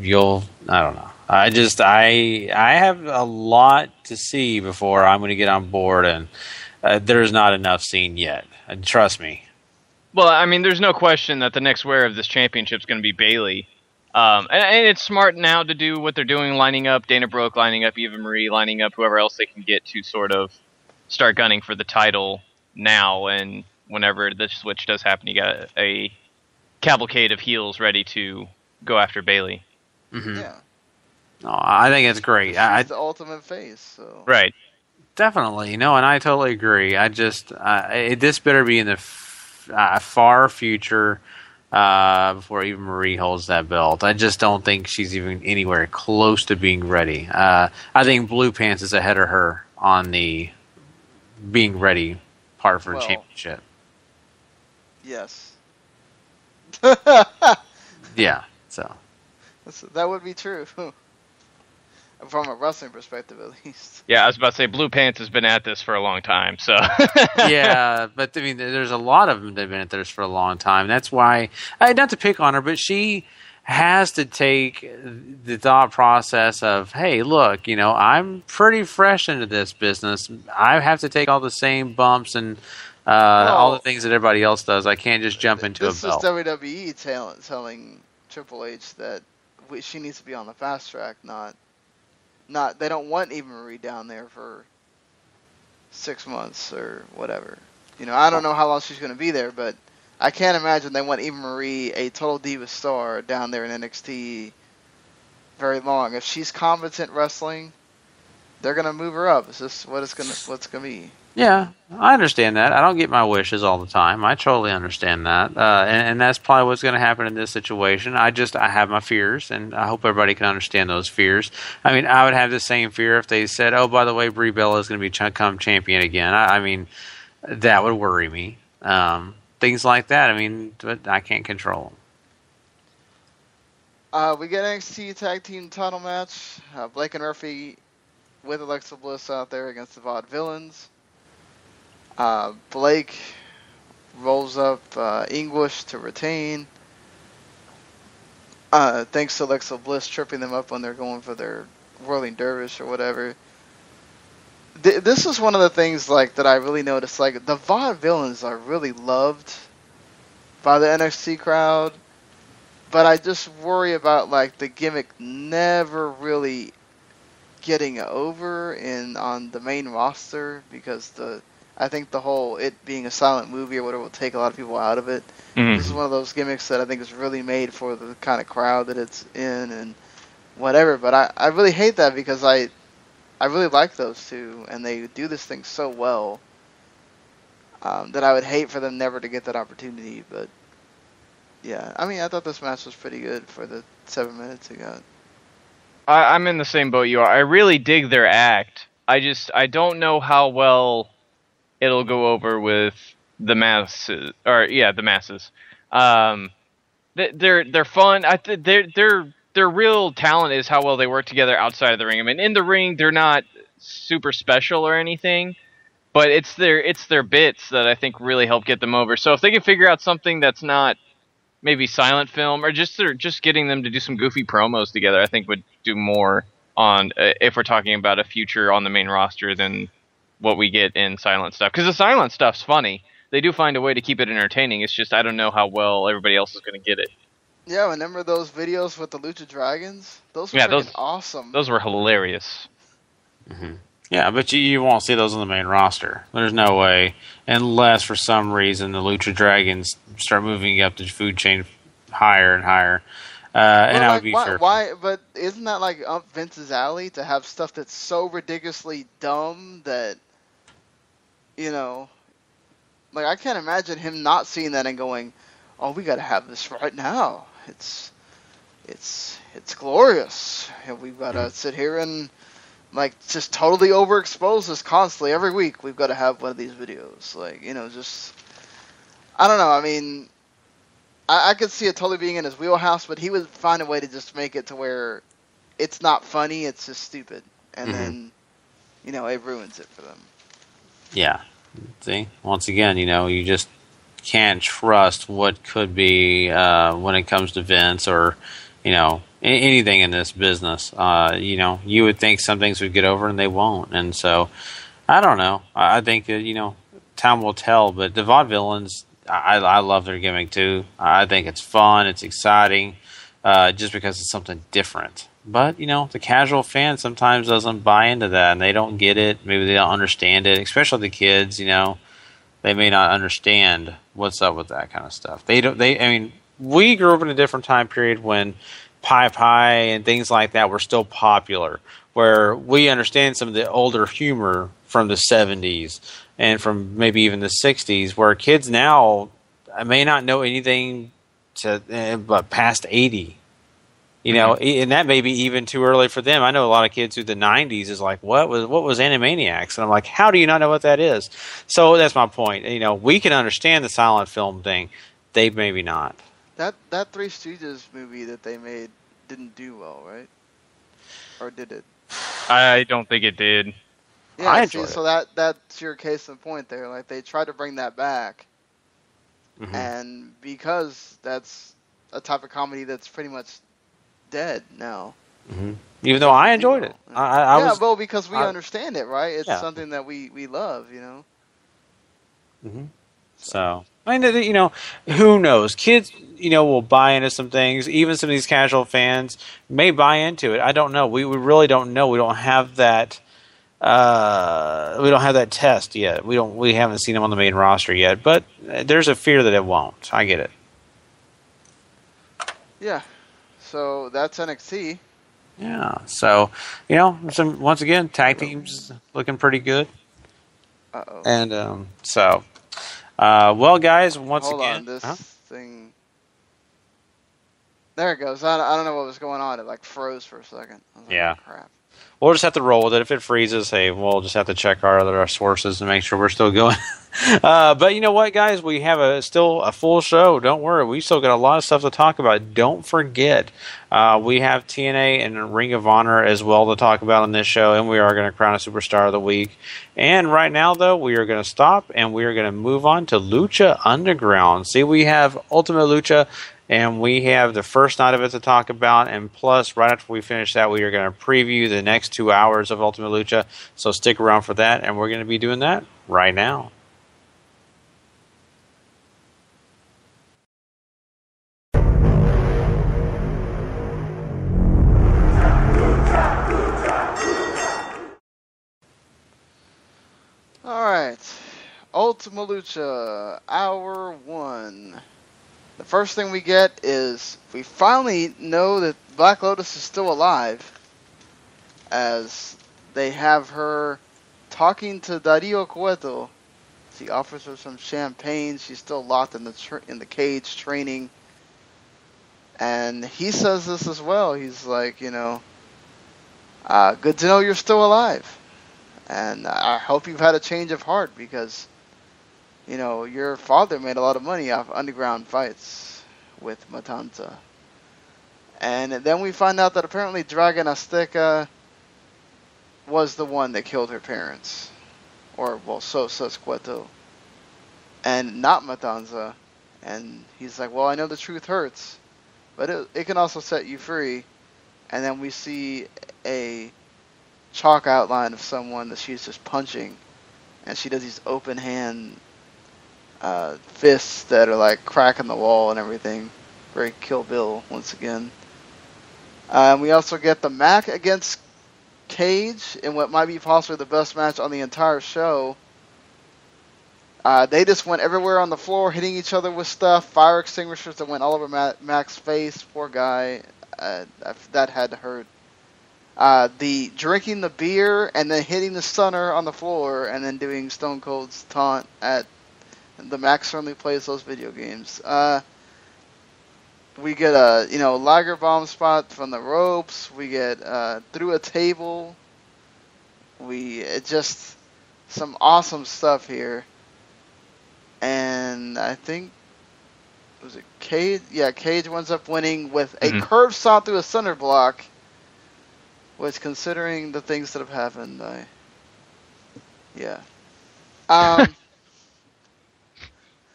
I don't know. I have a lot to see before I'm gonna get on board, and there's not enough seen yet. Trust me. Well, I mean, there's no question that the next wearer of this championship is going to be Bayley. And it's smart now to do what they're doing, lining up Dana Brooke, lining up Eva Marie, lining up whoever else they can get to sort of start gunning for the title now. And whenever the switch does happen, you got a cavalcade of heels ready to go after Bayley. Mm-hmm. Yeah. No, I think it's great. She's the ultimate face. So. Right. Definitely. No, and I totally agree. This better be in the far future before even Marie holds that belt. I just don't think she's even anywhere close to being ready. I think Blue Pants is ahead of her on the being ready part for the championship. Yes. Yeah, so. That would be true. From a wrestling perspective, at least. Yeah, I was about to say, Blue Pants has been at this for a long time, so... Yeah, but I mean, there's a lot of them that have been at this for a long time. That's why, not to pick on her, but she has to take the thought process of, hey, look, I'm pretty fresh into this business. I have to take all the same bumps and all the things that everybody else does. I can't just jump into a belt. This is WWE telling Triple H that she needs to be on the fast track, not they don't want Eva Marie down there for 6 months or whatever. I don't know how long she's going to be there, but I can't imagine they want Eva Marie, a total diva star, down there in NXT very long. If she's competent wrestling, they're going to move her up. It's just what's going to be. Yeah, I understand that. I don't get my wishes all the time. I totally understand that. And that's probably what's going to happen in this situation. I have my fears, and I hope everybody can understand those fears. I mean, I would have the same fear if they said, oh, by the way, Brie Bella is going to become champion again. I mean, that would worry me. Things like that, I mean, but I can't control them. We get NXT Tag Team title match. Blake and Murphy with Alexa Bliss out there against the Vaudevillains. Blake rolls up English to retain. Thanks to Alexa Bliss tripping them up when they're going for their whirling dervish or whatever. This is one of the things that I really noticed. The Vaudevillains are really loved by the NXT crowd, but I just worry about the gimmick never really getting over on the main roster because I think the whole it being a silent movie or whatever will take a lot of people out of it. Mm-hmm. This is one of those gimmicks that I think is really made for the kind of crowd that it's in and whatever. But I really hate that because I really like those two and they do this thing so well that I would hate for them never to get that opportunity. But yeah, I mean, I thought this match was pretty good for the 7 minutes it got. I'm in the same boat you are. I really dig their act. I don't know how well it'll go over with the masses, the masses. They're fun. Their real talent is how well they work together outside of the ring. I mean, in the ring, they're not super special or anything, but it's their bits that I think really help get them over. So if they can figure out something that's not maybe silent film or just getting them to do some goofy promos together, I think would do more on if we're talking about a future on the main roster than what we get in silent stuff. Because the silent stuff's funny. They do find a way to keep it entertaining. It's just I don't know how well everybody else is going to get it. Yeah, remember those videos with the Lucha Dragons? Those were freaking awesome. Those were hilarious. Mm-hmm. Yeah, but you won't see those on the main roster. There's no way, unless for some reason the Lucha Dragons start moving up the food chain higher and higher. And I would be fair. Why? But isn't that like up Vince's alley to have stuff that's so ridiculously dumb that, you know, like I can't imagine him not seeing that and going, "Oh, we got to have this right now. It's glorious, and we've got to sit here and like just totally overexpose this constantly every week. We've got to have one of these videos, like, you know, just I don't know. I mean, I could see it totally being in his wheelhouse, but he would find a way to just make it to where it's not funny, it's just stupid, and then, you know, it ruins it for them. Yeah. See, once again, you know, you just can't trust what could be when it comes to Vince or, you know, anything in this business. You know, you would think some things would get over and they won't. And so, I don't know. I think that, you know, time will tell. But the Vaudevillains, I love their gimmick too. I think it's fun. It's exciting just because it's something different. But, you know, the casual fan sometimes doesn't buy into that, and they don't get it. Maybe they don't understand it, especially the kids, you know. They may not understand what's up with that kind of stuff. I mean, we grew up in a different time period when Pie and things like that were still popular, where we understand some of the older humor from the 70s and from maybe even the 60s, where kids now may not know anything but past 80. You know, and that may be even too early for them. I know a lot of kids who the 90s is like, what was Animaniacs? And I'm like, how do you not know what that is? So that's my point. You know, we can understand the silent film thing. They maybe not. That Three Stooges movie that they made didn't do well, right? Or did it? I don't think it did. Yeah, I enjoyed it. So that's your case in point there. Like, they tried to bring that back, and because that's a type of comedy that's pretty much dead now. Even though I enjoyed it. Well, because we understand it, right? It's something that we love, you know? So, I mean, you know, who knows? Kids, you know, will buy into some things. Even some of these casual fans may buy into it. I don't know. We really don't know. We don't have that. We don't have that test yet. We haven't seen them on the main roster yet. But there's a fear that it won't. I get it. Yeah. So that's NXT. Yeah. So, you know, once again, tag teams looking pretty good. Uh-oh. And so, well, guys, once Hold again, on, this thing. There it goes. I don't know what was going on. It like froze for a second. I was like, yeah. Crap. We'll just have to roll with it. If it freezes, hey, we'll just have to check our other sources and make sure we're still going. But you know what, guys? We have still a full show. Don't worry. We still got a lot of stuff to talk about. Don't forget, we have TNA and Ring of Honor as well to talk about on this show, and we are going to crown a Superstar of the Week. And right now, though, we are going to stop, and we are going to move on to Lucha Underground. See, we have Ultima Lucha, and we have the first night of it to talk about, and plus, right after we finish that, we are going to preview the next 2 hours of Ultima Lucha, so stick around for that, and we're going to be doing that right now. Alright. Ultima Lucha, Hour 1. The first thing we get is we finally know that Black Lotus is still alive, as they have her talking to Dario Cueto. She offers her some champagne. She's still locked in the cage training, and he says this as well. He's like, you know, good to know you're still alive, and I hope you've had a change of heart because, you know, your father made a lot of money off underground fights with Matanza. And then we find out that apparently Dragon Azteca was the one that killed her parents. Or, well, so says Cueto. And not Matanza. And he's like, well, I know the truth hurts, but it can also set you free. And then we see a chalk outline of someone that she's just punching. and she does these open hand fists that are like cracking the wall and everything. Very Kill Bill once again. We also get the Mac against Cage in what might be possibly the best match on the entire show. They just went everywhere on the floor, hitting each other with stuff. Fire extinguishers that went all over Mac's face. Poor guy. That had to hurt. The drinking the beer and then hitting the stunner on the floor and then doing Stone Cold's taunt at the Mac certainly plays those video games. We get a Liger bomb spot from the ropes. We get through a table. Just some awesome stuff here. And I think was it Cage? Yeah, Cage winds up winning with a curve shot through a center block. Which, considering the things that have happened, yeah. I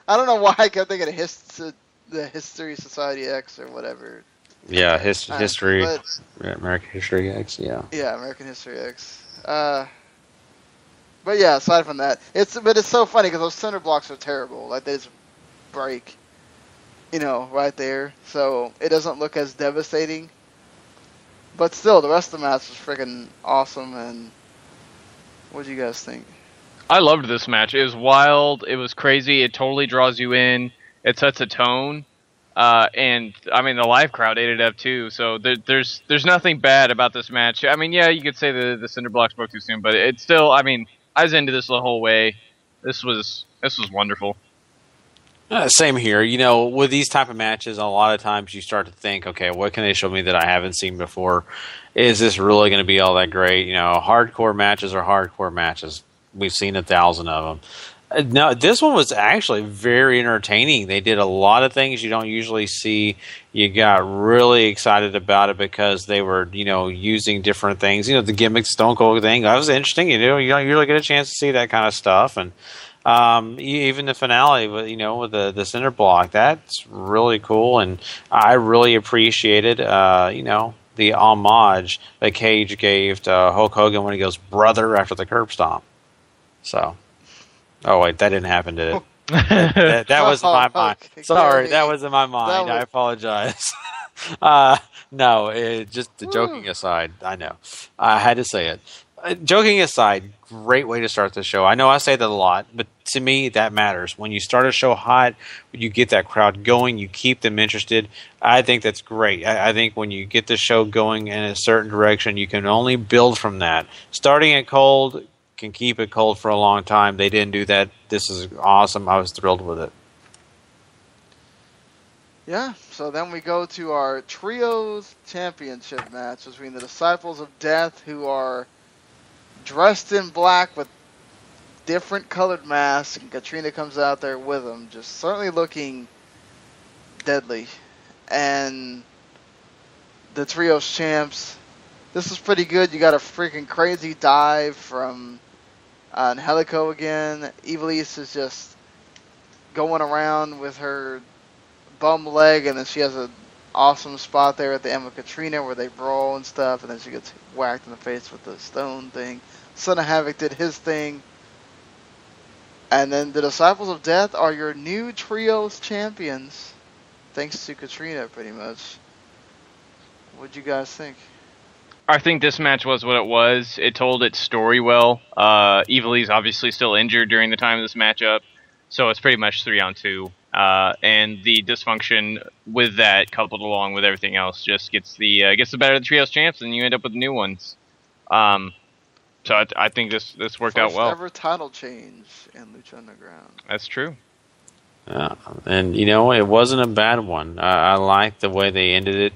don't know why I kept thinking of the History Society X or whatever. Yeah, history, American History X. Yeah. Yeah, American History X. But yeah, aside from that, it's so funny because those center blocks are terrible. Like they just break, right there. So it doesn't look as devastating. But still, the rest of the match was freaking awesome. And what do you guys think? I loved this match. It was wild. It was crazy. It totally draws you in. It sets a tone. And I mean, the live crowd ate it up too. So there's nothing bad about this match. I mean, yeah, you could say the cinder blocks broke too soon, but it's still. I mean, I was into this the whole way. This was wonderful. Same here. With these type of matches, a lot of times you start to think, okay, what can they show me that I haven't seen before? Is this really going to be all that great? Hardcore matches are hardcore matches. We've seen 1,000 of them. No, this one was actually very entertaining. They did a lot of things you don't usually see. You got really excited about it because they were, using different things. The gimmick Stone Cold thing. That was interesting. You don't usually get a chance to see that kind of stuff. And even the finale, with the center block, that's really cool. And I really appreciated, the homage that Cage gave to Hulk Hogan when he goes, brother, after the curb stomp. So, oh wait, that didn't happen, did it? that was in my mind. Sorry, that was in my mind. I apologize. No, just joking aside, I know. I had to say it. Joking aside, great way to start the show. I know I say that a lot, but to me, that matters. When you start a show hot, you get that crowd going, you keep them interested. I think that's great. I think when you get the show going in a certain direction, you can only build from that. Starting it cold can keep it cold for a long time. They didn't do that. This is awesome. I was thrilled with it. Yeah, so then we go to our Trios Championship match between the Disciples of Death, who are dressed in black with different colored masks, and Katrina comes out there with them, just certainly looking deadly. And the Trios champs, this was pretty good. You got a freaking crazy dive from Angelico again. Ivelisse is just going around with her bum leg, and then she has an awesome spot there at the end with Katrina where they brawl and stuff, and then she gets whacked in the face with the stone thing. Son of Havoc did his thing. And then the Disciples of Death are your new Trios champions, thanks to Katrina, pretty much. What'd you guys think? I think this match was what it was. It told its story well. Ivelisse obviously still injured during the time of this matchup, so it's pretty much 3-on-2. And the dysfunction with that, coupled along with everything else, just gets the better of the Trios champs, and you end up with new ones. So I think this worked out well. First ever title change in Lucha Underground. That's true. And it wasn't a bad one. I liked the way they ended it.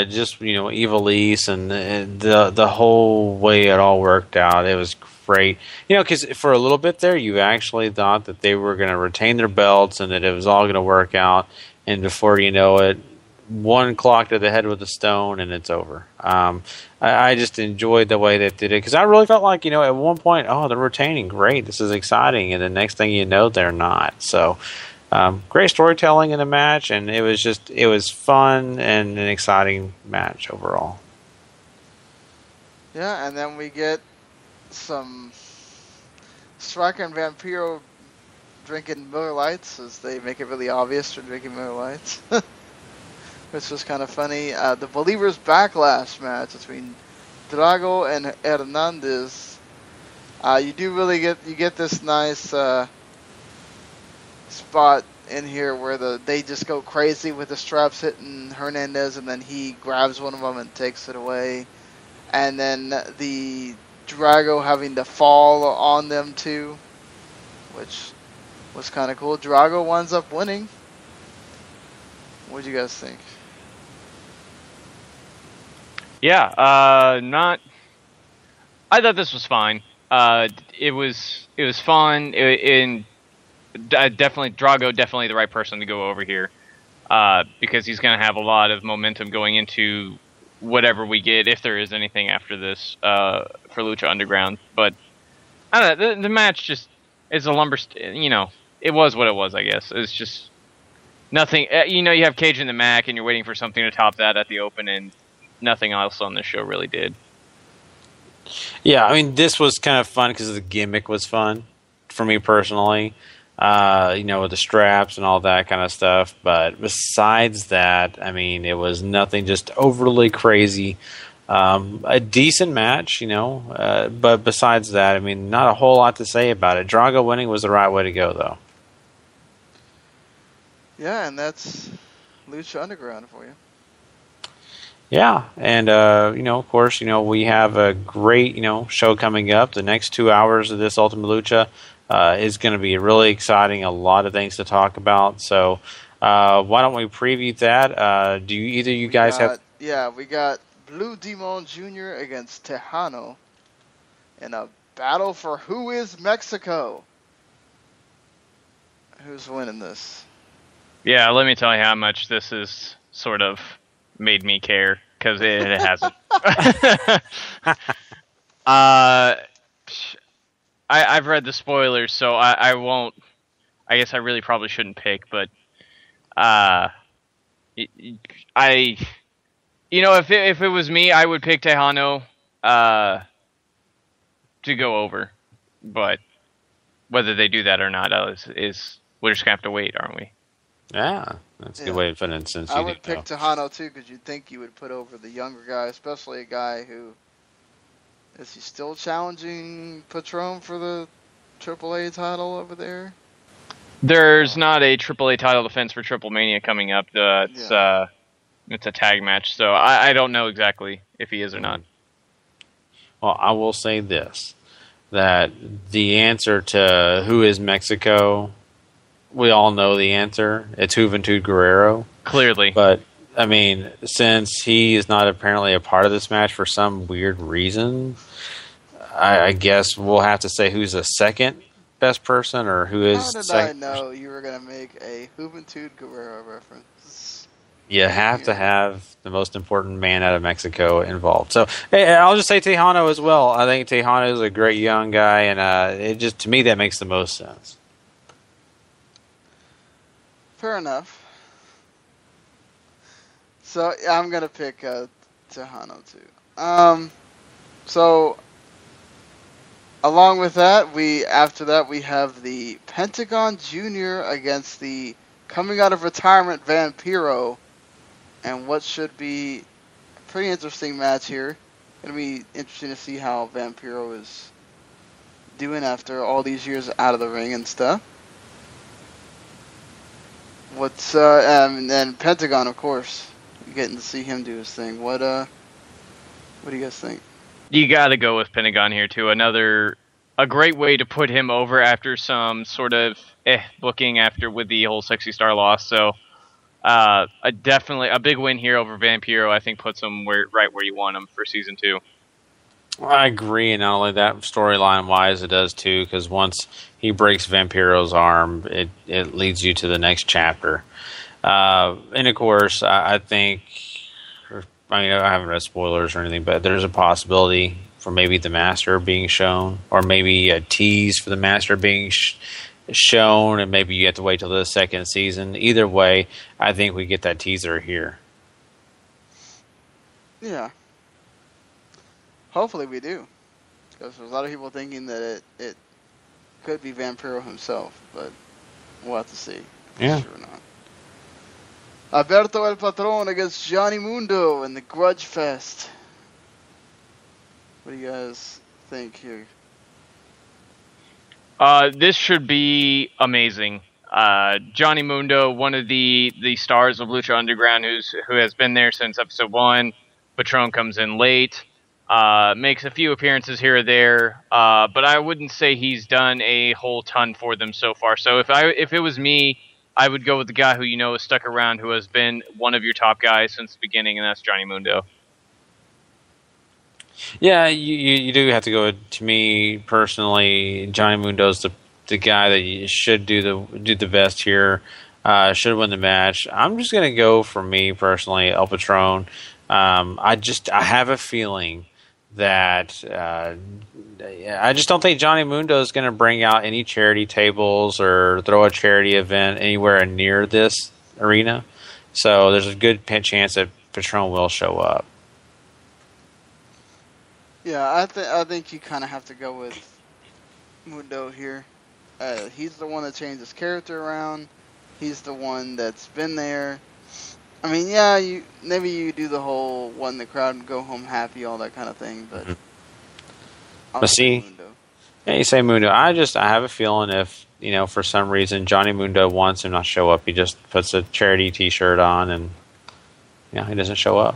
Just Ivelisse and the whole way it all worked out. It was great. Because for a little bit there, you actually thought that they were going to retain their belts and that it was all going to work out. And before you know it, one clock to the head with a stone, and it's over. I just enjoyed the way they did it because I really felt like at one point, oh, they're retaining, great, this is exciting, and the next thing you know, they're not. So great storytelling in the match, and it was fun and an exciting match overall. Yeah, and then we get some Striker and Vampiro drinking Miller Lights, as they make it really obvious they're drinking Miller Lights, which was kind of funny. The Believers Backlash match between Drago and Hernandez. You do really get this nice spot in here where they just go crazy with the straps hitting Hernandez, and then he grabs one of them and takes it away, and then the Drago having to fall on them too, which was kind of cool. Drago winds up winning. What do you guys think? Yeah, I thought this was fine. It was fun. Definitely Drago, definitely the right person to go over here, because he's going to have a lot of momentum going into whatever we get, if there is anything after this for Lucha Underground. But I don't know, the match just is a lumber. It was what it was. I guess it's just nothing. You have Cage in the Mac, and you're waiting for something to top that at the Open, and nothing else on the show really did. Yeah, I mean, this was kind of fun because the gimmick was fun for me personally. With the straps and all that kind of stuff. But besides that, I mean, it was nothing just overly crazy. A decent match, but besides that, I mean, not a whole lot to say about it. Drago winning was the right way to go, though. Yeah, and that's Lucha Underground for you. Yeah, and, of course, we have a great, show coming up. The next 2 hours of this Ultima Lucha is going to be really exciting. A lot of things to talk about. So why don't we preview that? Do either you guys have... Yeah, we got Blue Demon Jr. against Tejano in a battle for who is Mexico. Who's winning this? Yeah, let me tell you how much this has sort of made me care, because it hasn't. I've read the spoilers, so I won't. I guess I really probably shouldn't pick, but if it was me, I would pick Tejano to go over. But whether they do that or not is we're just gonna have to wait, aren't we? Yeah, that's a good way to put it. Since I would pick Tejano too, because you'd think you would put over the younger guy, especially a guy who. Is he still challenging Patron for the AAA title over there? There's not a AAA title defense for Triple Mania coming up. It's a tag match, so I don't know exactly if he is or not. Well, I will say this, that the answer to who is Mexico, we all know the answer. It's Juventud Guerrero. Clearly. But, I mean, since he is not apparently a part of this match for some weird reason, I guess we'll have to say who's the second best person, or who is second. How did I know you were going to make a Juventud Guerrero reference? You have to have the most important man out of Mexico involved. So, hey, I'll just say Tejano as well. I think Tejano is a great young guy, and it just, to me, that makes the most sense. Fair enough. So I'm gonna pick Tejano too. So along with that, after that we have the Pentagon Jr. against the coming out of retirement Vampiro, and what should be a pretty interesting match here. Gonna be interesting to see how Vampiro is doing after all these years out of the ring and stuff. And then Pentagon, of course. Getting to see him do his thing. What do you guys think? You got to go with Pentagon here too. A great way to put him over after some sort of booking with the whole Sexy Star loss. So definitely a big win here over Vampiro. I think puts him right where you want him for season 2. Well, I agree, and not only that, storyline wise, it does too. Because once he breaks Vampiro's arm, it leads you to the next chapter. And of course, I think, I haven't read spoilers or anything, but there's a possibility for maybe the Master being shown, or maybe a tease for the Master being shown, and maybe you have to wait till the second season. Either way, I think we get that teaser here. Yeah. Hopefully we do. Because there's a lot of people thinking that it could be Vampiro himself, but we'll have to see. Yeah. Sure or not. Alberto El Patron against Johnny Mundo in the Grudge Fest. What do you guys think here? This should be amazing. Johnny Mundo, one of the stars of Lucha Underground, who has been there since episode 1. Patron comes in late, makes a few appearances here or there, but I wouldn't say he's done a whole ton for them so far. So if it was me, I would go with the guy who has stuck around, who has been one of your top guys since the beginning, and that's Johnny Mundo. Yeah, you do have to go with, to me personally, Johnny Mundo's the guy that you should do the best here. Should win the match. I'm just gonna go for me personally, El Patron. I have a feeling that I just don't think Johnny Mundo is going to bring out any charity tables or throw a charity event anywhere near this arena. So there's a good chance that Patron will show up. Yeah, I think you kind of have to go with Mundo here. He's the one that changed his character around. He's the one that's been there. I mean, yeah, maybe you do the whole one the crowd and go home happy, all that kind of thing, but... But see, yeah, you say Mundo. I have a feeling if, for some reason Johnny Mundo wants him not show up, he just puts a charity T-shirt on and, he doesn't show up.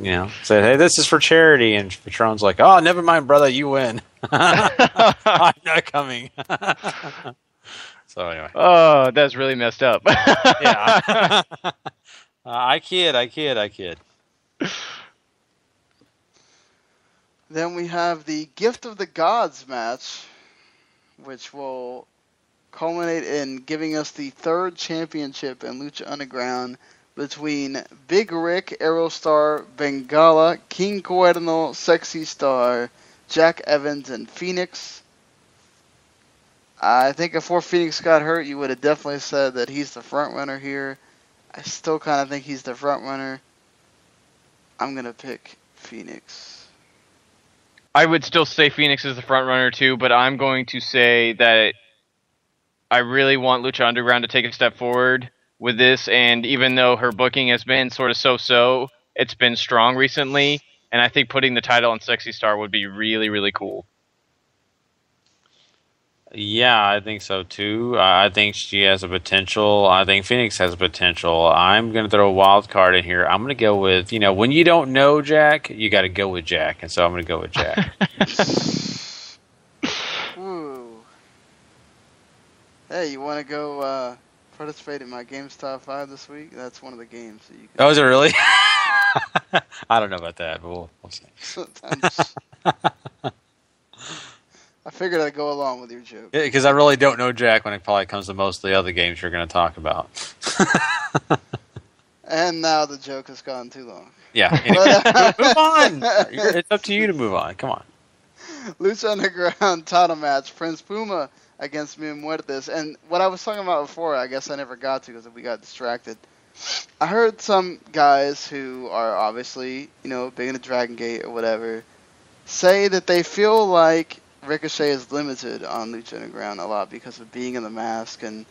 Say, hey, this is for charity, and Patron's like, oh, never mind, brother, you win. I'm not coming. So anyway. Oh, that's really messed up. Yeah. I kid. Then we have the Gift of the Gods match, which will culminate in giving us the third championship in Lucha Underground between Big Rick, Aerostar, Bengala, King Cuerno, Sexy Star, Jack Evans, and Phoenix. I think before Phoenix got hurt, you would have definitely said that he's the front runner here. I still kind of think he's the front runner. I'm going to pick Phoenix. I would still say Phoenix is the front runner too, but I'm going to say that I really want Lucha Underground to take a step forward with this, and even though her booking has been sort of so-so, it's been strong recently, and I think putting the title on Sexy Star would be really, really cool. Yeah, I think so too. I think she has a potential. I think Phoenix has a potential. I'm going to throw a wild card in here. I'm going to go with, when you don't know Jack, you got to go with Jack. And so I'm going to go with Jack. Ooh. Hey, you want to go participate in my Games Top 5 this week? That's one of the games that you can... Oh, is it really? I don't know about that, but we'll see. Sometimes... I figured I'd go along with your joke. Because I really don't know Jack when it probably comes to most of the other games you're going to talk about. And now the joke has gone too long. Yeah. Anyway, move on. It's up to you to move on. Come on. Lucha Underground title match. Prince Puma against Mil Muertes. And what I was talking about before, I guess I never got to because we got distracted. I heard some guys who are obviously, big into Dragon Gate or whatever, say that they feel like Ricochet is limited on Lucha Underground a lot because of being in the mask and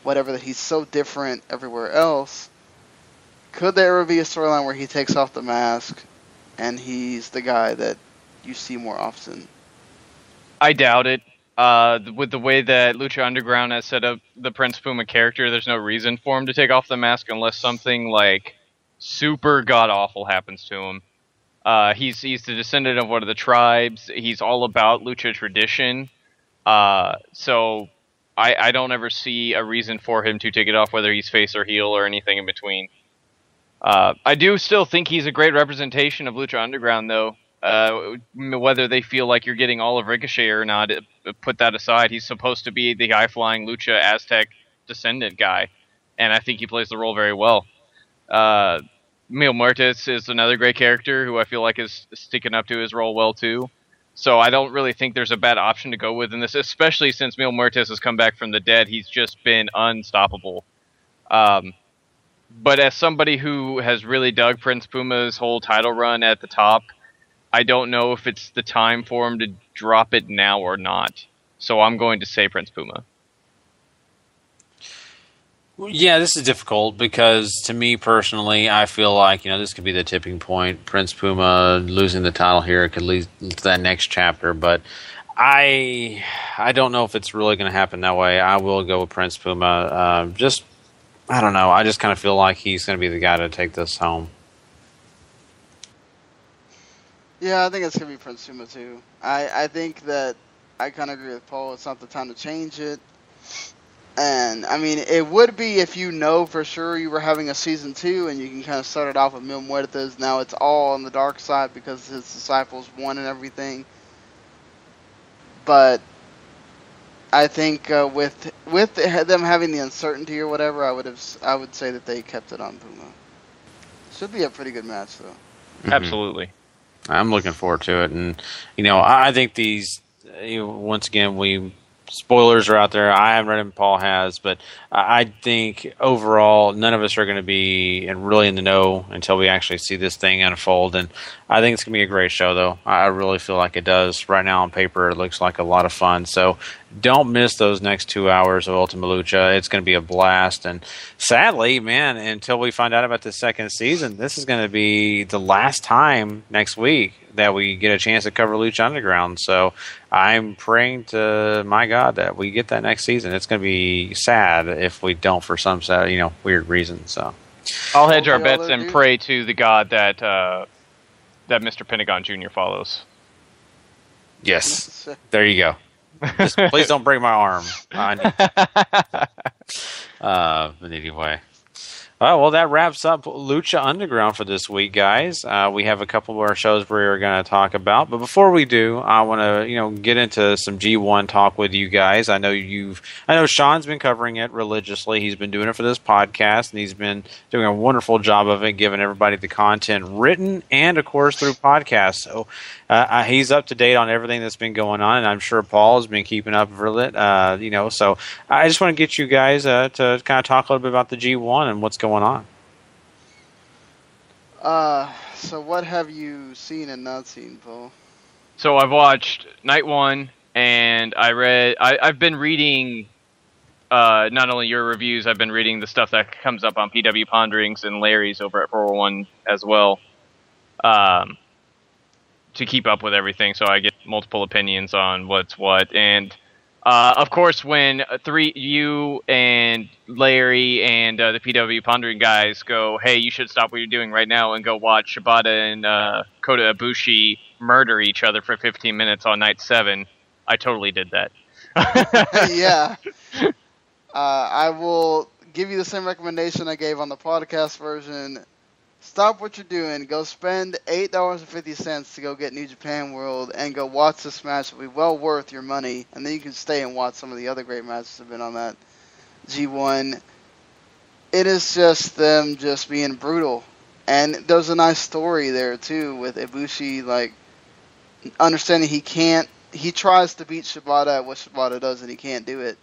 whatever, that he's so different everywhere else. Could there ever be a storyline where he takes off the mask and he's the guy that you see more often? I doubt it. With the way that Lucha Underground has set up the Prince Puma character, there's no reason for him to take off the mask unless something like super god-awful happens to him. He's the descendant of one of the tribes. He's all about Lucha tradition. So I don't ever see a reason for him to take it off, whether he's face or heel or anything in between. I do still think he's a great representation of Lucha Underground, though. Whether they feel like you're getting all of Ricochet or not, put that aside. He's supposed to be the high-flying Lucha Aztec descendant guy, and I think he plays the role very well. Mil Muertes is another great character who I feel like is sticking up to his role well too. So I don't really think there's a bad option to go with in this, especially since Mil Muertes has come back from the dead. He's just been unstoppable. But as somebody who has really dug Prince Puma's whole title run at the top, I don't know if it's the time for him to drop it now or not. So I'm going to say Prince Puma. Yeah, this is difficult because to me personally, I feel like, this could be the tipping point. Prince Puma losing the title here could lead to that next chapter, but I don't know if it's really going to happen that way. I will go with Prince Puma. I don't know. I just kind of feel like he's going to be the guy to take this home. Yeah, I think it's going to be Prince Puma too. I think that I kind of agree with Paul. It's not the time to change it. And, I mean, it would be if you know for sure you were having a season 2 and you can kind of start it off with Mil Muertes. Now it's all on the dark side because his disciples won and everything. But I think with them having the uncertainty or whatever, I would say that they kept it on Puma. Should be a pretty good match, though. Mm-hmm. Absolutely. I'm looking forward to it. And, I think these, once again, spoilers are out there. I haven't read them, Paul has, but I think overall none of us are going to be really in the know until we actually see this thing unfold. And I think it's going to be a great show, though. I really feel like it does. Right now on paper, it looks like a lot of fun. So don't miss those next 2 hours of Ultima Lucha. It's going to be a blast. And sadly, man, until we find out about the second season, this is going to be the last time next week that we get a chance to cover Lucha Underground. So I'm praying to my God that we get that next season. It's going to be sad if we don't for some weird reason. So I'll hedge our bets and pray to the God that Mr. Pentagon Jr. follows. Yes, there you go. Just, please don't break my arm. But anyway. Well, that wraps up Lucha Underground for this week, guys. We have a couple more shows we're going to talk about, but before we do, I want to, get into some G1 talk with you guys. I know Sean's been covering it religiously. He's been doing it for this podcast, and he's been doing a wonderful job of it, giving everybody the content written and, of course, through podcasts. So he's up to date on everything that's been going on, and I'm sure Paul has been keeping up with it. So I just want to get you guys to kind of talk a little bit about the G1 and what's going on. So what have you seen and not seen, Paul? So I've watched Night 1, and I've been reading not only your reviews, I've been reading the stuff that comes up on PW Ponderings and Larry's over at 401 as well, to keep up with everything, so I get multiple opinions on what's what. And of course, when you and Larry and the PW Pondering guys go, hey, you should stop what you're doing right now and go watch Shibata and Kota Ibushi murder each other for 15 minutes on night 7, I totally did that. Yeah. I will give you the same recommendation I gave on the podcast version. Stop what you're doing. Go spend $8.50 to go get New Japan World and go watch this match. It'll be well worth your money. And then you can stay and watch some of the other great matches that have been on that G1. It is just them just being brutal. And there's a nice story there, too, with Ibushi, understanding he tries to beat Shibata at what Shibata does and he can't do it.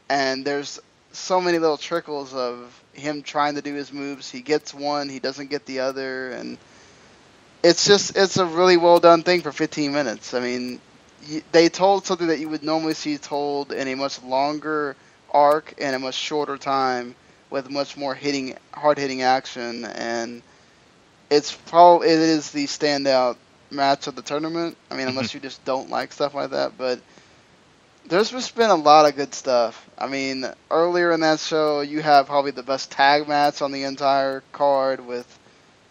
And there's so many little trickles of him trying to do his moves. He gets one, he doesn't get the other, and it's a really well done thing for 15 minutes. I mean, they told something that you would normally see told in a much longer arc and a much shorter time with much more hard hitting action, and it is the standout match of the tournament. I mean, unless you just don't like stuff like that, but there's just been a lot of good stuff. I mean, earlier in that show, you have probably the best tag match on the entire card with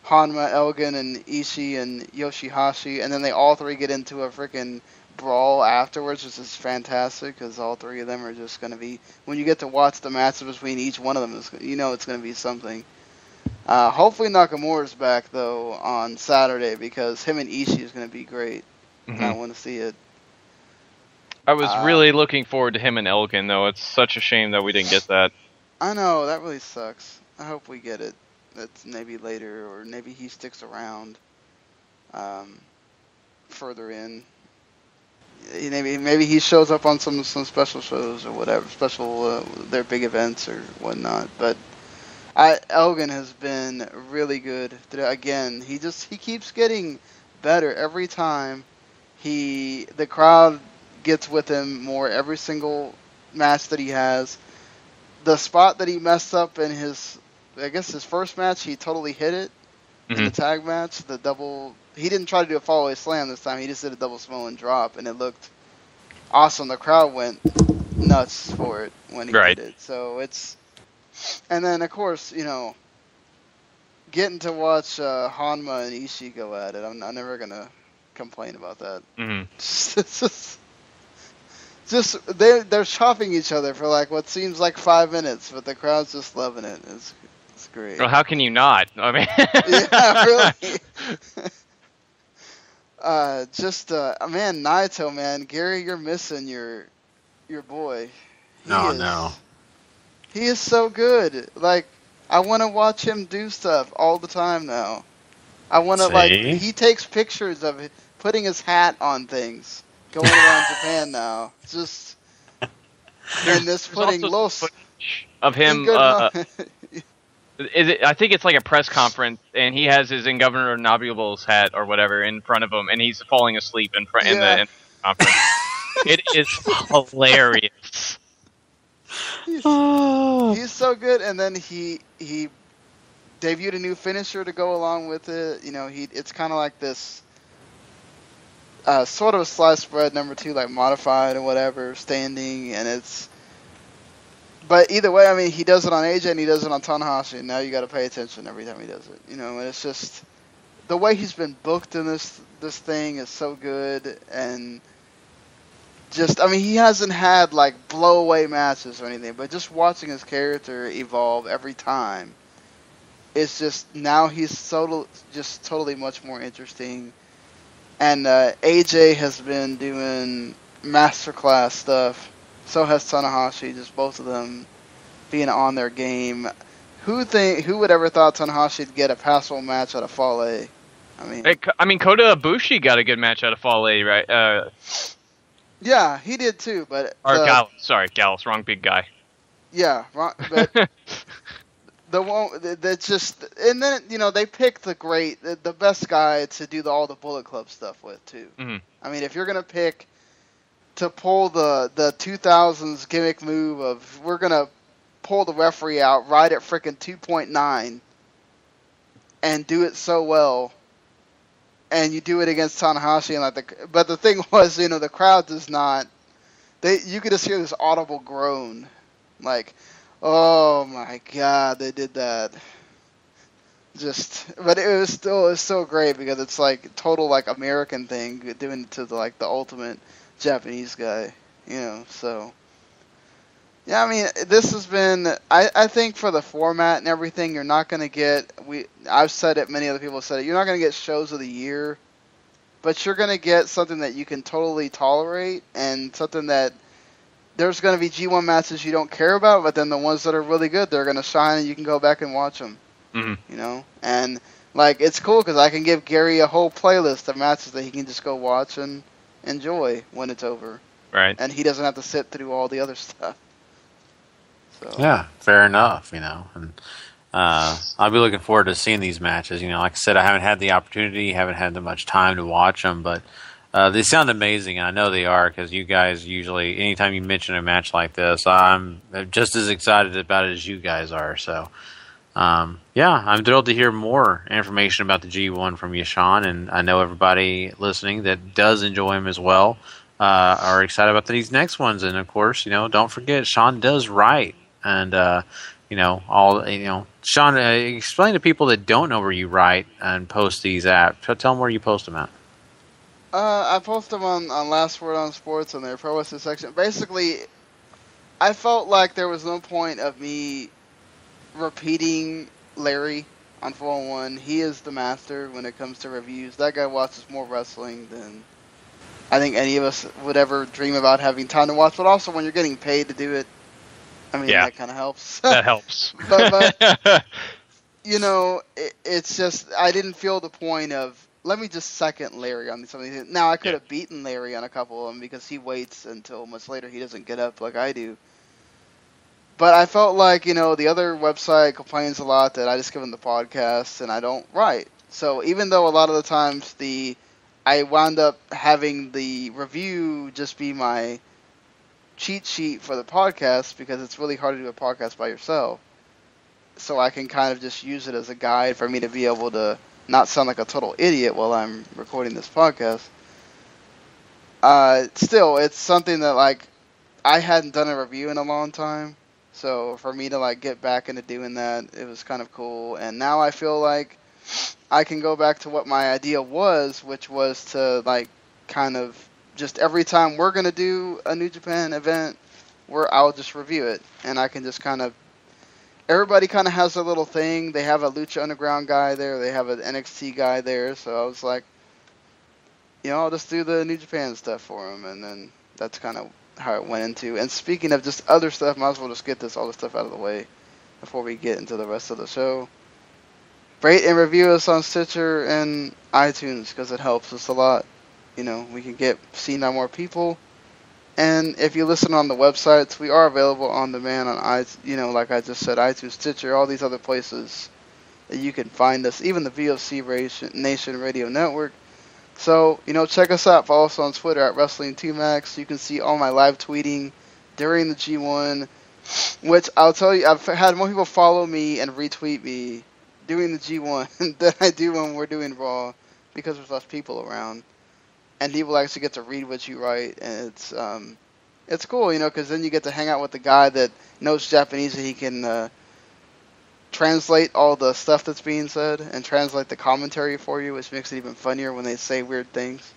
Hanma, Elgin, and Ishii and Yoshihashi, and then they all three get into a freaking brawl afterwards, which is fantastic because all three of them are just going to be, when you get to watch the matches between each one of them, it's going to be something. Hopefully Nakamura's back, though, on Saturday because him and Ishii is going to be great. Mm-hmm. I want to see it. I was really looking forward to him and Elgin, though. It's such a shame that we didn't get that. I know, that really sucks. I hope we get it. That's maybe later, or maybe he sticks around further in. Maybe he shows up on some special shows or whatever, their big events or whatnot. But Elgin has been really good. Again, he keeps getting better every time. The crowd gets with him more every single match that he has. The spot that he messed up in his first match, he totally hit it in the tag match. He didn't try to do a follow-away slam this time. He just did a double Samoan drop, and it looked awesome. The crowd went nuts for it when he did it. So and then of course, getting to watch Hanma and Ishii go at it, I'm never gonna complain about that. They're chopping each other for like what seems like 5 minutes, but the crowd's just loving it. It's great. Well, how can you not? I mean, yeah, really. Man, Naito, man, Gary, you're missing your boy. No. He is so good. Like, I want to watch him do stuff all the time now. I want to he takes pictures of it, putting his hat on things, going around Japan now. Just and this putting Los of him. I think it's like a press conference, and he has his in Governor Nobuble's hat or whatever in front of him, and he's falling asleep in the conference. It is hilarious. He's so good, and then he debuted a new finisher to go along with it. It's kind of like this sort of a slice spread number 2, like modified or whatever, standing, and it's. But either way, I mean, he does it on AJ and he does it on Tanahashi, and now you got to pay attention every time he does it. And it's just the way he's been booked in this thing is so good, and just, I mean, he hasn't had like blow away matches or anything, but just watching his character evolve every time, it's just now he's totally much more interesting. And AJ has been doing masterclass stuff. So has Tanahashi, just both of them being on their game. Who would ever thought Tanahashi'd get a passable match out of Fall A? I mean, Kota Ibushi got a good match out of Fall A, right? Yeah, he did too, but Gallus. Sorry, Gallus, wrong big guy. Yeah, wrong, but the one that just, and then they picked the best guy to do all the Bullet Club stuff with too. I mean, if you're gonna pick to pull the 2000s gimmick move of we're gonna pull the referee out right at frickin' 2.9 and do it so well, and you do it against Tanahashi and but the thing was, the crowd does not. You could just hear this audible groan, like, oh my god, they did that. But it was so great because it's like total like American thing doing it to the ultimate Japanese guy, so yeah, I mean, this has been, I think for the format and everything, you're not going to get, I've said it, many other people have said it, you're not going to get shows of the year, but you're going to get something that you can totally tolerate, and something that there's going to be G1 matches you don't care about, but then the ones that are really good, they're going to shine and you can go back and watch them, and like, it's cool because I can give Gary a whole playlist of matches that he can just go watch and enjoy when it's over. Right. And he doesn't have to sit through all the other stuff. So. Yeah, fair enough, and I'll be looking forward to seeing these matches. Like I said, I haven't had the opportunity, haven't had that much time to watch them, but they sound amazing, and I know they are, because you guys usually, anytime you mention a match like this, I'm just as excited about it as you guys are, so yeah, I'm thrilled to hear more information about the G1 from you, Sean, and I know everybody listening that does enjoy him as well are excited about these next ones. And of course, don't forget, Sean does write, and Sean, explain to people that don't know where you write and post these at. Tell them where you post them at. I post them on Last Word on Sports on their Pro Wrestling section. Basically, I felt like there was no point of me repeating Larry on 401. He is the master when it comes to reviews. That guy watches more wrestling than I think any of us would ever dream about having time to watch. But also, when you're getting paid to do it, I mean, that kind of helps. That helps. but it's just, I didn't feel the point of, let me just second Larry on some of these. Now, I could have beaten Larry on a couple of them because he waits until much later. He doesn't get up like I do. But I felt like, the other website complains a lot that I just give them the podcast and I don't write. So even though a lot of the times the I wound up having the review just be my cheat sheet for the podcast because it's really hard to do a podcast by yourself. So I can kind of just use it as a guide for me to be able to not sound like a total idiot while I'm recording this podcast. Still, it's something that, like, I hadn't done a review in a long time. So for me to, like, get back into doing that, it was kind of cool. And now I feel like I can go back to what my idea was, which was to, like, kind of just every time we're going to do a New Japan event, I'll just review it. And I can just kind of, everybody kind of has their little thing. They have a Lucha Underground guy there. They have an NXT guy there. So I was like, you know, I'll just do the New Japan stuff for them. And then that's kind of how it went into. And speaking of just other stuff, might as well just get this other stuff out of the way before we get into the rest of the show. Rate and review us on Stitcher and iTunes because it helps us a lot. You know, we can get seen by more people. And if you listen on the websites, we are available on demand on iTunes, you know, like I just said, iTunes, Stitcher, all these other places that you can find us, even the VOC Nation Radio Network. So, you know, check us out. Follow us on Twitter at Wrestling2Max. You can see all my live tweeting during the G1, which I'll tell you, I've had more people follow me and retweet me during the G1 than I do when we're doing Raw because there's less people around. And people actually get to read what you write, and it's cool, you know, because then you get to hang out with the guy that knows Japanese and he can translate all the stuff that's being said and translate the commentary for you, which makes it even funnier when they say weird things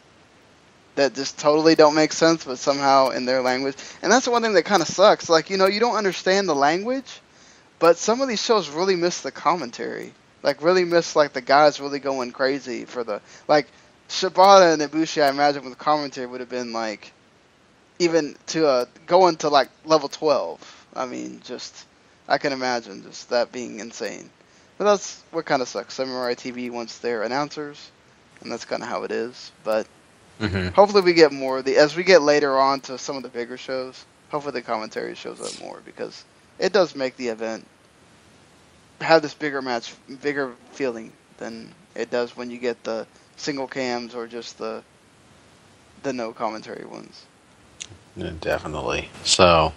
that just totally don't make sense, but somehow in their language. And that's the one thing that kind of sucks. Like, you know, you don't understand the language, but some of these shows really miss the commentary. Like, really miss, like, the guys really going crazy for the, like, Shibata and Ibushi, I imagine, with the commentary would have been, like, even to going to, like, level 12. I mean, just, I can imagine just that being insane. But that's what kind of sucks. Samurai TV wants their announcers, and that's kind of how it is. But hopefully we get more. As we get later on to some of the bigger shows, hopefully the commentary shows up more, because it does make the event have this bigger feeling than it does when you get the single cams or just the no commentary ones. Yeah, definitely. So,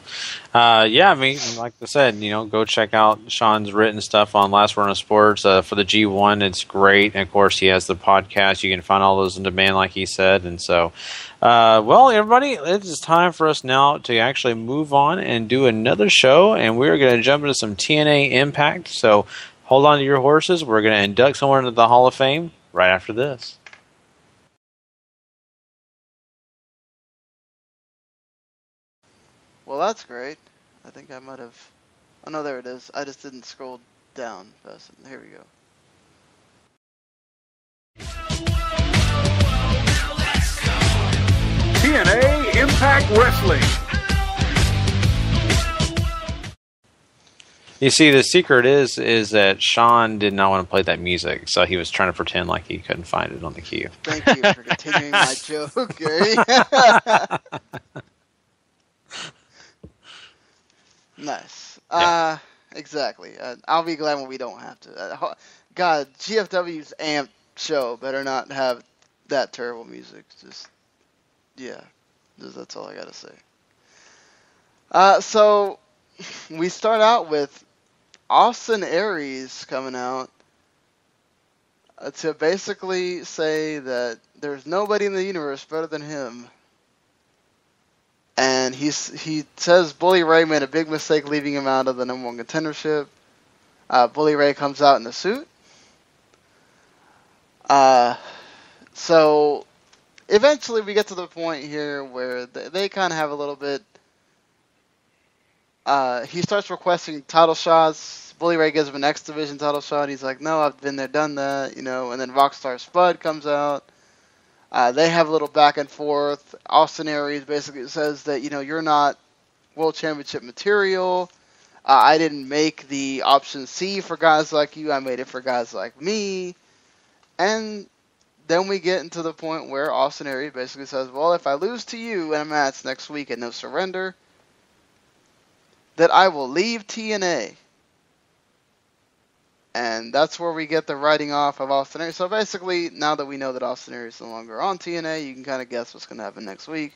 yeah, I mean, like I said, you know, go check out Sean's written stuff on Last Word on Sports for the G1. It's great. And of course, he has the podcast. You can find all those on demand, like he said. And so, well, everybody, it is time for us now to actually move on and do another show. And we're going to jump into some TNA Impact. So, hold on to your horses. We're going to induct someone into the Hall of Fame right after this. Well, that's great. I think I might have... Oh, no, there it is. I just didn't scroll down fast enough. Here we go. TNA Impact Wrestling. You see, the secret is that Sean did not want to play that music, so he was trying to pretend like he couldn't find it on the queue. Thank you for continuing my joke, Gary. Nice. Yeah. Exactly. I'll be glad when we don't have to. God, GFW's Amp show better not have that terrible music. Just, yeah. That's all I gotta say. So, we start out with Austin Aries coming out to basically say that there's nobody in the universe better than him. And he says Bully Ray made a big mistake leaving him out of the number one contendership. Bully Ray comes out in a suit. So eventually we get to the point here where they kind of have a little bit. He starts requesting title shots. Bully Ray gives him an X Division title shot. He's like, no, I've been there, done that, you know. And then Rockstar Spud comes out. They have a little back and forth. Austin Aries basically says that, you know, you're not World Championship material. I didn't make the option C for guys like you. I made it for guys like me. And then we get into the point where Austin Aries basically says, well, if I lose to you in a match next week at No Surrender, that I will leave TNA. And that's where we get the writing off of Austin Aries. So basically, now that we know that Austin Aries is no longer on TNA, you can kind of guess what's going to happen next week.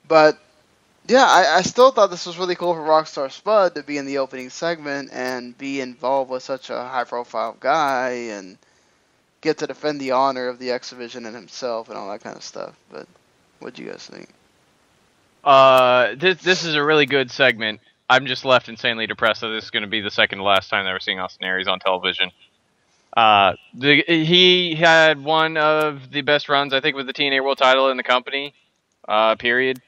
But, yeah, I still thought this was really cool for Rockstar Spud to be in the opening segment and be involved with such a high-profile guy and get to defend the honor of the X Division and himself and all that kind of stuff. But what do you guys think? This is a really good segment. I'm just left insanely depressed that this is going to be the second to last time that we're seeing Austin Aries on television. He had one of the best runs, I think, with the TNA World Title in the company. Period.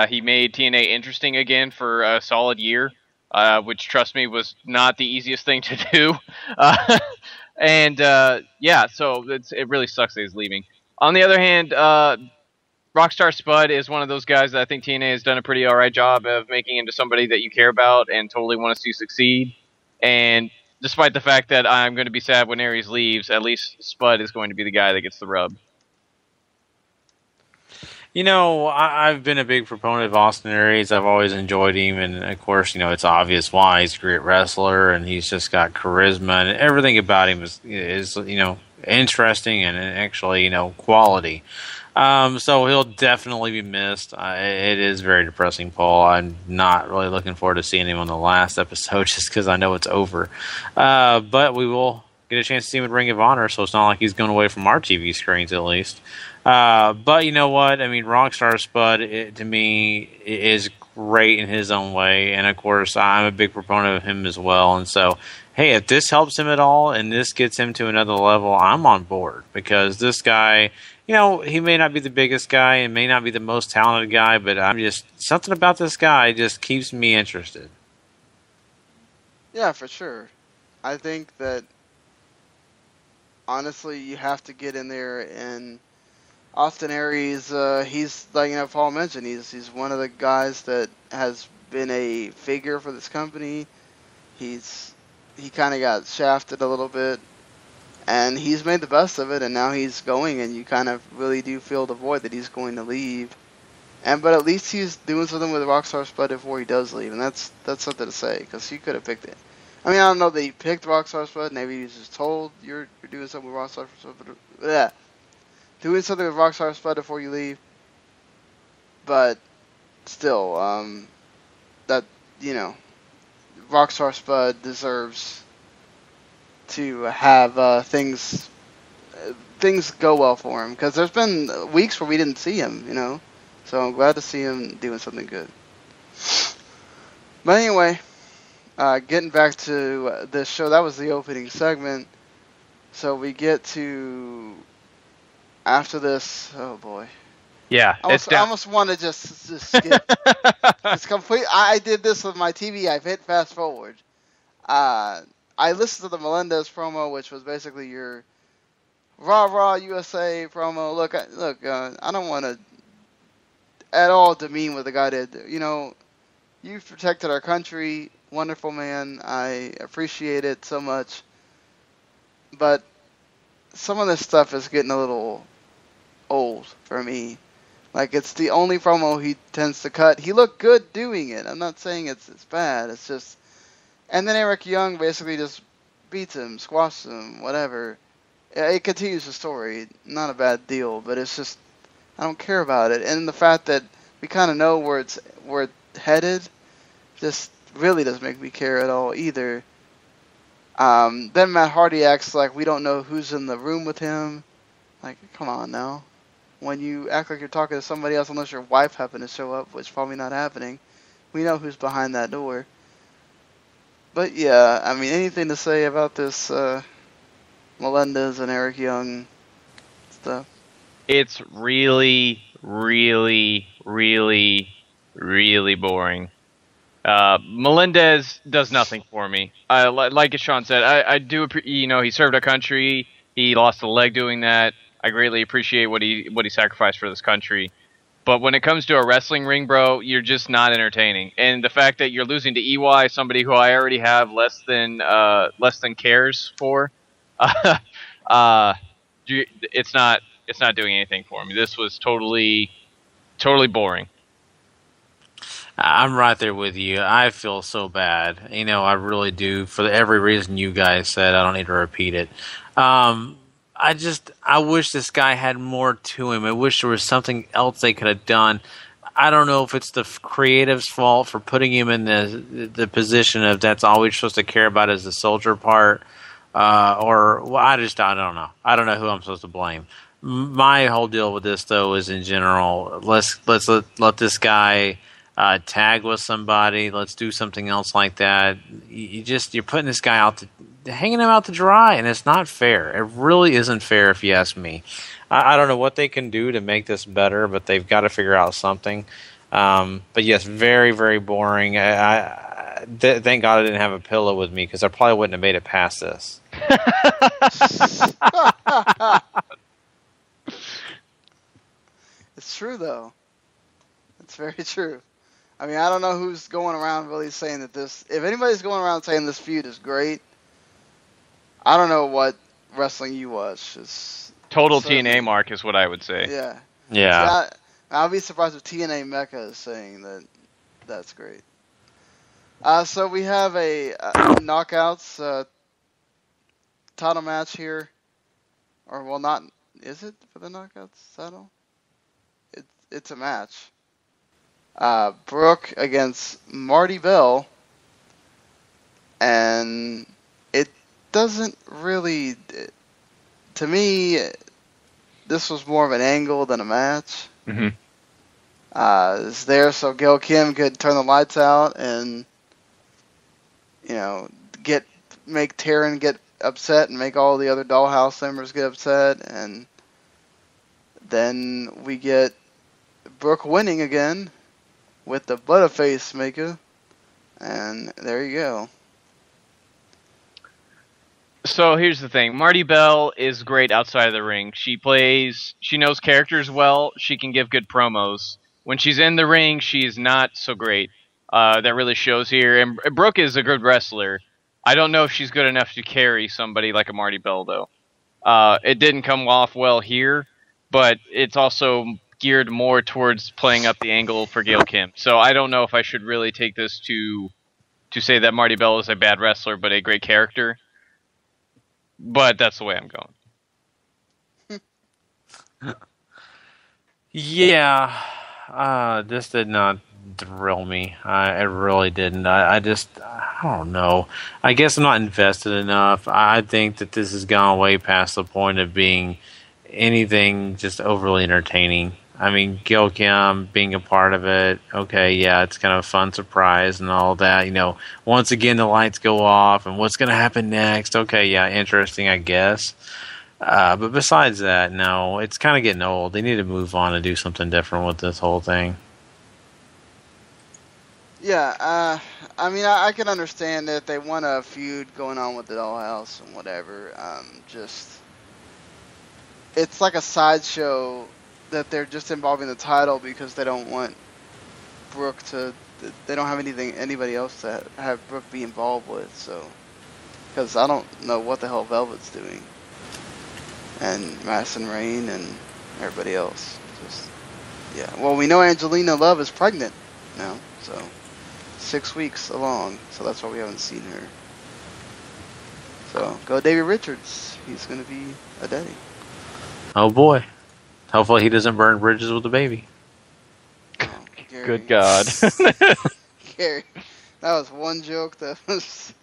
He made TNA interesting again for a solid year, which, trust me, was not the easiest thing to do. So it really sucks that he's leaving. On the other hand, Rockstar Spud is one of those guys that I think TNA has done a pretty alright job of making into somebody that you care about and totally want to see succeed. And despite the fact that I'm going to be sad when Aries leaves, at least Spud is going to be the guy that gets the rub. You know, I've been a big proponent of Austin Aries. I've always enjoyed him, and of course, you know, it's obvious why. He's a great wrestler, and he's just got charisma, and everything about him is you know, interesting and actually, you know, quality. So he'll definitely be missed. It is very depressing, Paul. I'm not really looking forward to seeing him on the last episode just because I know it's over. But we will get a chance to see him at Ring of Honor, so it's not like he's going away from our TV screens at least. But you know what? I mean, Rockstar Spud, to me, is great in his own way. And, of course, I'm a big proponent of him as well. And so, hey, if this helps him at all and this gets him to another level, I'm on board. Because this guy, you know, he may not be the biggest guy and may not be the most talented guy, but something about this guy just keeps me interested. Yeah, for sure. I think that, honestly, you have to get in there and Austin Aries, he's, like, you know, Paul mentioned, he's one of the guys that has been a figure for this company. He kind of got shafted a little bit, and he's made the best of it, and now he's going, and you kind of really do feel the void that he's going to leave. But at least he's doing something with Rockstar Spud before he does leave, and that's something to say, because he could have picked it. I mean, I don't know that he picked Rockstar Spud. Maybe he was just told you're doing something with Rockstar Spud. Yeah. Doing something with Rockstar Spud before you leave. But still, that, you know, Rockstar Spud deserves to have things go well for him. Because there's been weeks where we didn't see him, you know. So I'm glad to see him doing something good. But anyway, getting back to this show, that was the opening segment. So we get to... After this, oh boy. Yeah, I almost want to just skip. It's complete. I did this with my TV. I've hit fast forward. I listened to the Melendez promo, which was basically your RAW USA promo. Look, I don't want to at all demean what the guy did. You know, you've protected our country. Wonderful man. I appreciate it so much. But some of this stuff is getting a little old for me. Like, it's the only promo he tends to cut. He looked good doing it. I'm not saying it's bad. It's just... And then Eric Young basically just beats him, squashes him, whatever. It continues the story. Not a bad deal, but it's just... I don't care about it. And the fact that we kind of know where it's headed just really doesn't make me care at all either. Then Matt Hardy acts like we don't know who's in the room with him. Like, come on now. When you act like you're talking to somebody else, unless your wife happened to show up, which is probably not happening, we know who's behind that door. But yeah, I mean, anything to say about this Melendez and Eric Young stuff? It's really, really, really, really boring. Melendez does nothing for me. Like as Sean said, I do, you know, he served our country. He lost a leg doing that. I greatly appreciate what he sacrificed for this country. But when it comes to a wrestling ring, bro, you're just not entertaining. And the fact that you're losing to EY, somebody who I already have less than cares for, it's not doing anything for me. This was totally boring. I'm right there with you. I feel so bad. I really do. For every reason you guys said, I don't need to repeat it. I wish this guy had more to him. I wish there was something else they could have done. I don't know if it's the creative's fault for putting him in the position of that's all we're supposed to care about is the soldier part, or well, I don't know. I don't know who I'm supposed to blame. My whole deal with this though is in general. Let's let this guy tag with somebody. Let's do something else like that. You're putting this guy out hanging him out to dry, and it's not fair. It really isn't fair if you ask me. I don't know what they can do to make this better, but they've got to figure out something. But yes, very, very boring. Thank God I didn't have a pillow with me because I probably wouldn't have made it past this. It's true, though. It's very true. I mean, I don't know who's going around really saying that this... If anybody's going around saying this feud is great, I don't know what wrestling you watch. Total TNA mark is what I would say. Yeah. Yeah. So I'll be surprised if TNA Mecca is saying that that's great. So we have a knockouts title match here. Or, well, not... Is it for the knockouts title? It's a match. Brooke against Marty Bell. And it doesn't really... To me, this was more of an angle than a match. Mm-hmm. It's there so Gail Kim could turn the lights out and, make Taryn get upset and make all the other Dollhouse members get upset. And then we get Brooke winning again with the Butterface maker. And there you go. So here's the thing. Marty Bell is great outside of the ring. She knows characters well. She can give good promos. When she's in the ring, she's not so great. That really shows here. And Brooke is a good wrestler. I don't know if she's good enough to carry somebody like a Marty Bell, though. It didn't come off well here, but it's also geared more towards playing up the angle for Gail Kim. So I don't know if I should really take this to say that Marty Bell is a bad wrestler, but a great character. But that's the way I'm going. Yeah, this did not thrill me. It really didn't. I don't know. I guess I'm not invested enough. I think that this has gone way past the point of being anything just overly entertaining. I mean, Gil Kim being a part of it, okay, yeah, it's kind of a fun surprise and all that. Once again, the lights go off, and what's going to happen next? Okay, yeah, interesting, I guess. But besides that, no, it's kind of getting old. They need to move on and do something different with this whole thing. Yeah, I mean, I can understand that they want a feud going on with the Dollhouse and whatever. It's like a sideshow that they're just involving the title because they don't want Brooke to... They don't have anybody else to have Brooke be involved with, so... Because I don't know what the hell Velvet's doing. And Madison Rain and everybody else. Yeah. Well, we know Angelina Love is pregnant now, so... 6 weeks along, so that's why we haven't seen her. So, go Davey Richards. He's going to be a daddy. Oh boy. Hopefully he doesn't burn bridges with the baby. Oh, Good God. Gary, that was one joke that was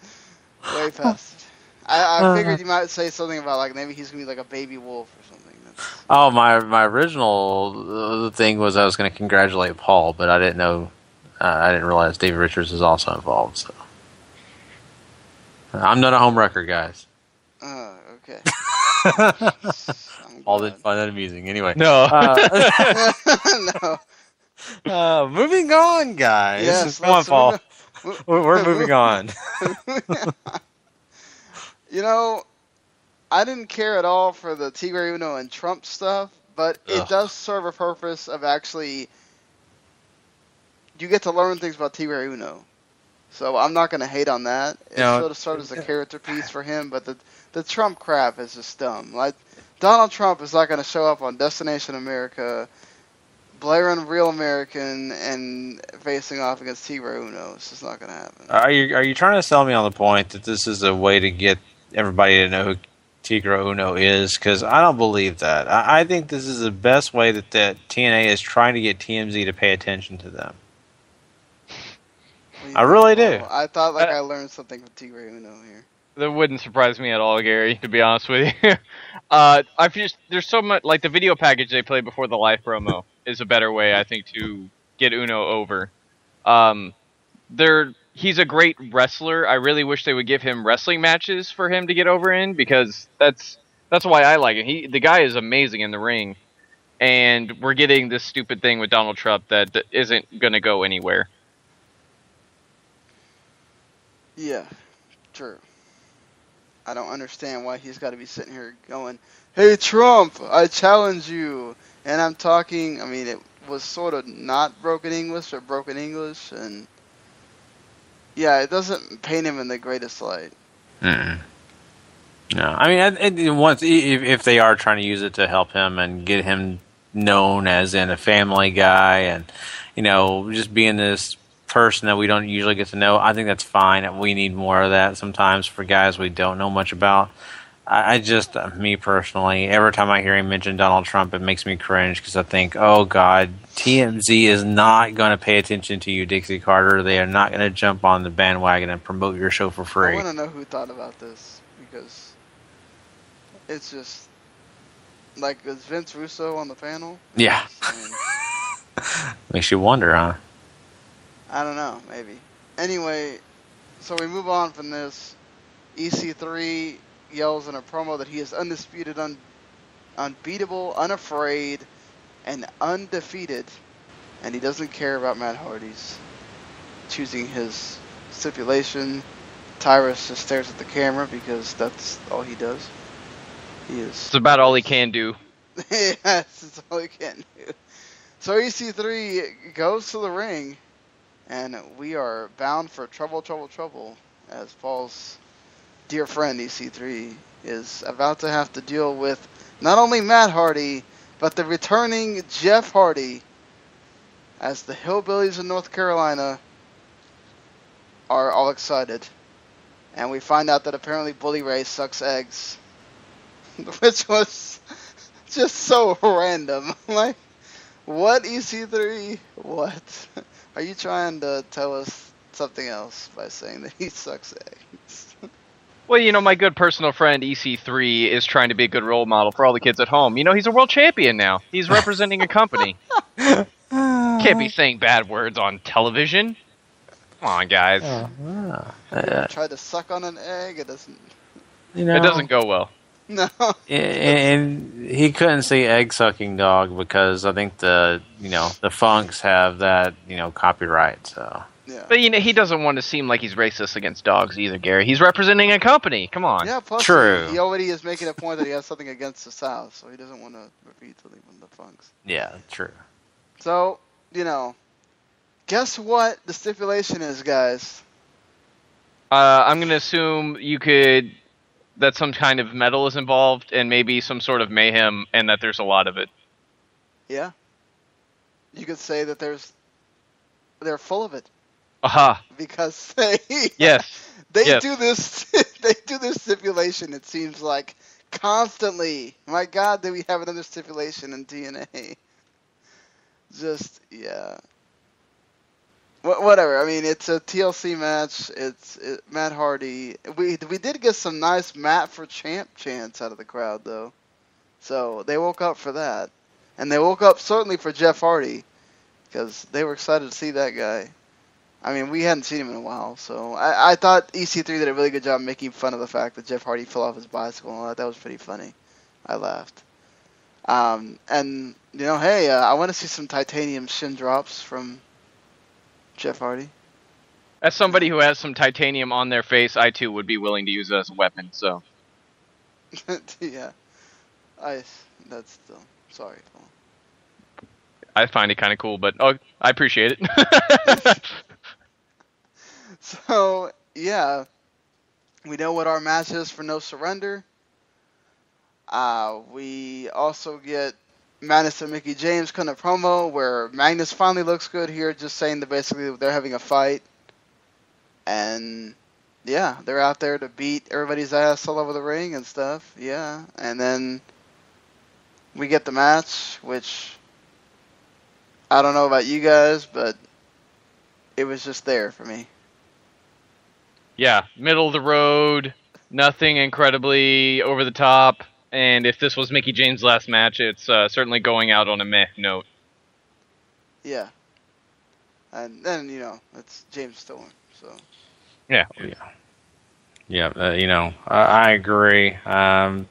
way past. I figured you might say something about like maybe he's going to be like a baby wolf or something. Oh, my original thing was I was going to congratulate Paul, but I didn't know. I didn't realize Davey Richards is also involved. So I'm not a home wrecker, guys. Okay. Paul didn't find that amusing. Anyway. No. No. Moving on, guys. Yes, Come on, Paul. We're moving on. I didn't care at all for the Tigre Uno and Trump stuff, but it does serve a purpose of actually... You get to learn things about Tigre Uno. So I'm not going to hate on that. It sort of serves as a character piece for him, but the Trump crap is just dumb. Like, Donald Trump is not going to show up on Destination America, Blair and Real American and facing off against Tigre Uno. It's just not going to happen. Are you trying to sell me on the point that this is a way to get everybody to know who Tigre Uno is? Because I don't believe that. I think this is the best way that TNA is trying to get TMZ to pay attention to them. I really do. I thought I learned something from Tigre Uno here. That wouldn't surprise me at all, Gary, to be honest with you. There's so much, like the video package they played before the live promo is a better way, I think, to get Uno over. He's a great wrestler. I really wish they would give him wrestling matches for him to get over in, because that's why I like it. The guy is amazing in the ring, and we're getting this stupid thing with Donald Trump that isn't going to go anywhere. Yeah, true. I don't understand why he's got to be sitting here going, "Hey Trump, I challenge you." And I'm talking, I mean, it was sort of not broken English or broken English, and yeah, it doesn't paint him in the greatest light. Mm-mm. No, I mean, once if they are trying to use it to help him and get him known as in a family guy, and just being this person that we don't usually get to know, I think that's fine. We need more of that sometimes for guys we don't know much about. I just, me personally, every time I hear him mention Donald Trump, it makes me cringe, because I think, oh God, TMZ is not going to pay attention to you, Dixie Carter. They are not going to jump on the bandwagon and promote your show for free. I want to know who thought about this, because it's just, like, is Vince Russo on the panel? Yeah. Makes you wonder, huh? I don't know, maybe. Anyway, so we move on from this. EC3 yells in a promo that he is undisputed, unbeatable, unafraid, and undefeated. And he doesn't care about Matt Hardy's choosing his stipulation. Tyrus just stares at the camera because that's all he does. It's about all he can do. Yes, it's all he can do. So EC3 goes to the ring. And we are bound for trouble, as Paul's dear friend EC3 is about to have to deal with not only Matt Hardy, but the returning Jeff Hardy, as the hillbillies in North Carolina are all excited. And we find out that apparently Bully Ray sucks eggs, which was just so random. Like, what, EC3? What? Are you trying to tell us something else by saying that he sucks eggs? Well, my good personal friend EC3 is trying to be a good role model for all the kids at home. He's a world champion now. He's representing a company. Can't be saying bad words on television. Come on, guys. Tried to suck on an egg, it doesn't... It doesn't go well. No. And he couldn't say egg sucking dog because I think the Funks have that copyright. So yeah. But he doesn't want to seem like he's racist against dogs either, Gary. He's representing a company. Come on. Yeah, plus true. He already is making a point that he has something against the South, so he doesn't want to repeat something from the Funks. Yeah, true. So guess what the stipulation is, guys? I'm gonna assume that some kind of metal is involved, and maybe some sort of mayhem, and that there's a lot of it. Yeah. You could say that they're full of it. Aha. Because they yes. do this stipulation, it seems like, constantly. My God, do we have another stipulation in TNA? Just, yeah. Whatever. I mean, it's a TLC match. It's Matt Hardy. We did get some nice Matt for Champ chants out of the crowd, though. So they woke up for that. And they woke up certainly for Jeff Hardy, because they were excited to see that guy. I mean, we hadn't seen him in a while, so I thought EC3 did a really good job making fun of the fact that Jeff Hardy fell off his bicycle and all that. That was pretty funny. I laughed. And, hey, I want to see some titanium shin drops from Jeff Hardy. As somebody who has some titanium on their face, I too would be willing to use it as a weapon, so. Yeah. That's still. Sorry, Paul. I find it kind of cool, but I appreciate it. So, yeah. We know what our match is for No Surrender. We also get Magnus and Mickey James kind of promo where Magnus finally looks good here, just saying that basically they're having a fight. And yeah, they're out there to beat everybody's ass all over the ring and stuff. Yeah. And then we get the match, which I don't know about you guys, but it was just there for me. Yeah, middle of the road, nothing incredibly over the top. And if this was Mickey James' last match, it's certainly going out on a meh note. Yeah. And then, it's James Storm, so. Yeah. Yeah, I agree. I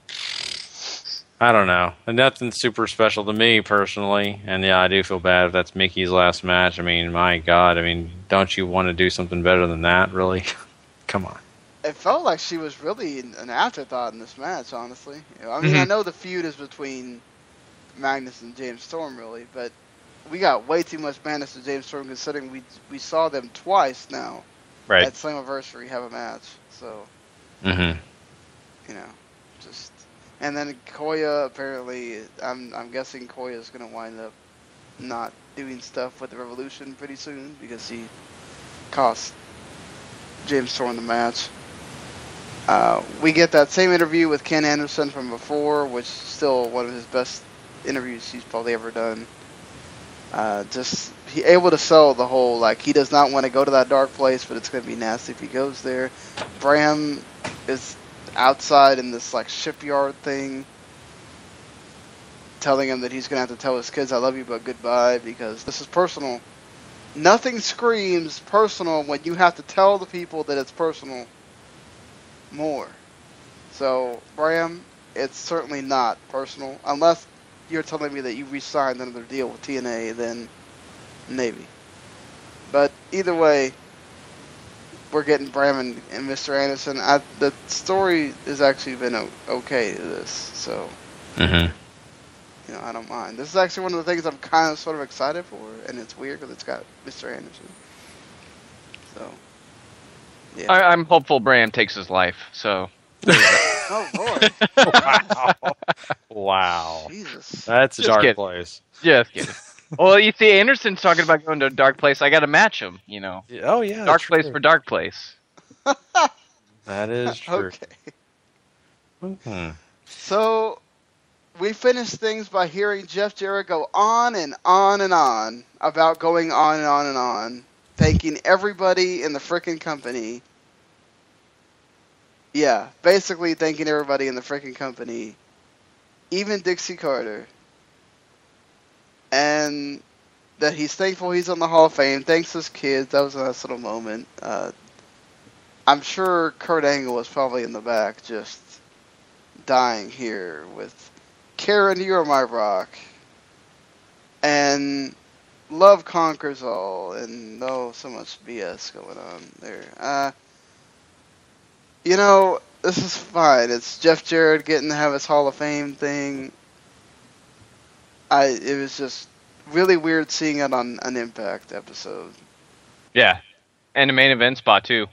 don't know. Nothing super special to me personally. And yeah, I do feel bad if that's Mickey's last match. I mean, my God. I mean, don't you want to do something better than that, really? Come on. It felt like she was really an afterthought in this match, honestly. I mean, I know the feud is between Magnus and James Storm, really, but we got way too much Magnus and James Storm considering we saw them twice now Right. at Slammiversary have a match. So, just... And then Koya, apparently, I'm guessing Koya's going to wind up not doing stuff with the Revolution pretty soon because he cost James Storm the match. We get that same interview with Ken Anderson from before, which is still one of his best interviews he's probably ever done. He able to sell the whole, like, he does not want to go to that dark place, but it's going to be nasty if he goes there. Bram is outside in this, like, shipyard thing, telling him that he's going to have to tell his kids, I love you, but goodbye, because this is personal. Nothing screams personal when you have to tell the people that it's personal more. So, Bram, it's certainly not personal. Unless you're telling me that you re-signed another deal with TNA, then maybe. But either way, we're getting Bram and Mr. Anderson. The story has actually been okay to this, so I don't mind. This is actually one of the things I'm kind of sort of excited for, and it's weird because it's got Mr. Anderson. So, yeah. I'm hopeful Bram takes his life, so... Oh, Lord. Wow. Jesus. That's a Just dark kidding. place. Just kidding. Well, you see, Anderson's talking about going to a dark place. I got to match him, Oh, yeah. Dark true. place for dark place. That is true. Okay. So, we finished things by hearing Jeff Jarrett go on and on and on about going on and on and on, thanking everybody in the frickin' company. Yeah, basically thanking everybody in the frickin' company, even Dixie Carter. And that he's thankful he's on the Hall of Fame, thanks his kids, that was a nice little moment. I'm sure Kurt Angle was probably in the back just dying here with Karen, you're my rock. And love conquers all, and so much BS going on there. This is fine. It's Jeff Jarrett getting to have his Hall of Fame thing. It was just really weird seeing it on an Impact episode. Yeah, and the main event spot, too.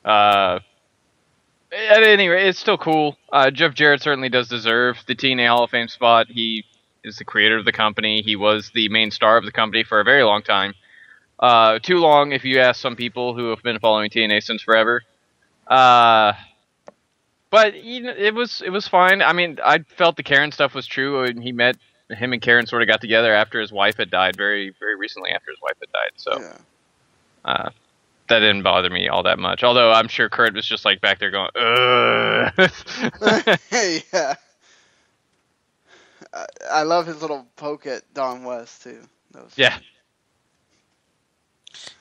At any rate, it's still cool. Jeff Jarrett certainly does deserve the TNA Hall of Fame spot. He is the creator of the company. He was the main star of the company for a very long time. Too long if you ask some people who have been following TNA since forever. But it was fine. I mean, I felt the Karen stuff was true. When him and Karen sort of got together after his wife had died, very, very recently after his wife had died. So that didn't bother me all that much. Although I'm sure Kurt was just like back there going, ugh. Yeah. I love his little poke at Don West, too. That was Yeah. funny.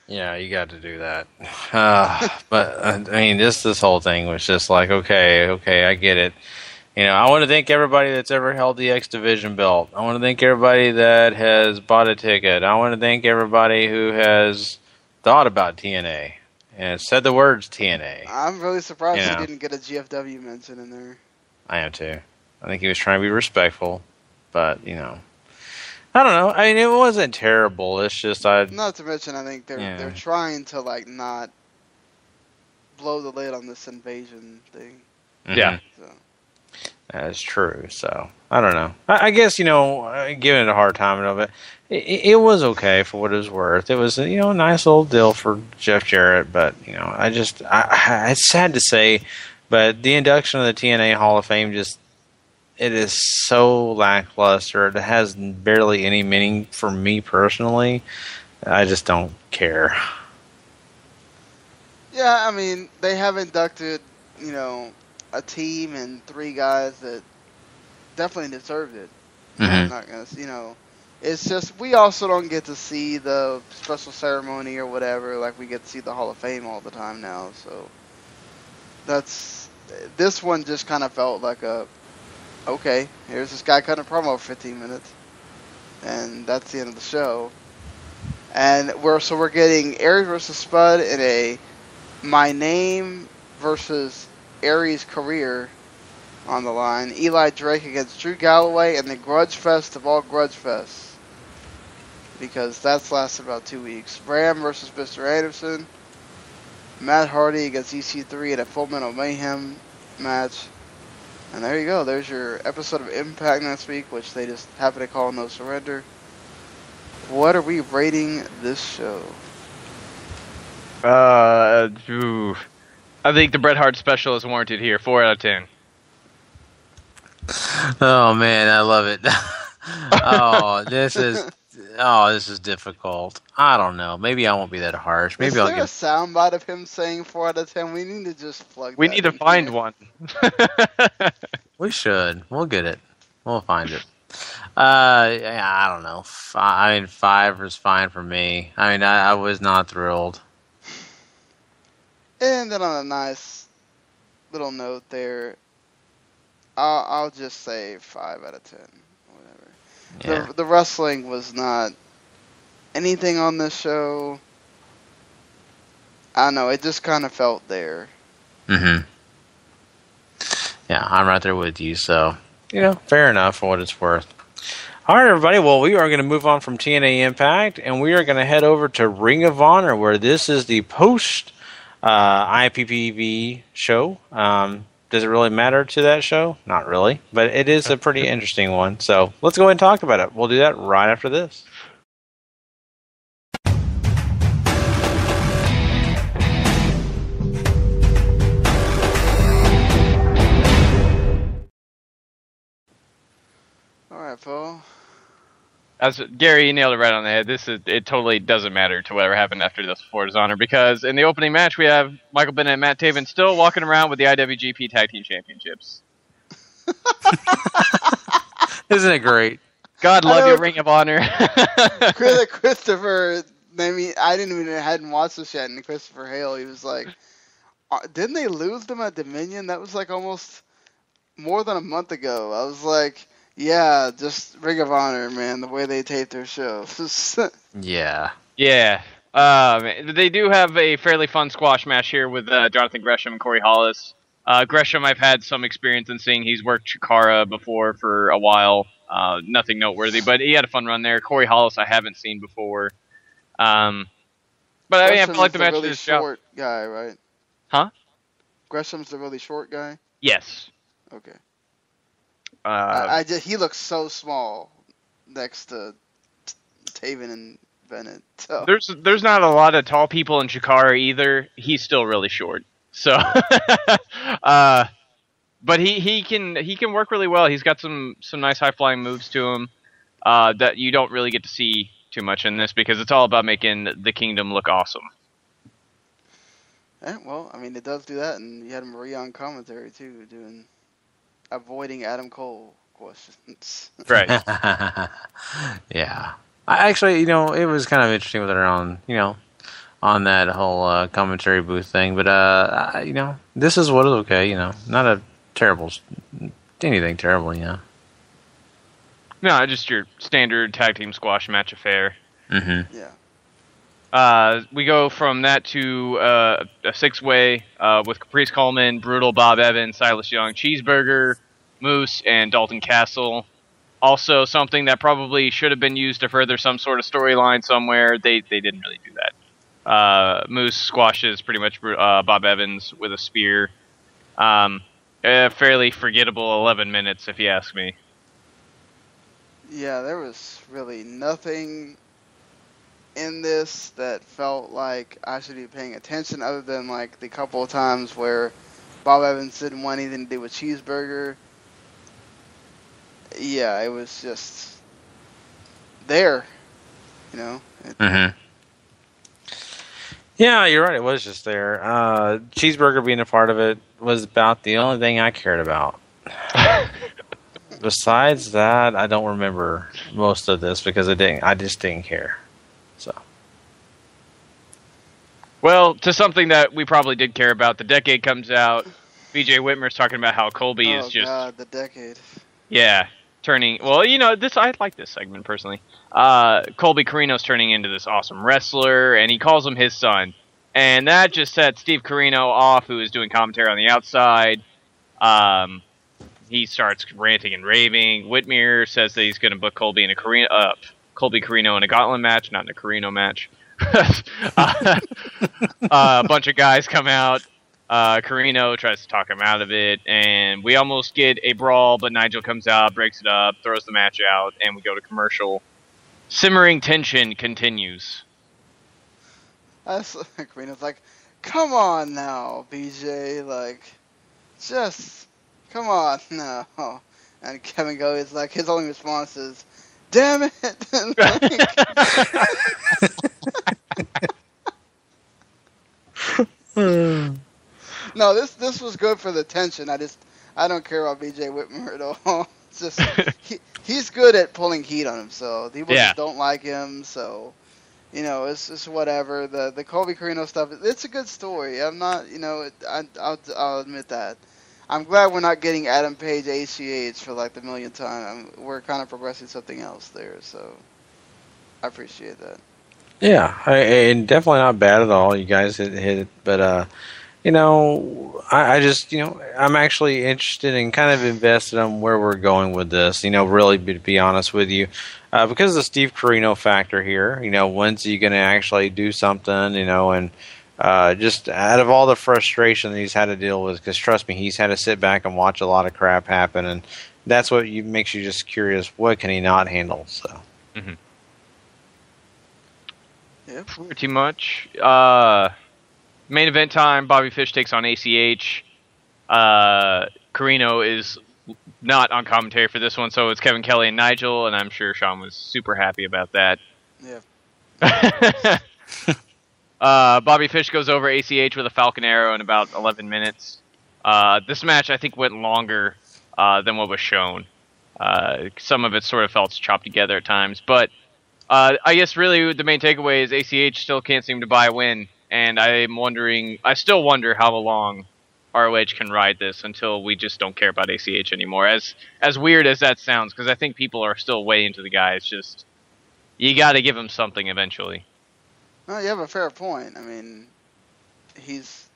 Yeah, you got to do that. But, I mean, this whole thing was just like, okay, I get it. I want to thank everybody that's ever held the X Division belt. I want to thank everybody that has bought a ticket. I want to thank everybody who has thought about TNA and said the words TNA. I'm really surprised he didn't get a GFW mention in there. I am too. I think he was trying to be respectful, but, I don't know. I mean, it wasn't terrible. It's just Not to mention, I think they're trying to not blow the lid on this invasion thing. Yeah. So. That's true. So I don't know. I guess giving it a hard time of it. It was okay for what it was worth. It was a nice little deal for Jeff Jarrett, but it's sad to say, but the induction of the TNA Hall of Fame it is so lackluster. It has barely any meaning for me personally. I just don't care. Yeah, I mean, they have inducted, a team and 3 guys that definitely deserved it. I'm not gonna, it's just we also don't get to see the special ceremony or whatever. Like we get to see the Hall of Fame all the time now. So this one just kind of felt like okay, here's this guy cutting a promo for 15 minutes, and that's the end of the show. And we're getting Aries versus Spud in a My Name versus Aries career on the line. Eli Drake against Drew Galloway and the Grudge Fest of all Grudge Fests, because that's lasted about 2 weeks. Ram versus Mr. Anderson. Matt Hardy against EC3 in a Full Metal Mayhem match. And there you go. There's your episode of Impact next week, which they just happen to call No Surrender. What are we rating this show? I think the Bret Hart special is warranted here. 4 out of 10. Oh man, I love it. This is difficult. I don't know. Maybe I won't be that harsh. Maybe Is there a soundbite of him saying 4 out of 10? We need to just plug. We need to find one. We should. We'll get it. We'll find it. I don't know. 5 is fine for me. I mean, I was not thrilled. And then on a nice little note there, I'll just say 5 out of 10. Whatever. Yeah. The wrestling was not anything on this show. I don't know. It just kind of felt there. Mm-hmm. Yeah, I'm right there with you. So, fair enough for what it's worth. All right, everybody. Well, we are going to move on from TNA Impact, and we are going to head over to Ring of Honor, where this is the post IPPV show. Does it really matter to that show? Not really, but it is a pretty interesting one. So let's go ahead and talk about it. We'll do that right after this. All right, Paul. As Gary, you nailed it right on the head. It totally doesn't matter to whatever happened after this for His Honor, because in the opening match we have Michael Bennett and Matt Taven still walking around with the IWGP Tag Team Championships. Isn't it great? God love you, Ring of Honor. Christopher, I hadn't watched this yet, and Christopher Hale, he was like, didn't they lose them at Dominion? That was like almost more than a month ago. I was like, yeah, just Ring of Honor, man, the way they tape their shows. Yeah. Yeah. They do have a fairly fun squash match here with Jonathan Gresham and Corey Hollis. Gresham, I've had some experience in seeing. He's worked Chikara before for a while. Nothing noteworthy, but he had a fun run there. Corey Hollis, I haven't seen before. But I feel like the match really is short guy, right? Huh? Gresham's the really short guy? Yes. Okay. Uh, he looks so small next to Taven and Bennett. So. There's not a lot of tall people in Chikara either. He's still really short. So, but he can work really well. He's got some nice high flying moves to him that you don't really get to see too much in this, because it's all about making the Kingdom look awesome. Yeah, well, I mean, it does do that, and you had Maria on commentary too, avoiding Adam Cole questions. Right. Yeah. I actually, it was kind of interesting with her on, on that whole commentary booth thing. But, this is what is okay, not a terrible, anything terrible, No, just your standard tag team squash match affair. Mm-hmm. Yeah. We go from that to a 6-way with Caprice Coleman, Brutal, Bob Evans, Silas Young, Cheeseburger, Moose, and Dalton Castle. Also, something that probably should have been used to further some sort of storyline somewhere. They didn't really do that. Moose squashes pretty much Bob Evans with a spear. A fairly forgettable 11 minutes, if you ask me. Yeah, there was really nothing in this that felt like I should be paying attention, other than like the couple of times where Bob Evans didn't want anything to do with Cheeseburger. Yeah, it was just there, you know. Yeah, you're right. It was just there. Cheeseburger being a part of it was about the only thing I cared about. Besides that, I don't remember most of this because I just didn't care. So. Well, to something that we probably did care about, the decade comes out. BJ Whitmer's talking about how Colby is just... Oh, God, the decade. Yeah, turning... Well, you know, I like this segment, personally. Colby Carino's turning into this awesome wrestler, and he calls him his son. And that just set Steve Carino off, who is doing commentary on the outside. He starts ranting and raving. Whitmer says that he's going to book Colby Carino in a gauntlet match, not in a Carino match. A bunch of guys come out. Carino tries to talk him out of it, and we almost get a brawl, but Nigel comes out, breaks it up, throws the match out, and we go to commercial. Simmering tension continues. Carino's like, come on now, BJ, like, just... Come on, no. And Kevin goes like, his only response is, damn it! No, this was good for the tension. I don't care about BJ Whitmer at all. It's just he's good at pulling heat on himself. People just don't like him, so you know, it's just whatever. The Colby Carino stuff, it's a good story. I'm not, you know, I'll admit that. I'm glad we're not getting Adam Page ACH for like the millionth time. We're kind of progressing something else there, so I appreciate that. Yeah, and definitely not bad at all. You guys hit it, but you know, I just, you know, I'm actually interested and kind of invested on where we're going with this. You know, really, to be honest with you, because of the Steve Carino factor here. You know, when's he going to actually do something? You know, and just out of all the frustration that he's had to deal with, because trust me, he's had to sit back and watch a lot of crap happen, and that's what makes you just curious. What can he not handle? So. Mm-hmm. Yeah, pretty much. Main event time. Bobby Fish takes on ACH. Carino is not on commentary for this one, so it's Kevin Kelly and Nigel, and I'm sure Sean was super happy about that. Yeah. Bobby Fish goes over ACH with a Falcon Arrow in about 11 minutes. This match, I think, went longer than what was shown. Some of it sort of felt chopped together at times, but I guess really the main takeaway is ACH still can't seem to buy a win, and I still wonder how long ROH can ride this until we just don't care about ACH anymore. As weird as that sounds, because I think people are still way into the guy. It's just, you got to give him something eventually. Well, you have a fair point. I mean, he's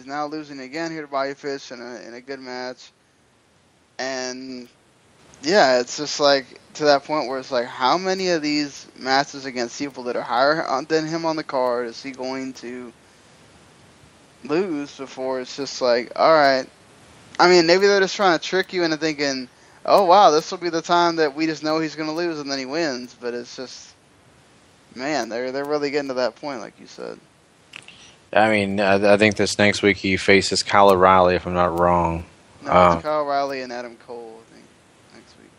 now losing again here to Bobby Fish in a good match, and yeah, it's just like to that point where it's like, how many of these matches against people that are higher than him on the card is he going to lose before it's just like, all right. I mean, maybe they're just trying to trick you into thinking, oh wow, this will be the time that we just know he's going to lose, and then he wins. But it's just, man, they're really getting to that point, like you said. I mean, I think this next week he faces Kyle O'Reilly, if I'm not wrong. No, it's Kyle O'Reilly and Adam Cole, I think, next week.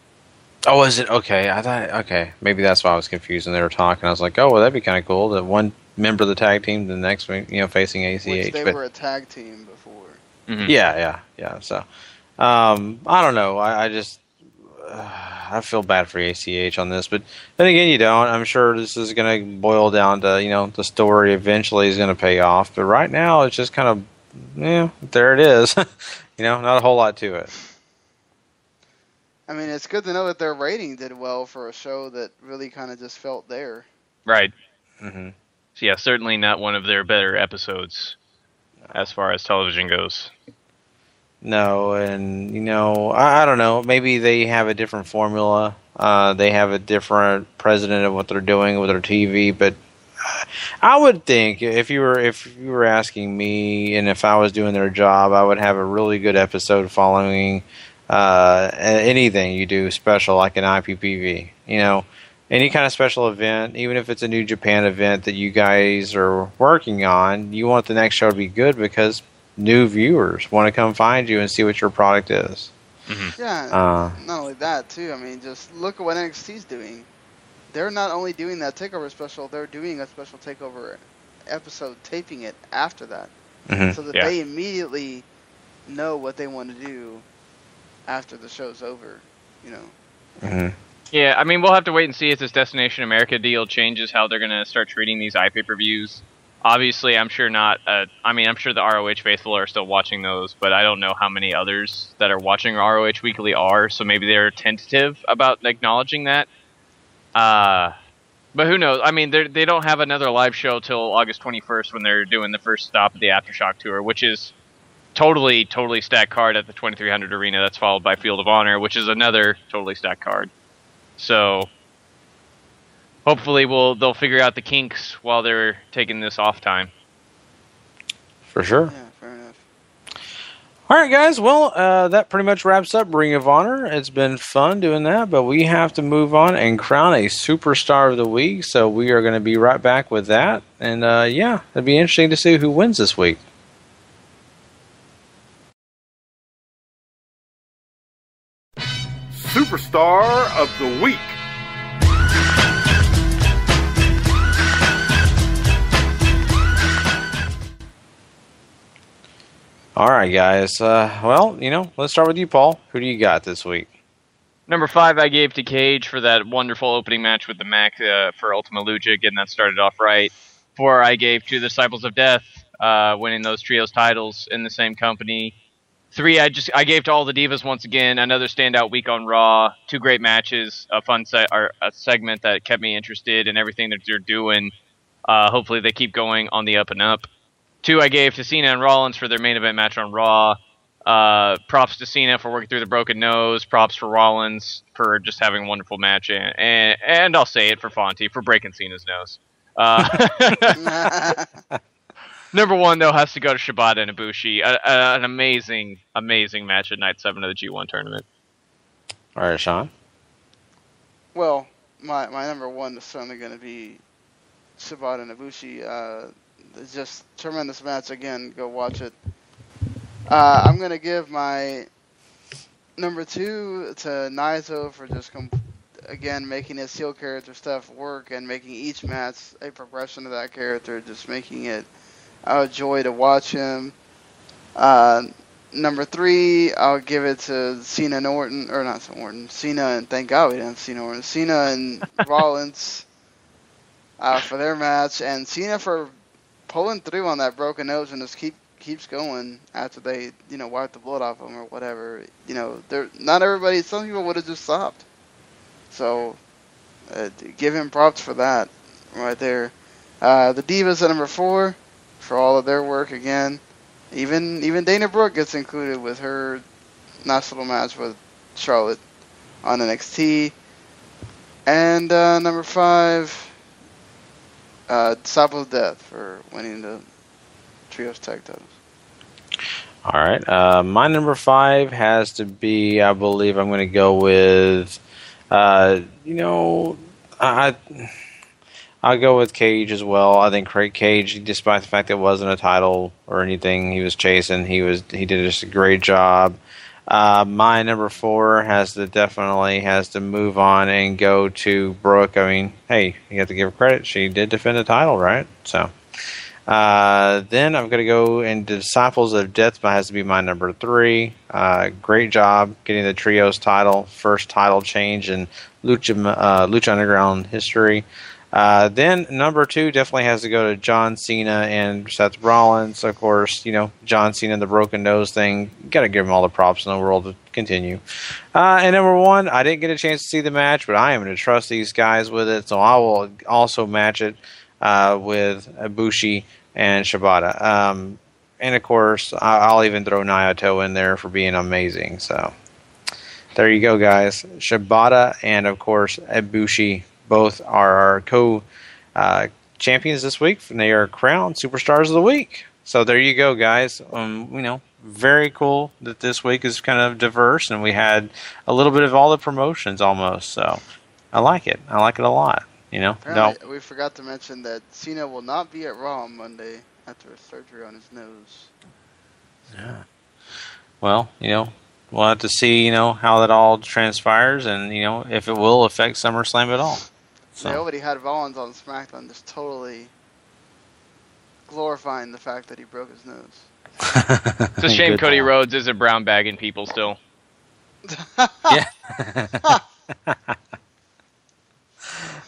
Oh, is it? Okay, I thought, okay, maybe that's why I was confused when they were talking. I was like, oh, well, that'd be kind of cool. That one member of the tag team the next week, you know, facing ACH. Which they were a tag team before. Mm-hmm. Yeah. So, I don't know. I just, I feel bad for ACH on this, but then again, you don't. I'm sure this is going to boil down to, you know, the story eventually is going to pay off. But right now, it's just kind of, yeah, there it is. You know, not a whole lot to it. I mean, it's good to know that their rating did well for a show that really kind of just felt there. Right. Mm-hmm. So yeah, certainly not one of their better episodes as far as television goes. No, and, you know, I don't know. Maybe they have a different formula. They have a different president of what they're doing with their TV, but I would think if you were asking me, and if I was doing their job, I would have a really good episode following anything you do special, like an IPPV. You know, any kind of special event, even if it's a New Japan event that you guys are working on, you want the next show to be good because new viewers want to come find you and see what your product is. Mm-hmm. Yeah, not only that too. I mean, just look at what NXT's doing. They're not only doing that takeover special; they're doing a special takeover episode, taping it after that, so that they immediately know what they want to do after the show's over. You know. Mm-hmm. Yeah, I mean, we'll have to wait and see if this Destination America deal changes how they're going to start treating these iPay-per-views. Obviously, I'm sure not. I'm sure the ROH faithful are still watching those, but I don't know how many others that are watching ROH Weekly are. So maybe they're tentative about acknowledging that. But who knows? I mean, they don't have another live show till August 21st when they're doing the first stop of the Aftershock tour, which is totally stacked card at the 2300 Arena. That's followed by Field of Honor, which is another totally stacked card. So hopefully they'll figure out the kinks while they're taking this off time. For sure. Yeah, fair enough. All right, guys. Well, that pretty much wraps up Ring of Honor. It's been fun doing that, but we have to move on and crown a Superstar of the Week. So we are going to be right back with that. And yeah, it'd be interesting to see who wins this week. Superstar of the Week. All right, guys. Well, let's start with you, Paul. Who do you got this week? Number 5, I gave to Cage for that wonderful opening match with the Mac for Ultima Lucha, getting that started off right. 4, I gave to the Disciples of Death, winning those trios titles in the same company. 3, I gave to all the Divas once again. Another standout week on Raw. 2 great matches. A fun a segment that kept me interested in everything that they're doing. Hopefully they keep going on the up and up. 2, I gave to Cena and Rollins for their main event match on Raw. Props to Cena for working through the broken nose. Props for Rollins for just having a wonderful match. And I'll say it for Fonte for breaking Cena's nose. Number 1, though, has to go to Shibata and Ibushi. An amazing match at Night 7 of the G1 tournament. All right, Sean. Well, my number 1 is certainly going to be Shibata and Ibushi. It's just tremendous match. Again, go watch it. I'm going to give my number 2 to Naito for just again making his heel character stuff work and making each match a progression of that character, just making it a joy to watch him. Number 3, I'll give it to Cena and Orton, or not Orton, Cena, and thank God we didn't have Cena Orton. Cena and Rollins for their match, and Cena for pulling through on that broken nose and just keeps going after they wipe the blood off him or whatever. Not everybody. Some people would have just stopped. So give him props for that right there. The Divas at number 4 for all of their work again. Even Dana Brooke gets included with her nice little match with Charlotte on NXT. And number 5, Disciple of Death for winning the Trios Tag Titles. All right. My number 5 has to be, I believe I'm going to go with, I'll go with Cage as well. I think Cage, despite the fact that it wasn't a title or anything he was chasing, he did just a great job. My number 4 has to move on and go to Brooke. I mean, hey, you have to give her credit. She did defend the title, right? So then I'm going to go into Disciples of Death. Has to be my number 3. Great job getting the Trios title. First title change in Lucha Underground history. Then number 2 definitely has to go to John Cena and Seth Rollins. Of course, John Cena and the broken nose thing. Got to give him all the props in the world to continue. And number 1, I didn't get a chance to see the match, but I am going to trust these guys with it, so I will also match it with Ibushi and Shibata. And of course, I'll even throw Naito in there for being amazing. So there you go, guys. Shibata and of course Ibushi both are our champions this week, and they are crowned Superstars of the Week. So there you go, guys. Very cool that this week is kind of diverse, and we had a little bit of all the promotions almost. So I like it. I like it a lot. Apparently, we forgot to mention that Cena will not be at Raw on Monday after a surgery on his nose. Yeah. Well, we'll have to see, how that all transpires, and if it will affect SummerSlam at all. So. They already had Rollins on SmackDown just totally glorifying the fact that he broke his nose. It's a shame Cody Rhodes isn't brown bagging people still. Yeah.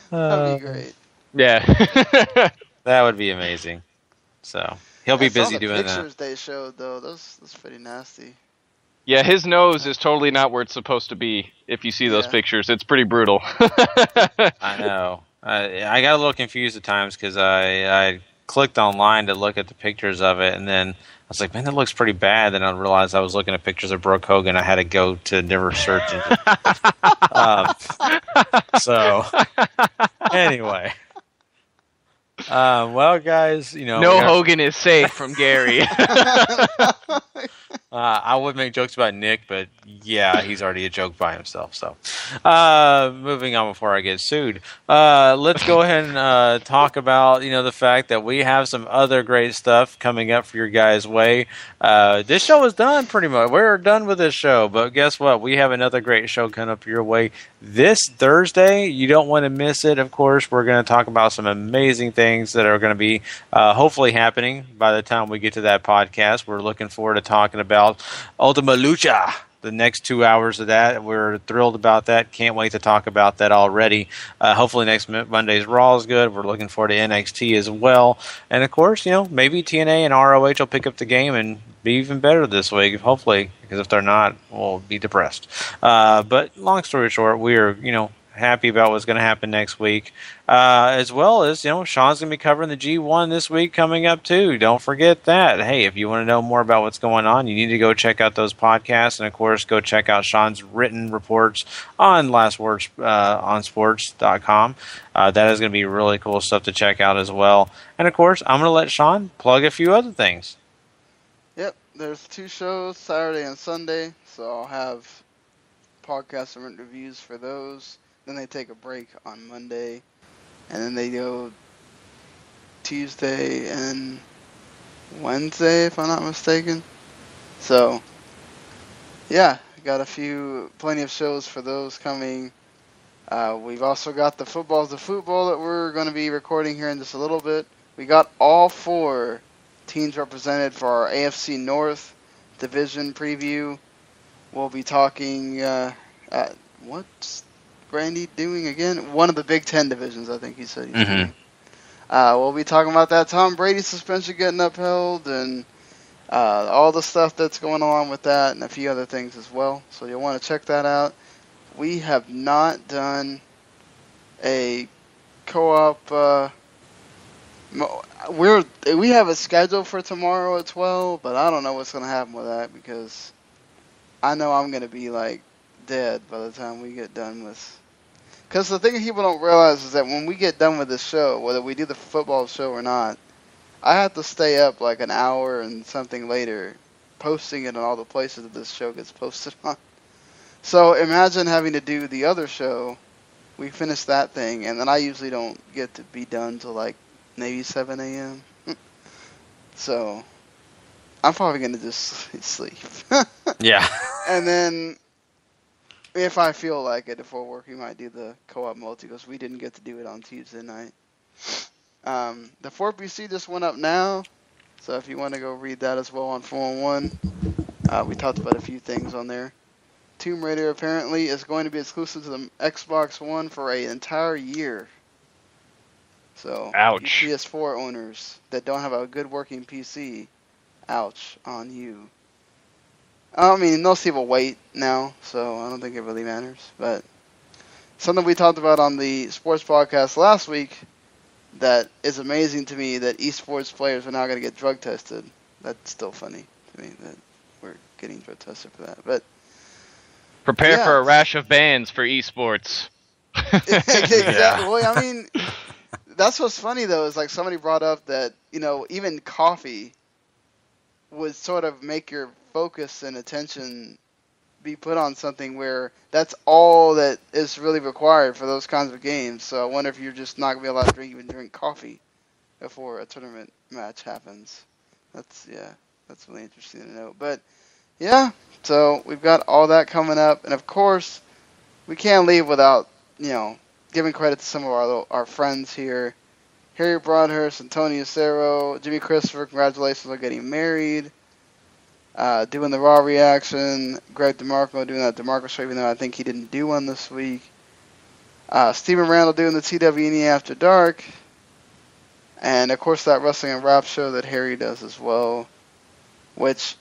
That'd be great. Yeah. That would be amazing. So he'll be busy doing that. The pictures they showed, though, that's pretty nasty. Yeah, his nose is totally not where it's supposed to be. If you see those pictures, it's pretty brutal. I know. I got a little confused at times because I clicked online to look at the pictures of it, and then I was like, man, that looks pretty bad. Then I realized I was looking at pictures of Brooke Hogan. I had to go to never search. So, anyway. Well, guys, no Hogan is safe from Gary. I would make jokes about Nick, but yeah, he's already a joke by himself. So, moving on before I get sued, let's go ahead and talk about the fact that we have some other great stuff coming up for your guys' way. This show is done pretty much. We're done with this show, but guess what? We have another great show coming up your way this Thursday. You don't want to miss it. Of course, we're going to talk about some amazing things that are going to be hopefully happening by the time we get to that podcast. We're looking forward to talking about Ultima Lucha, the next 2 hours of that. We're thrilled about that. Can't wait to talk about that already. Hopefully next Monday's Raw is good. We're looking forward to NXT as well. And of course, maybe TNA and ROH will pick up the game and be even better this week, hopefully, because if they're not, we'll be depressed. But long story short, we are, happy about what's going to happen next week, as well as Sean's going to be covering the G1 this week coming up too. Don't forget that. Hey, if you want to know more about what's going on, you need to go check out those podcasts, and of course go check out Sean's written reports on lastwordonsports.com. That is going to be really cool stuff to check out as well. And of course, I'm going to let Sean plug a few other things. Yep, there's 2 shows, Saturday and Sunday, so I'll have podcasts and interviews for those. Then they take a break on Monday, and then they go Tuesday and Wednesday, if I'm not mistaken. So, yeah, got plenty of shows for those coming. We've also got the Football's the Football that we're going to be recording here in just a little bit. We got all 4 teams represented for our AFC North division preview. We'll be talking, what's Randy doing again? One of the Big Ten divisions, I think he said he's doing. We'll be talking about that Tom Brady suspension getting upheld and all the stuff that's going on with that and a few other things as well. So you'll want to check that out. We have not done a co-op. We have a schedule for tomorrow at 12, but I don't know what's going to happen with that because I know I'm going to be dead by the time we get done with. Because the thing people don't realize is that when we get done with this show, whether we do the football show or not, I have to stay up an hour and something later, posting it on all the places that this show gets posted on. So imagine having to do the other show. We finish that thing, and then I usually don't get to be done till maybe 7 a.m. So I'm probably going to just sleep. Yeah. And then if I feel like it before work, we might do the co-op multi because we didn't get to do it on Tuesday night. The 4PC just went up now, so if you want to go read that as well on 411, we talked about a few things on there. Tomb Raider apparently is going to be exclusive to the Xbox One for an entire year. So, ouch. You PS4 owners that don't have a good working PC, ouch on you. I mean, most people wait now, so I don't think it really matters. But something we talked about on the sports podcast last week that is amazing to me that esports players are now going to get drug tested. That's still funny to me that we're getting drug tested for that. But prepare for a rash of bans for esports. Exactly. Well, I mean, that's what's funny though, is like somebody brought up that, even coffee would sort of make your focus and attention be put on something where that's all that is really required for those kinds of games. So I wonder if you're just not gonna be allowed to drink coffee before a tournament match happens. That's really interesting to know. But yeah, so we've got all that coming up, and of course we can't leave without giving credit to some of our friends here. Harry Broadhurst, Antonio Cerro, Jimmy Christopher, congratulations on getting married. Doing the Raw reaction. Greg DeMarco doing that DeMarco show, even though I think he didn't do one this week. Steven Randall doing the TWNE After Dark. And, of course, that Wrestling and Rap show that Harry does as well. Which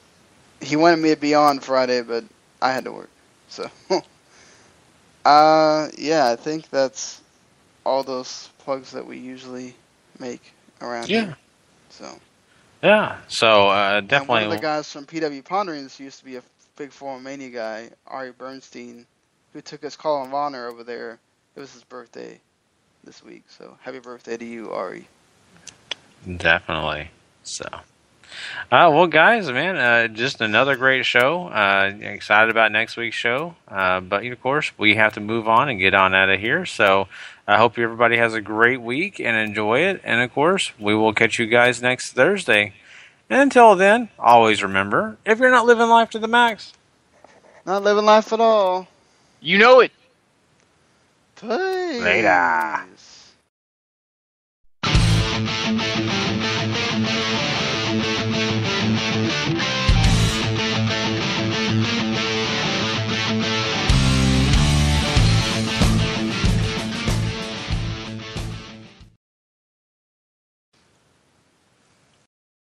he wanted me to be on Friday, but I had to work. So, yeah, I think that's all those plugs that we usually make around here. So. Yeah, so definitely. And one of the guys from PW Ponderings used to be a big Forum Mania guy, Ari Bernstein, who took his call of honor over there. It was his birthday this week, so happy birthday to you, Ari. Definitely. So, well, guys, man, just another great show. Excited about next week's show, but of course we have to move on and get on out of here. So, I hope everybody has a great week and enjoy it. And of course, we will catch you guys next Thursday. And until then, always remember: if you're not living life to the max, not living life at all. You know it. Peace. Later.